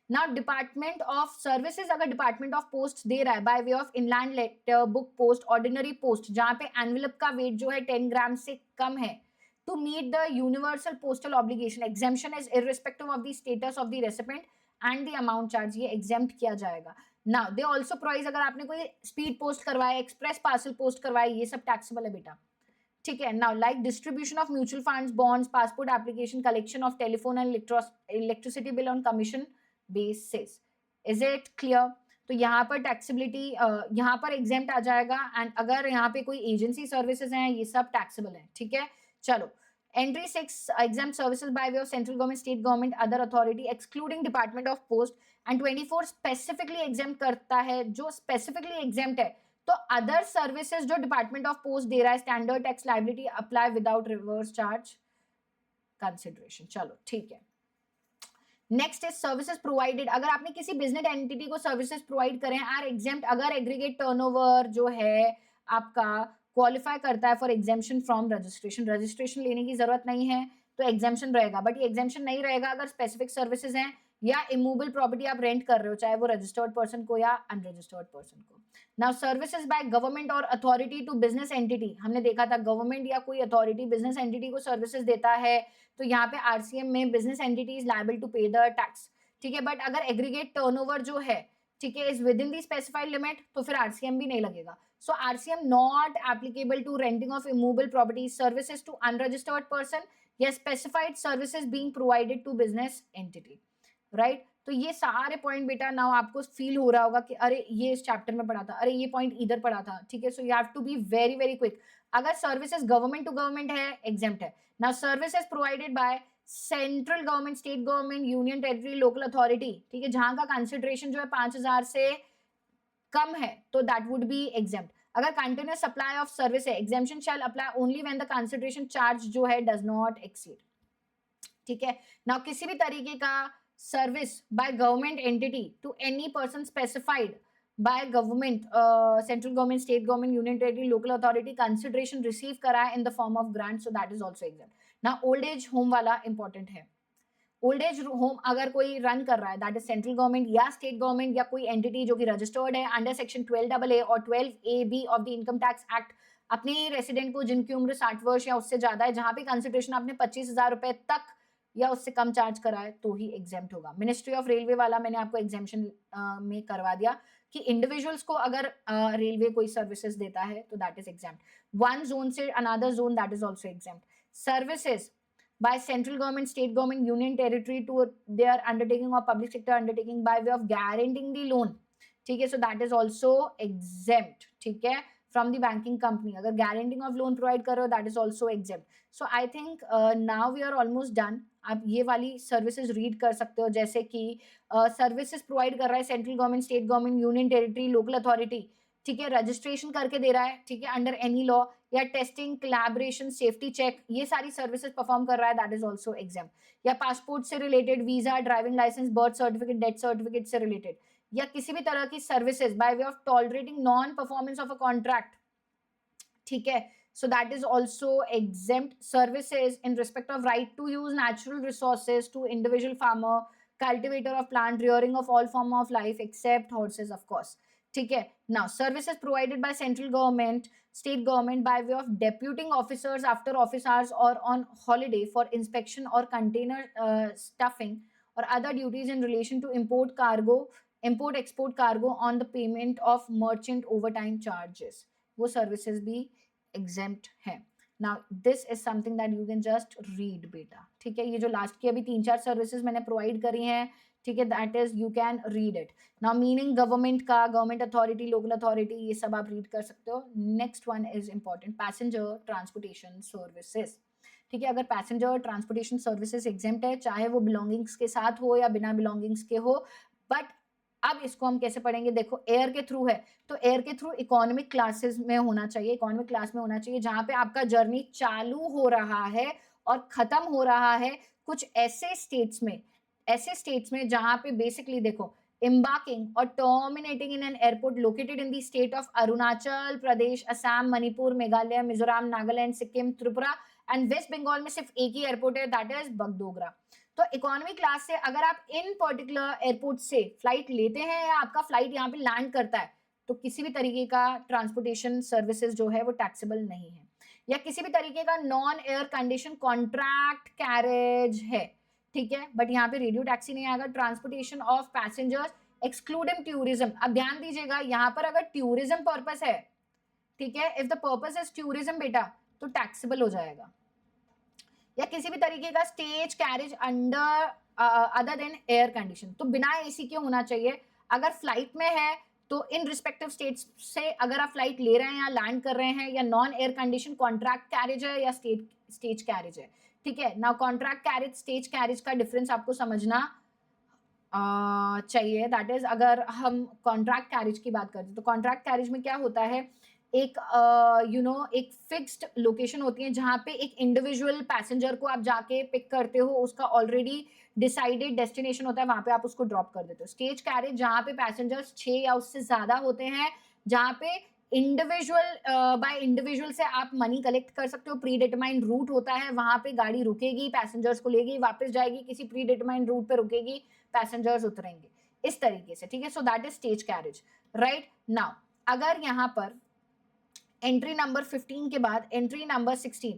नाउ डिपार्टमेंट ऑफ सर्विसेज अगर डिपार्टमेंट ऑफ पोस्ट दे रहा है by way of inland letter, book post, ordinary post, जहां पे एनवेलप का वेट जो है 10 ग्राम से कम है, to meet the universal postal obligation, exemption is irrespective of the status of the recipient and the amount charge, ये exempt किया जाएगा। now they also provide, अगर आपने कोई स्पीड पोस्ट करवाया, एक्सप्रेस पार्सल पोस्ट करवाया, ये सब टैक्सेबल है बेटा, ठीक है। now like distribution of mutual funds, bonds, passport application, collection of telephone and electricity bill on commission basis, is it clear? तो यहाँ पर टैक्सेबिलिटी यहाँ पर एग्जेम्प्ट आ जाएगा, एंड अगर यहाँ पे कोई एजेंसी सर्विसेज हैं ये सब टैक्सेबल है, ठीक है। चलो entry 6 exempt services by way of central government, state government, other authority excluding department of post, and 24 specifically exempt करता है, जो specifically exempt है तो अदर सर्विसेज जो डिपार्टमेंट ऑफ पोस्ट दे रहा है, standard tax liability apply without reverse charge consideration. चलो ठीक है। नेक्स्ट इज सर्विसेज प्रोवाइडेड, अगर आपने किसी बिजनेस एंटिटी को सर्विसेज प्रोवाइड करें आर एग्जेम्प्ट अगर एग्रीगेट टर्नओवर जो है आपका क्वालिफाई करता है for exemption from registration, registration लेने की जरूरत नहीं है तो एग्जेम्पशन रहेगा, बट ये एग्जेम्पशन नहीं रहेगा अगर स्पेसिफिक सर्विसेज हैं या इमूवेबल प्रॉपर्टी आप रेंट कर रहे हो, चाहे वो रजिस्टर्ड पर्सन को या अनरजिस्टर्ड पर्सन को। नाउ सर्विसेज बाय गवर्नमेंट और अथॉरिटी टू बिजनेस एंटिटी, हमने देखा था गवर्नमेंट या कोई अथॉरिटी बिजनेस एंटिटी को सर्विसेज देता है तो यहाँ पे आरसीएम में business entity is liable to pay the tax, ठीक है। बट अगर एग्रीगेट टर्नओवर जो है, ठीक है, is with in the specified limit तो फिर आरसीएम भी नहीं लगेगा। So RCM not applicable to renting of immovable properties, services to unregistered person या specified services being provided to business entity, right? तो ये सारे पॉइंट बेटा नाउ आपको फील हो रहा होगा कि अरे ये इस चैप्टर में पढ़ा था, अरे ये पॉइंट इधर पढ़ा था, ठीक है। So you have to be very very quick. अगर सर्विसेज गवर्नमेंट टू गवर्नमेंट है एग्जेम्प्ट है। Now services provided by central government, state government, union territory, local authority, ठीक है, जहां का कंसिडरेशन जो है 5000 से कम है तो दैट वुड बी एग्जेम्प्ट। अगर कंटिन्यूअस सप्लाई ऑफ सर्विस है exemption shall apply only when the consideration charge जो है डज नॉट एक्सीड, ठीक है। नाउ किसी भी तरीके का service by government entity to any person specified by government, central government, state government, union territory, local authority consideration receive करा in the form of grant, so that is also exempt. Now old age home वाला important है। Old age home अगर कोई run कर रहा है that is central government या state government या कोई एंटिटी जो कि रजिस्टर्ड है अंडर सेक्शन 12AA और 12AB of the income tax act, अपने रेसिडेंट को जिनकी उम्र 60 वर्ष या उससे ज्यादा है, जहां पे कंसिडरेशन आपने 25,000 रुपए तक या उससे कम चार्ज करा है तो ही एग्जेम्प्ट होगा। मिनिस्ट्री ऑफ रेलवे वाला मैंने आपको एग्जेम्पशन में करवा दिया कि इंडिविजुअल्स को अगर रेलवे कोई सर्विसेज देता है तो that is exempt. One zone से another zone that is also exempt. Services by central government, state government, union territory to their undertaking or public sector undertaking by way of guaranteeing the loan, ठीक है, so that is also exempt, ठीक है। From the banking company, अगर guaranteeing of loan provide कर रहे हो that is also exempt. So I think now we are almost done. आप ये वाली सर्विसेज रीड कर सकते हो, जैसे कि सर्विसेज प्रोवाइड कर रहा है central government, state government, union territory, local authority, ठीक है, रजिस्ट्रेशन करके दे रहा है, ठीक है, अंडर एनी लॉ, या टेस्टिंग, कोलैबोरेशन, सेफ्टी चेक, ये सारी सर्विसेज परफॉर्म कर रहा है, दैट इज ऑल्सो एग्जेम्प्ट. या पासपोर्ट से related, visa, driving licence, birth certificate, death certificate से रिलेटेड, या किसी भी तरह की services by way of tolerating non performance of a contract, ठीक है. So that is also exempt. Services in respect of right to use natural resources to individual farmer, cultivator of plant, rearing of all form of life except horses, of course. ठीक है. Now services provided by central government, state government by way of deputing officers after office hours or on holiday for inspection or container stuffing or other duties in relation to import export cargo on the payment of merchant overtime charges, वो services भी exempt है. Now this is something that you can just read बेटा, ठीक है. ये जो last की अभी 3-4 सर्विसेज मैंने प्रोवाइड करी हैं, ठीक है, that is you can read it. Now meaning government का, गवर्नमेंट अथॉरिटी, लोकल अथॉरिटी, ये सब आप रीड कर सकते हो. Next one is important, passenger transportation services, ठीक है. अगर पैसेंजर ट्रांसपोर्टेशन सर्विसेज एग्जेम्प्ट है, चाहे वो बिलोंगिंग्स के साथ हो या बिना बिलोंगिंग्स के हो, बट अब इसको हम कैसे पढ़ेंगे, देखो एयर के थ्रू है, तो एयर के थ्रू इकोनॉमिक क्लासेस में होना चाहिए, इकोनॉमिक क्लास में होना चाहिए, जहां पे आपका जर्नी चालू हो रहा है और खत्म हो रहा है कुछ ऐसे स्टेट्स में जहां पे बेसिकली देखो embarking or terminating in an airport located in the state of Arunachal Pradesh, Assam, Manipur, Meghalaya, Mizoram, Nagaland, Sikkim, Tripura and West Bengal में सिर्फ एक ही एयरपोर्ट है, दैट इज बगडोगरा. तो इकोनॉमी क्लास से अगर आप इन पर्टिकुलर एयरपोर्ट से फ्लाइट लेते हैं या आपका फ्लाइट यहाँ पे लैंड करता है, तो किसी भी तरीके का ट्रांसपोर्टेशन सर्विसेज जो है वो टैक्सेबल नहीं है. या किसी भी तरीके का non air condition contract carriage है, ठीक है, बट यहाँ पे रेडियो टैक्सी नहीं आएगा. Transportation of passengers excluding tourism, अब ध्यान दीजिएगा यहाँ पर अगर टूरिज्म पर्पस है, ठीक है, if the purpose is tourism बेटा, तो टैक्सेबल हो जाएगा. या किसी भी तरीके का stage carriage under other than air condition, तो बिना एसी के होना चाहिए. अगर फ्लाइट में है तो इन रिस्पेक्टिव स्टेट्स से अगर आप फ्लाइट ले रहे हैं या लैंड कर रहे हैं, या non air condition contract carriage है या स्टेज कैरेज है, ठीक है. Now contract carriage, stage carriage का डिफरेंस आपको समझना चाहिए. दैट इज अगर हम कॉन्ट्रैक्ट कैरेज की बात करते हैं, तो कॉन्ट्रैक्ट कैरेज में क्या होता है, एक एक फिक्स्ड लोकेशन होती है जहाँ पे एक इंडिविजुअल पैसेंजर को आप जाके पिक करते हो, उसका ऑलरेडी डिसाइडेड डेस्टिनेशन होता है, वहां पे आप उसको ड्रॉप कर देते हो. स्टेज कैरेज जहाँ पे पैसेंजर्स 6 या उससे ज्यादा होते हैं, जहाँ पे इंडिविजुअल बाय इंडिविजुअल से आप मनी कलेक्ट कर सकते हो. प्री डिटरमाइंड रूट होता है, वहां पे गाड़ी रुकेगी, पैसेंजर्स को लेगी, वापस जाएगी, किसी प्री डिटरमाइंड रूट पे रुकेगी, पैसेंजर्स उतरेंगे, इस तरीके से, ठीक है. So that is stage carriage, right. Now अगर यहाँ पर एंट्री नंबर 15 के बाद entry number 16,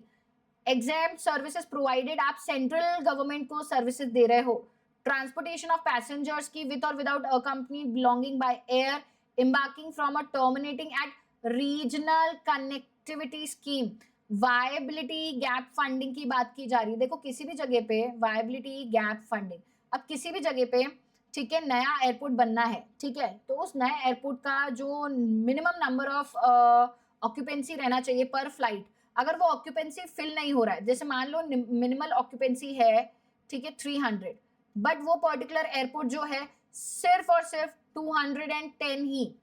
exam services provided, आप सेंट्रल गवर्नमेंट को सर्विसेज दे रहे हो. ट्रांसपोर्टेशन ऑफ पैसेंजर्स की विद और without a company belonging by air, embarking from or terminating at regional connectivity scheme. Viability gap funding की बात की जा रही है. देखो किसी भी जगह पे वायबिलिटी गैप फंडिंग, अब किसी भी जगह पे, ठीक है, नया एयरपोर्ट बनना है, ठीक है, तो उस नए एयरपोर्ट का जो मिनिमम नंबर ऑफ ऑक्यूपेंसी रहना चाहिए पर फ्लाइट, अगर वो ऑक्यूपेंसी फिल नहीं हो रहा है, जैसे मान लो मिनिमल ऑक्यूपेंसी है, ठीक है, 300, बट वो पर्टिकुलर एयरपोर्ट जो है सिर्फ और सिर्फ 210 ही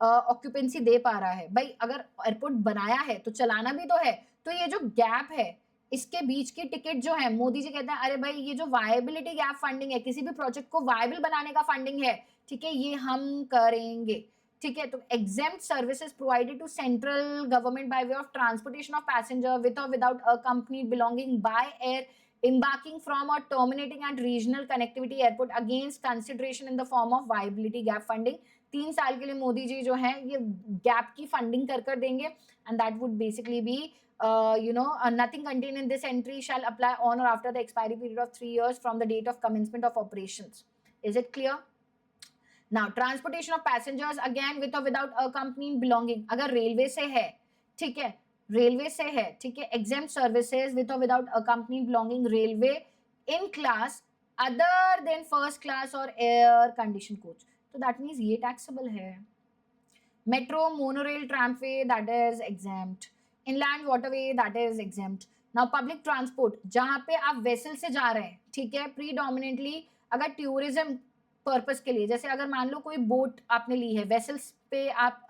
ऑक्यूपेंसी दे पा रहा है. भाई अगर एयरपोर्ट बनाया है तो चलाना भी तो है, तो ये जो गैप है इसके बीच की टिकट जो है, मोदी जी कहते हैं अरे भाई ये जो वायबिलिटी गैप फंडिंग है, किसी भी प्रोजेक्ट को वायबल बनाने का फंडिंग है, ठीक है, ये हम करेंगे, ठीक है. तो exempt services provided to central government by way of transportation of passenger with और without a company belonging by air, embarking from or terminating at regional connectivity airport against consideration in the form of viability gap funding. 3 साल के लिए मोदी जी जो हैं ये gap की funding कर देंगे, and that would basically be nothing contained in this entry shall apply on or after the expiry period of 3 years from the date of commencement of operations. Is it clear? Now transportation of passengers again with or without a company belonging, अगर railway से है, ठीक है, railway से है, ठीक है, exempt services with और without a company belonging railway in class other than first class और एयर कंडीशन कोच, तो दैट मीन्स ये टैक्सेबल है. metro, monorail, tramway, that is exempt. Inland waterway, that is exempt. Now public transport, जहाँ पे आप vessel से जा रहे हैं, ठीक है, प्रीडोमिनेटली अगर टूरिज्म पर्पस के लिए, जैसे अगर मान लो कोई बोट आपने ली है, वेसल्स पे आप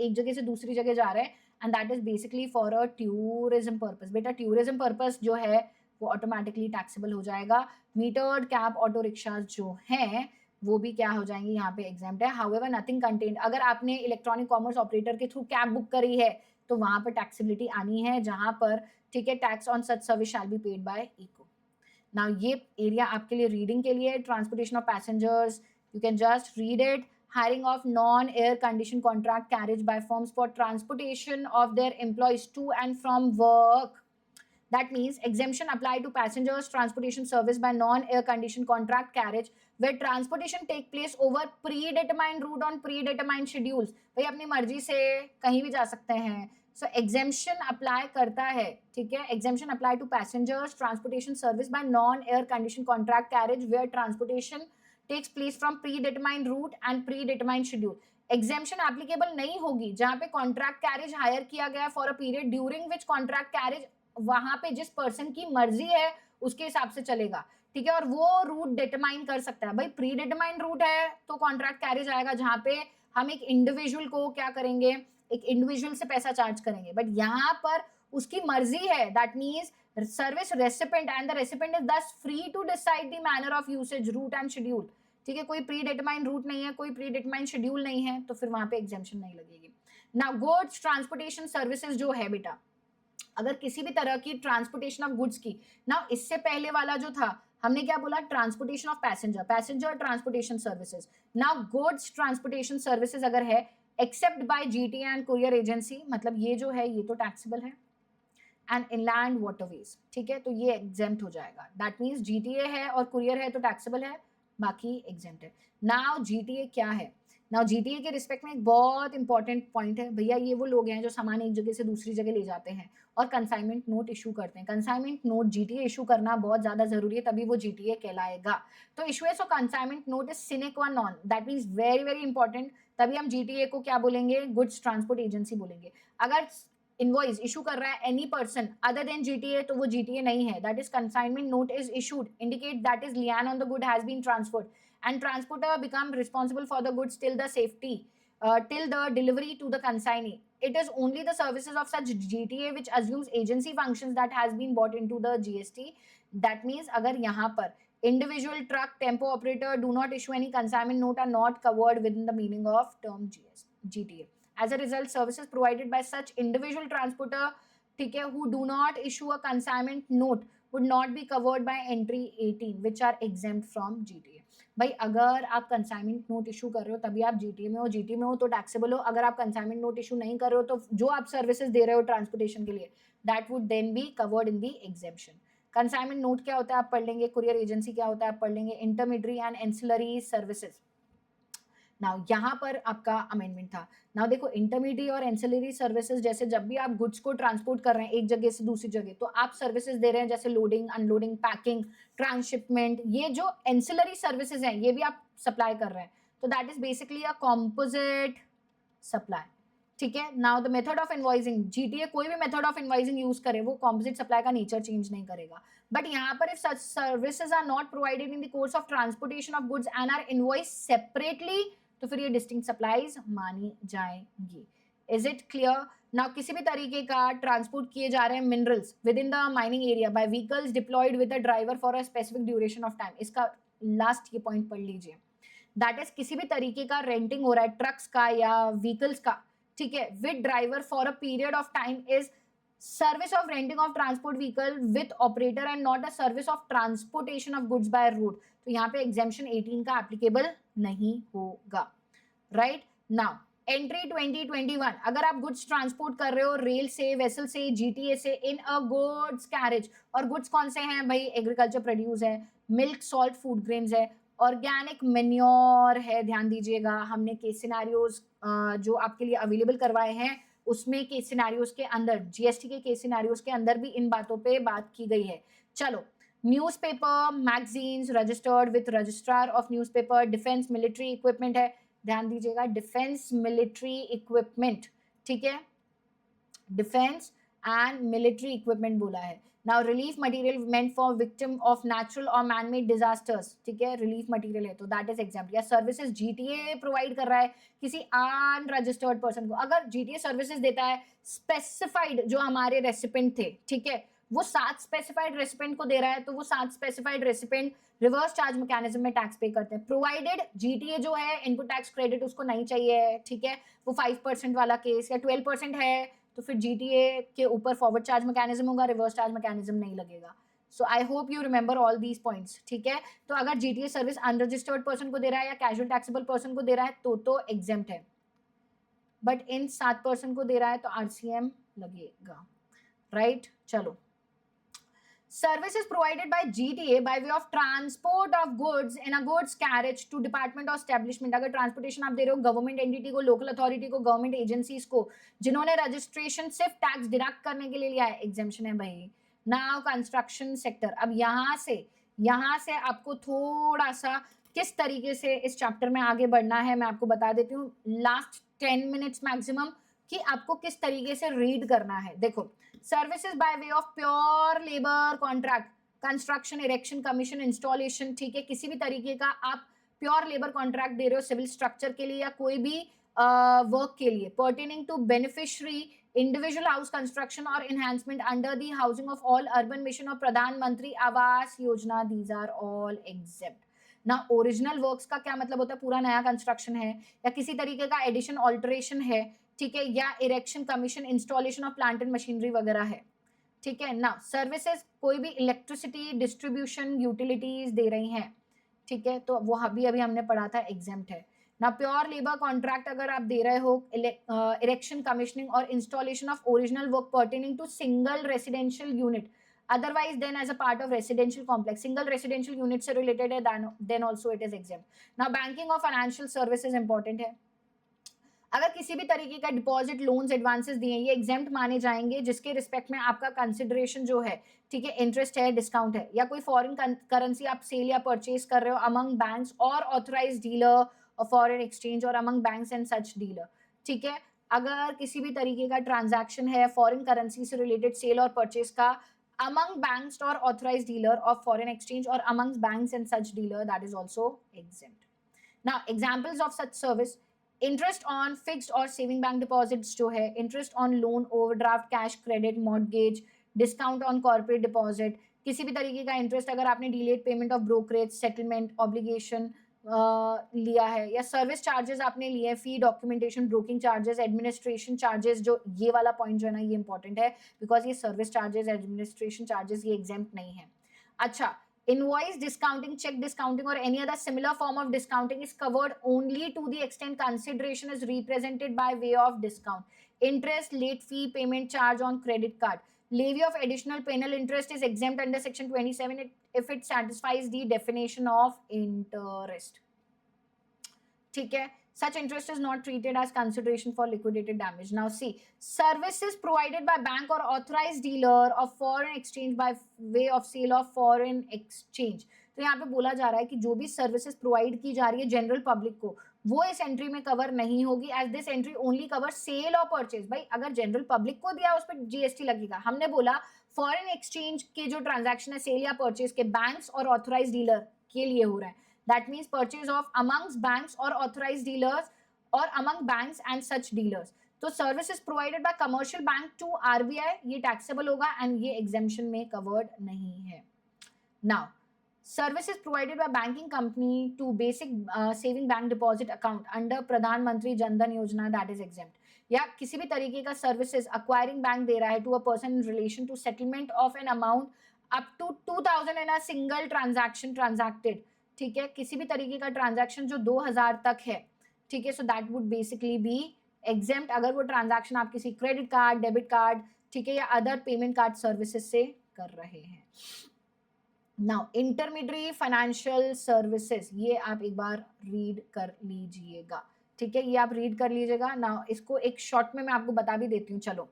एक जगह से दूसरी जगह जा रहे हैं, and that is basically for a tourism purpose. बेटा टूरिज्म पर्पस जो है वो ऑटोमेटिकली टैक्सेबल हो जाएगा। मीटर्ड कैब ऑटो रिक्शाज जो हैं वो भी क्या हो जाएंगे, यहाँ पे एग्जाम्प्ट है। हाउएवर नथिंग कंटेन्ड, अगर आपने इलेक्ट्रॉनिक कॉमर्स ऑपरेटर के थ्रू कैब बुक करी है तो वहां पर टैक्सेबिलिटी आनी है, जहां पर ठीक है tax on such service shall be paid by ECO. Now ये एरिया आपके लिए रीडिंग के लिए, transportation of passengers, you can just read it. Hiring of non-air conditioned contract carriage by firms for transportation of their employees to and from work. That means exemption apply to passengers transportation service by non-air conditioned contract carriage where transportation take place over predetermined route on predetermined schedules. भाई अपनी मर्जी से कहीं भी जा सकते हैं। So exemption apply करता है, ठीक है। Exemption apply to passengers transportation service by non-air conditioned contract carriage where transportation takes place from predetermined route and predetermined schedule. Exemption applicable नहीं होगी जहां पे कॉन्ट्रैक्ट कैरेज हायर किया गया for a period during which contract carriage वहां पे जिस person की मर्जी है उसके हिसाब से चलेगा, ठीक है। और वो रूट डिटरमाइन कर सकता है। भाई प्री डिटरमाइंड रूट है तो कॉन्ट्रैक्ट कैरेज आएगा जहां पे हम एक इंडिविजुअल को क्या करेंगे, एक इंडिविजुअल से पैसा चार्ज करेंगे, बट यहाँ पर उसकी मर्जी है। That means service recipient and the recipient is thus free to decide the manner of usage route and schedule, ठीक है। कोई प्री डिटरमाइंड रूट नहीं है, कोई प्री डिटरमाइंड शेड्यूल नहीं है, तो फिर वहां पे एग्जेम्पशन नहीं लगेगी। नाउ गुड्स ट्रांसपोर्टेशन सर्विसेज जो है बेटा, अगर किसी भी तरह की ट्रांसपोर्टेशन ऑफ गुड्स की, ना इससे पहले वाला जो था हमने क्या बोला, transportation of passenger, passenger transportation services. Now goods transportation services अगर है except by GTA and courier agency, मतलब ये जो है ये तो टैक्सेबल है, एंड इनलैंड वाटरवेज, ठीक है, तो ये एग्जेम्प्ट हो जाएगा। दैट मीन्स जीटीए है और कुरियर है तो टैक्सेबल है, बाकी एग्जेम्प्ट है। नाउ जीटीए क्या है, नाउ जीटीए के रिस्पेक्ट में एक बहुत इंपॉर्टेंट पॉइंट है भैया, ये वो लोग हैं जो सामान एक जगह से दूसरी जगह ले जाते हैं और कंसाइनमेंट नोट इशू करते हैं। कंसाइनमेंट नोट जीटीए इशू करना बहुत ज्यादा जरूरी है, तभी वो जीटीए कहलाएगा। तो issuance of consignment note is sine qua non, that means very very important, तभी हम जीटीए को क्या बोलेंगे, गुड्स ट्रांसपोर्ट एजेंसी बोलेंगे। अगर इनवॉइस इशू कर रहा है any person other than GTA तो वो जीटीए नहीं है। That is consignment note is issued indicate that is lien on the good has been transferred and transporter become responsible for the goods till the safety till the delivery to the consignee. It is only the services of such GTA which assumes agency functions that has been brought into the GST. That means अगर यहाँ पर individual truck tempo operator do not issue any consignment note are not covered within the meaning of term GTA. As a result, services provided by such individual transporter, ठीक है, who do not issue a consignment note would not be covered by entry 18 which are exempt from GTA. भाई अगर आप consignment note issue कर रहे हो तभी आप जीटीए में हो, जीटीए में हो तो टैक्सेबल हो। अगर आप कंसाइनमेंट नोट इशू नहीं कर रहे हो तो जो आप सर्विसेज दे रहे हो ट्रांसपोर्टेशन के लिए that would then be covered in the exemption. Consignment note क्या होता है आप पढ़ लेंगे, कुरियर एजेंसी क्या होता है आप पढ़ लेंगे, intermediary and ancillary services. Now यहाँ पर आपका अमेंडमेंट था। नाउ देखो इंटरमीडिएट और एंसिलरी सर्विसेज, जैसे जब भी आप गुड्स को ट्रांसपोर्ट कर रहे हैं एक जगह से दूसरी जगह तो आप सर्विसेज दे रहे हैं जैसे लोडिंग, अनलोडिंग, पैकिंग, ट्रांसशिपमेंट, ये जो एंसिलरी सर्विसेज हैं ये भी आप सप्लाई कर रहे हैं, तो that is basically a composite supply, ठीक है। Now the method of invoicing, GTA कोई भी मेथड ऑफ इनवॉइसिंग यूज करे वो कॉम्पोजिट सप्लाई का नेचर चेंज नहीं करेगा। बट यहाँ पर if such services are not provided in the course of transportation of goods and are invoice separately तो फिर ये डिस्टिंक्ट सप्लाईज मानी जाएंगी। Is it clear? नाउ किसी भी तरीके का ट्रांसपोर्ट किए जा रहे हैं minerals within the mining area by vehicles deployed with a driver for a specific duration of time, इसका लास्ट ये पॉइंट पढ़ लीजिए। दैट इज किसी भी तरीके का रेंटिंग हो रहा है ट्रक्स का या व्हीकल्स का, ठीक है, with driver for a period of time is service of renting of transport vehicle with operator and not a service of transportation of goods by road. तो यहाँ पे एग्जेम्पशन 18 का एप्लीकेबल नहीं होगा, राइट। नाउ एंट्री 2021, अगर आप goods transport कर रहे हो रेल से, वेसल से, जीटीए से इन अ गुड्स कैरेज, और गुड्स कौन से हैं भाई, एग्रीकल्चर प्रोड्यूस है, मिल्क, सॉल्ट, फूड ग्रेन्स है, ऑर्गेनिक मेन्योर है। ध्यान दीजिएगा हमने केस सिनेरियोज जो आपके लिए अवेलेबल करवाए हैं उसमें केस सिनेरियोज के अंदर, जीएसटी के केस सिनेरियोज के अंदर भी इन बातों पे बात की गई है। चलो, newspaper, magazines registered with registrar of newspaper, defence military equipment है, ध्यान दीजिएगा, डिफेंस मिलिट्री इक्विपमेंट, ठीक है, डिफेंस एंड मिलिट्री इक्विपमेंट बोला है। Now relief material meant for victim of natural और मैन मेड डिजास्टर्स, ठीक है, रिलीफ मटेरियल है तो दैट इज एग्जाम्प्ट। या सर्विसेज जीटीए प्रोवाइड कर रहा है किसी अनरजिस्टर्ड पर्सन को, अगर जीटीए सर्विसेज देता है स्पेसिफाइड जो हमारे रेसिपेंट थे, ठीक है, वो 7 स्पेसिफाइड रेसिपेंट को दे रहा है तो वो 7 specified recipient reverse charge mechanism में टैक्स पे करते हैं, प्रोवाइडेड जीटीए जो है इनपुट टैक्स क्रेडिट उसको नहीं चाहिए, ठीक है, वो 5% वाला केस या 12% है तो फिर जीटीए के ऊपर फॉरवर्ड चार्ज मैकेनिज्म होगा, रिवर्स चार्ज मैकेनिज्म नहीं लगेगा। So I hope you remember all these points, ठीक है। तो अगर जीटीए सर्विस अनरजिस्टर्ड पर्सन को दे रहा है या कैजुअल टैक्सेबल पर्सन को दे रहा है तो एग्जेम्प्ट है, बट इन 7% को दे रहा है तो आरसीएम लगेगा, राइट। चलो, services provided by GTA by way of transport of goods in a goods carriage to department or establishment, अगर ट्रांसपोर्टेशन आप दे रहे हो गवर्नमेंट एंटिटी को, लोकल अथॉरिटी को, गवर्नमेंट एजेंसीज को, जिन्होंने रजिस्ट्रेशन सिर्फ टैक्स डिडक्ट करने के लिए लिया है, एग्जेम्पशन है भाई। नाउ कंस्ट्रक्शन सेक्टर, अब यहाँ से आपको थोड़ा सा किस तरीके से इस चैप्टर में आगे बढ़ना है मैं आपको बता देती हूँ, लास्ट 10 मिनट्स मैक्सिमम, कि आपको किस तरीके से रीड करना है। देखो, services by way of pure labour contract, construction, erection, commission, installation, ठीक है, किसी भी तरीके का आप प्योर लेबर कॉन्ट्रैक्ट दे रहे हो सिविल स्ट्रक्चर के लिए या कोई भी वर्क के लिए, pertaining to beneficiary individual house construction और enhancement under the housing of all urban mission और Pradhan Mantri Awas Yojana, these are all exempt. ना ओरिजिनल वर्क्स का क्या मतलब होता है, पूरा नया कंस्ट्रक्शन है या किसी तरीके का एडिशन ऑल्टरेशन है, ठीक है, या erection, commission, installation of plant and machinery वगैरह है, ठीक है ना। सर्विसेज कोई भी इलेक्ट्रिसिटी डिस्ट्रीब्यूशन यूटिलिटीज दे रही हैं, ठीक है, तो वो अभी हमने पढ़ा था, एग्जेम्प्ट है ना। प्योर लेबर कॉन्ट्रैक्ट अगर आप दे रहे हो, इरेक्शन, कमीशनिंग और installation of original work pertaining to single residential unit otherwise then as a part of residential complex, single residential unit से related है, then also it is exempt। now banking और financial services important है, अगर किसी भी तरीके का deposit, loans, advances दिए ये एग्जेम्प्ट माने जाएंगे, जिसके रिस्पेक्ट में आपका कंसिडरेशन जो है, ठीक है, इंटरेस्ट है, डिस्काउंट है, या कोई फॉरेन करेंसी आप सेल या परचेज कर रहे हो अमंग बैंक्स और ऑथराइज डीलर और फॉरेन एक्सचेंज और among banks and such dealer, ठीक है, अगर किसी भी तरीके का ट्रांजैक्शन है फॉरेन करेंसी से रिलेटेड सेल और परचेज का among banks or authorized dealer of foreign exchange or amongst banks and such dealer, that is also exempt। now examples of such service, interest on fixed और saving bank deposits जो है, interest on loan, overdraft, cash, credit, mortgage, discount on corporate deposit, किसी भी तरीके का interest अगर आपने delayed payment of brokerage, settlement, obligation लिया है, या सर्विस चार्जेस आपने लिए, fee, documentation, broking charges, administration charges, जो ये वाला पॉइंट जो है ना ये इंपॉर्टेंट है, बिकॉज ये सर्विस चार्जेस, एडमिनिस्ट्रेशन चार्जेस ये एग्जेम्प्ट नहीं है। अच्छा, invoice discounting, check discounting or any other similar form of discounting is covered only to the extent consideration is represented by way of discount, interest, late fee, payment charge on credit card, levy of additional penal interest is exempt under section 27 if it satisfies the definition of interest, ठीक है, such interest is not treated as consideration for liquidated damage। now see, services provided by bank or authorized dealer of foreign exchange by way of sale of foreign exchange, तो यहाँ पे बोला जा रहा है कि जो भी सर्विसेज प्रोवाइड की जा रही है जनरल पब्लिक को वो इस एंट्री में कवर नहीं होगी, as this entry only cover sale और परचेज। भाई अगर जनरल पब्लिक को दिया उस पर जीएसटी लगेगा, हमने बोला फॉरेन एक्सचेंज के जो ट्रांजैक्शन है सेल या परचेज के बैंक्स और ऑथोराइज डीलर के लिए हो रहा है, that means purchase of amongst banks or authorized dealers or among banks and such dealers। तो services provided by commercial bank to RBI ये taxable होगा and ये exemption में covered नहीं है। now services provided by banking company to basic saving bank deposit account under प्रधान मंत्री जन धन योजना, that is exempt। या किसी भी तरीके का सर्विसेज acquiring bank दे रहा है to a person in relation to settlement of an amount up to 2000 in a single transaction transacted, ठीक है, किसी भी तरीके का ट्रांजैक्शन जो 2000 तक है, ठीक है, so that would basically be exempt अगर वो ट्रांजैक्शन आप किसी क्रेडिट कार्ड, डेबिट कार्ड, ठीक है, या अदर पेमेंट कार्ड सर्विसेज से कर रहे हैं। नाउ इंटरमीडिएट फाइनेंशियल सर्विसेज, ये आप एक बार रीड कर लीजिएगा, ठीक है, ये आप रीड कर लीजिएगा। नाउ इसको एक शॉर्ट में मैं आपको बता भी देती हूँ। चलो,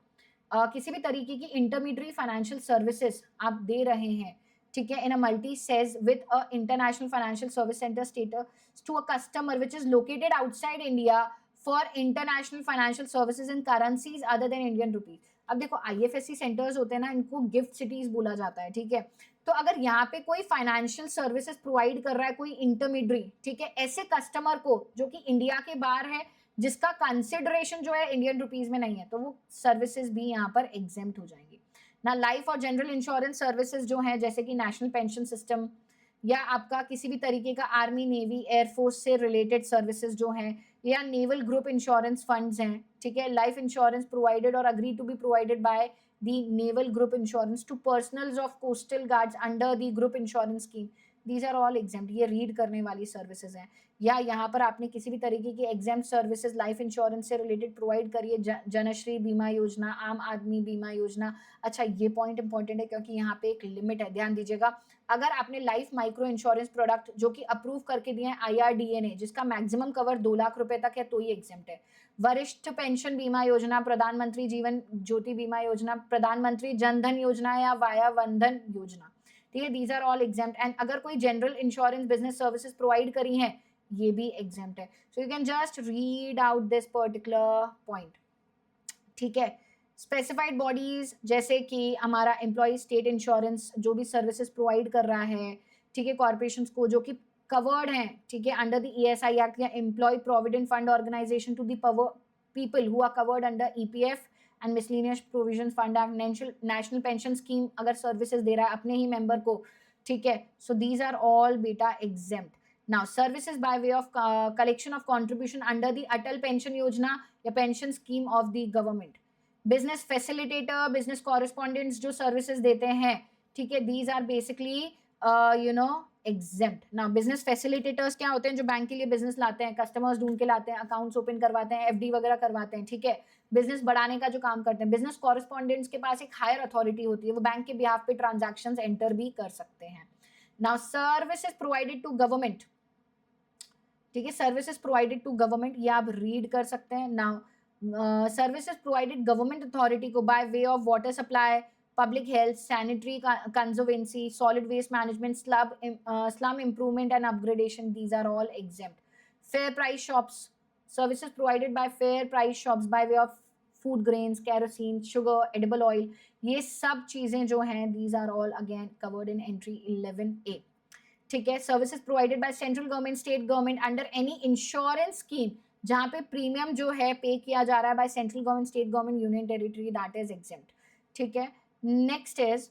किसी भी तरीके की इंटरमीडिएट फाइनेंशियल सर्विसेज आप दे रहे हैं, ठीक है, in a multi SEZ with a international financial service centre status to a customer which is located outside India for international financial services in currencies other than Indian rupees. अब देखो IFSC centres होते हैं ना, इनको gift cities बोला जाता है, ठीक है। तो अगर यहाँ पे कोई फाइनेंशियल सर्विसेज प्रोवाइड कर रहा है, कोई इंटरमीडियरी, ठीक है, ऐसे कस्टमर को जो कि इंडिया के बाहर है, जिसका कंसिडरेशन जो है इंडियन रुपीज में नहीं है, तो वो सर्विसेज भी यहाँ पर एग्जेम्प्ट हो जाएंगी ना। लाइफ और जनरल इंश्योरेंस सर्विसेज जो है, जैसे कि नेशनल पेंशन सिस्टम या आपका किसी भी तरीके का आर्मी नेवी एयरफोर्स से रिलेटेड सर्विसेज जो हैं, या नेवल ग्रुप इंश्योरेंस फंड्स हैं, ठीक है, लाइफ इंश्योरेंस प्रोवाइडेड और agree to be provided by the naval group insurance to personnels of coastal guards under the group insurance scheme, these are all exempt. ये read करने वाली services हैं। या यहाँ पर आपने किसी भी तरीके की एग्जाम सर्विसेज लाइफ इंश्योरेंस से रिलेटेड प्रोवाइड करिए, जनश्री बीमा योजना, आम आदमी बीमा योजना। अच्छा, ये पॉइंट इंपॉर्टेंट है क्योंकि यहाँ पे एक लिमिट है, ध्यान दीजिएगा। अगर आपने लाइफ माइक्रो इंश्योरेंस प्रोडक्ट जो कि अप्रूव करके दिए हैं आईआरडीए ने, जिसका मैक्सिमम कवर 2 लाख रुपए तक है, तो ही एग्जेम्प्ट है। वरिष्ठ पेंशन बीमा योजना, प्रधानमंत्री जीवन ज्योति बीमा योजना, प्रधानमंत्री जनधन योजना या वाया वंधन योजना, ठीक है, these are all exempt. And अगर कोई general insurance business services provide करी हैं, ये भी एग्जेम्प्ट है। So you can just read out this particular point, ठीक है। स्पेसिफाइड बॉडीज जैसे कि हमारा एम्प्लॉय स्टेट इंश्योरेंस जो भी सर्विसेज प्रोवाइड कर रहा है, ठीक है, कॉर्पोरेशन को जो कि कवर्ड हैं, ठीक है, अंडर द ईएसआई एक्ट या employ provident fund organisation to the people who are covered under EPF and miscellaneous provision fund act, national pension scheme अगर सर्विसेज दे रहा है अपने ही मेंबर को, ठीक है, सो दीज आर ऑल बेटा exempt. Now, services by way of collection of contribution under the Atal Pension Yojana या pension scheme of the government. Business facilitator, business correspondents जो services देते हैं, ठीक है, these are basically exempt. Now, business facilitators क्या होते हैं? जो बैंक के लिए business लाते हैं, customers ढूंढ के लाते हैं, accounts open करवाते हैं, FD वगैरह करवाते हैं, ठीक है, business बढ़ाने का जो काम करते हैं। business correspondents के पास एक higher authority होती है, वो बैंक के behalf पे transactions enter भी कर सकते हैं। Now, services provided to government, ठीक है, सर्विसेज प्रोवाइडेड टू गवर्नमेंट, ये आप रीड कर सकते हैं। Now services provided government authority को by way of water supply, public health, sanitary conservancy, solid waste management, slum improvement and upgradation, these are all exempt. Fair price shops, services provided by fair price shops by way of food grains, kerosene, sugar, edible oil, ये सब चीजें जो हैं, these are all again covered in entry 11A, ठीक है। Services provided by central government, state government under any insurance scheme, जहां पे premium जो है पे किया जा रहा है bye central government, state government, union territory, that is exempt, ठीक है। Next is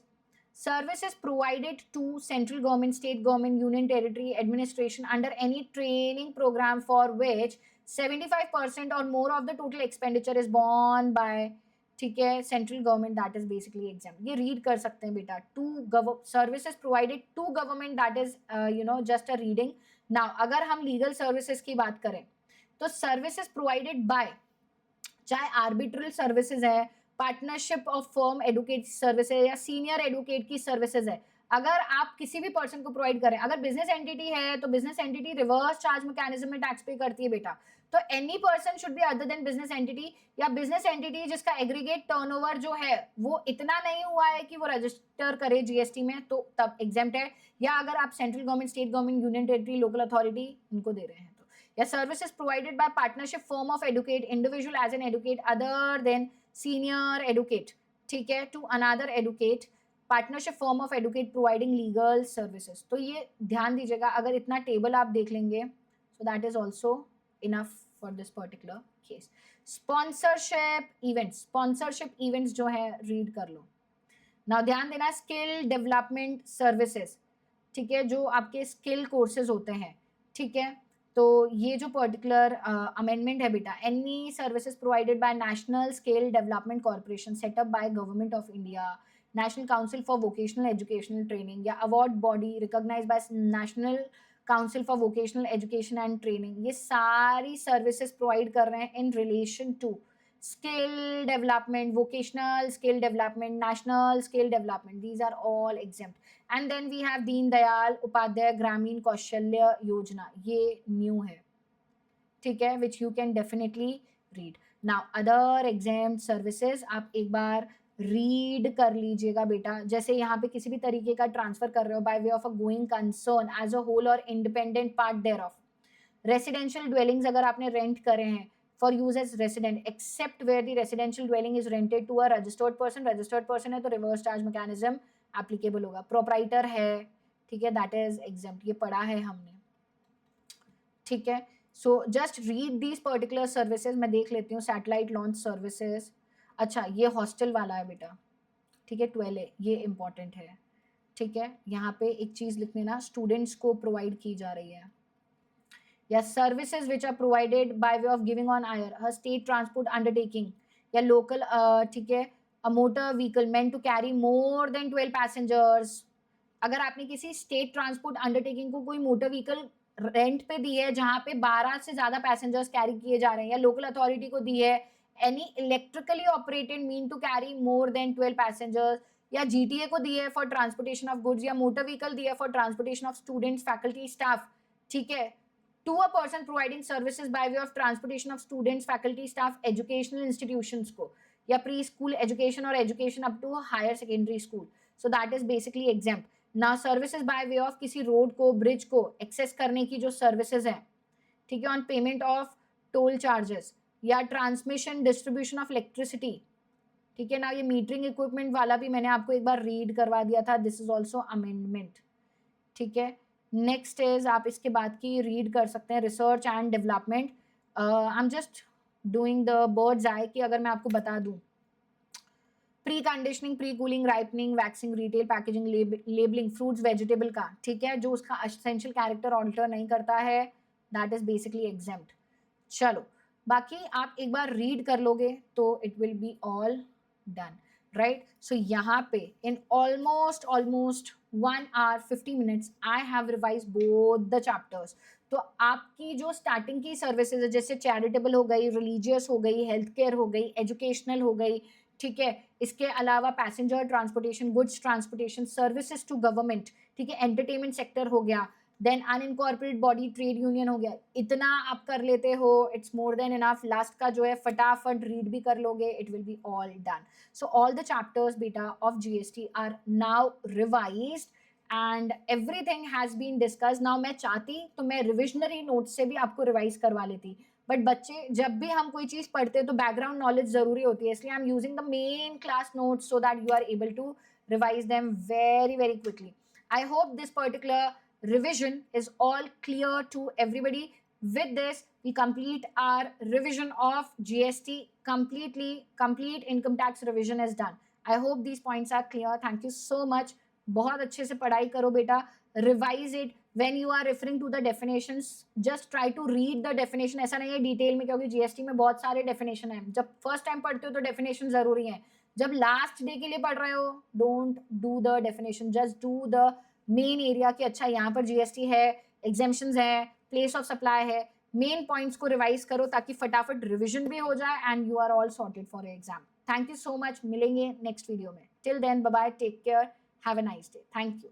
services provided to central government, state government, union territory administration under any training program for which 75% or more of the total expenditure is borne by, ठीक है, central government, that is basically exam. ये read कर सकते हैं बेटा, to services provided to government, that is just a reading. Now अगर हम legal services की बात करें, तो सर्विसेज प्रोवाइडेड बाय, चाहे आर्बिट्रल सर्विसेज है, partnership of firm advocate services या सीनियर एडुकेट की सर्विसेज है, अगर आप किसी भी पर्सन को प्रोवाइड करें, अगर बिजनेस एंटिटी है तो business entity reverse charge mechanism में टैक्स पे करती है बेटा। तो any person should be other than business entity, या बिजनेस एंटिटी जिसका एग्रीगेट टर्नओवर जो है वो इतना नहीं हुआ है कि वो रजिस्टर करे जीएसटी में, तो तब एग्जेम्प्ट है। या अगर आप central government, state government, union territory, local authority इनको दे रहे हैं, तो या services provided by partnership firm of advocate individual as an advocate other than senior advocate, ठीक है, to another advocate, partnership firm of advocate providing legal services. तो ये ध्यान दीजिएगा, अगर इतना टेबल आप देख लेंगे, सो that is also enough for this particular case. Sponsorship events, sponsorship events जो है रीड कर लो। नाउ ध्यान देना, स्किल डेवलपमेंट सर्विसेज, ठीक है, जो आपके स्किल कोर्सेज होते हैं, ठीक है, तो ये जो पर्टिकुलर अमेंडमेंट है बेटा, any services provided by National Skill Development Corporation set up by Government of India, National Council for Vocational Educational Training या award body recognise by National Council for Vocational Education and Training, ये सारी services provide कर रहे हैं in relation to skill development, vocational skill development, national skill development, these are all exempt. And then we have Deen Dayal Upadhyay Gramin Kaushalya Yojana, ये new है, ठीक है, which you can definitely read. Now other exempt services आप एक बार read कर लीजिएगा बेटा। जैसे यहाँ पे किसी भी तरीके का ट्रांसफर कर रहे हो by way of a going concern as a whole और independent part thereof. Residential dwellings अगर आपने रेंट करे हैं for use as resident except where the residential dwelling is rented to a registered person है तो reverse charge mechanism applicable होगा। Proprietor है, ठीक है, दैट इज एग्जेम्प्ट, ये पढ़ा है हमने, ठीक है। So just read these particular services. मैं देख लेती हूँ सैटेलाइट लॉन्च सर्विसेज। अच्छा, ये हॉस्टल वाला है बेटा, ठीक है, 12A, ये इंपॉर्टेंट है, ठीक है। यहाँ पे एक चीज लिखने ना, स्टूडेंट्स को प्रोवाइड की जा रही है, या services which are provided by way of giving on hire a state transport undertaking या लोकल, ठीक है, a motor vehicle meant to carry more than 12 passengers. अगर आपने किसी स्टेट ट्रांसपोर्ट अंडरटेकिंग को कोई मोटर व्हीकल रेंट पे दी है जहां पे 12 से ज्यादा पैसेंजर्स कैरी किए जा रहे हैं, या लोकल अथॉरिटी को दी है any electrically operated mean to carry more than 12 passengers, या जीटीए को दी है फॉर ट्रांसपोर्टेशन ऑफ गुड्स, या मोटर व्हीकल दी है for transportation of students faculty staff, ठीक है, to a person providing services by way of transportation of students faculty staff educational institutions को, या प्री स्कूल एजुकेशन और education up to higher secondary school, so that is basically exempt ना। Services by way of किसी road को, bridge को access करने की जो सर्विसेज है, ठीक है, on payment of toll charges, या ट्रांसमिशन डिस्ट्रीब्यूशन ऑफ इलेक्ट्रिसिटी, ठीक है ना। ये मीटरिंग इक्विपमेंट वाला भी मैंने आपको एक बार रीड करवा दिया था, दिस इज ऑल्सो अमेंडमेंट, ठीक है। नेक्स्ट इज आप इसके बाद की रीड कर सकते हैं, research and development. I am just doing the bird's eye कि अगर मैं आपको बता दूं, pre conditioning, pre cooling, ripening, waxing, retail packaging, labelling fruits vegetable का, ठीक है, जो उसका एसेंशियल कैरेक्टर ऑल्टर नहीं करता है, दैट इज बेसिकली एग्जेम्प्ट। चलो, बाकी आप एक बार रीड कर लोगे तो it will be all done, right. So यहाँ पे in almost 1 hour 50 minutes I have revise both the chapters. तो आपकी जो स्टार्टिंग की सर्विसेज है, जैसे चैरिटेबल हो गई, रिलीजियस हो गई, हेल्थ केयर हो गई, एजुकेशनल हो गई, ठीक है, इसके अलावा passenger transportation, goods transportation, services to government, ठीक है, एंटरटेनमेंट सेक्टर हो गया, then unincorporate body, trade union हो गया, इतना आप कर लेते हो, it's more than enough. Last का जो है फटाफट रीड भी कर लोगे, it will be all done. So all the chapters बेटा of GST are now revised and everything has been discussed. Now मैं चाहती तो मैं रिविजनरी नोट से भी आपको रिवाइज करवा लेती, बट बच्चे जब भी हम कोई चीज पढ़ते हैं तो बैकग्राउंड नॉलेज जरूरी होती है, इसलिए I am using the main class notes so that you are able to revise them very very quickly. I hope this particular revision is all clear to everybody. With this we complete our revision of GST completely. Complete income tax revision is done. I hope these points are clear. Thank you so much. बहुत अच्छे से पढ़ाई करो बेटा, revise it. When you are referring to the definitions, just try to read the definition. ऐसा नहीं है detail में, क्योंकि जीएसटी में बहुत सारे डेफिनेशन है। जब फर्स्ट टाइम पढ़ते हो तो डेफिनेशन जरूरी है, जब लास्ट डे के लिए पढ़ रहे हो don't do the definition, just do the main area कि अच्छा यहाँ पर जीएसटी है, एग्जेम्पशंस है, प्लेस ऑफ सप्लाई है, मेन पॉइंट्स को रिवाइज करो ताकि फटाफट रिविजन भी हो जाए and you are all sorted for exam. Thank you so much, मिलेंगे नेक्स्ट वीडियो में। Till then bye bye, take care, have a nice day, thank you.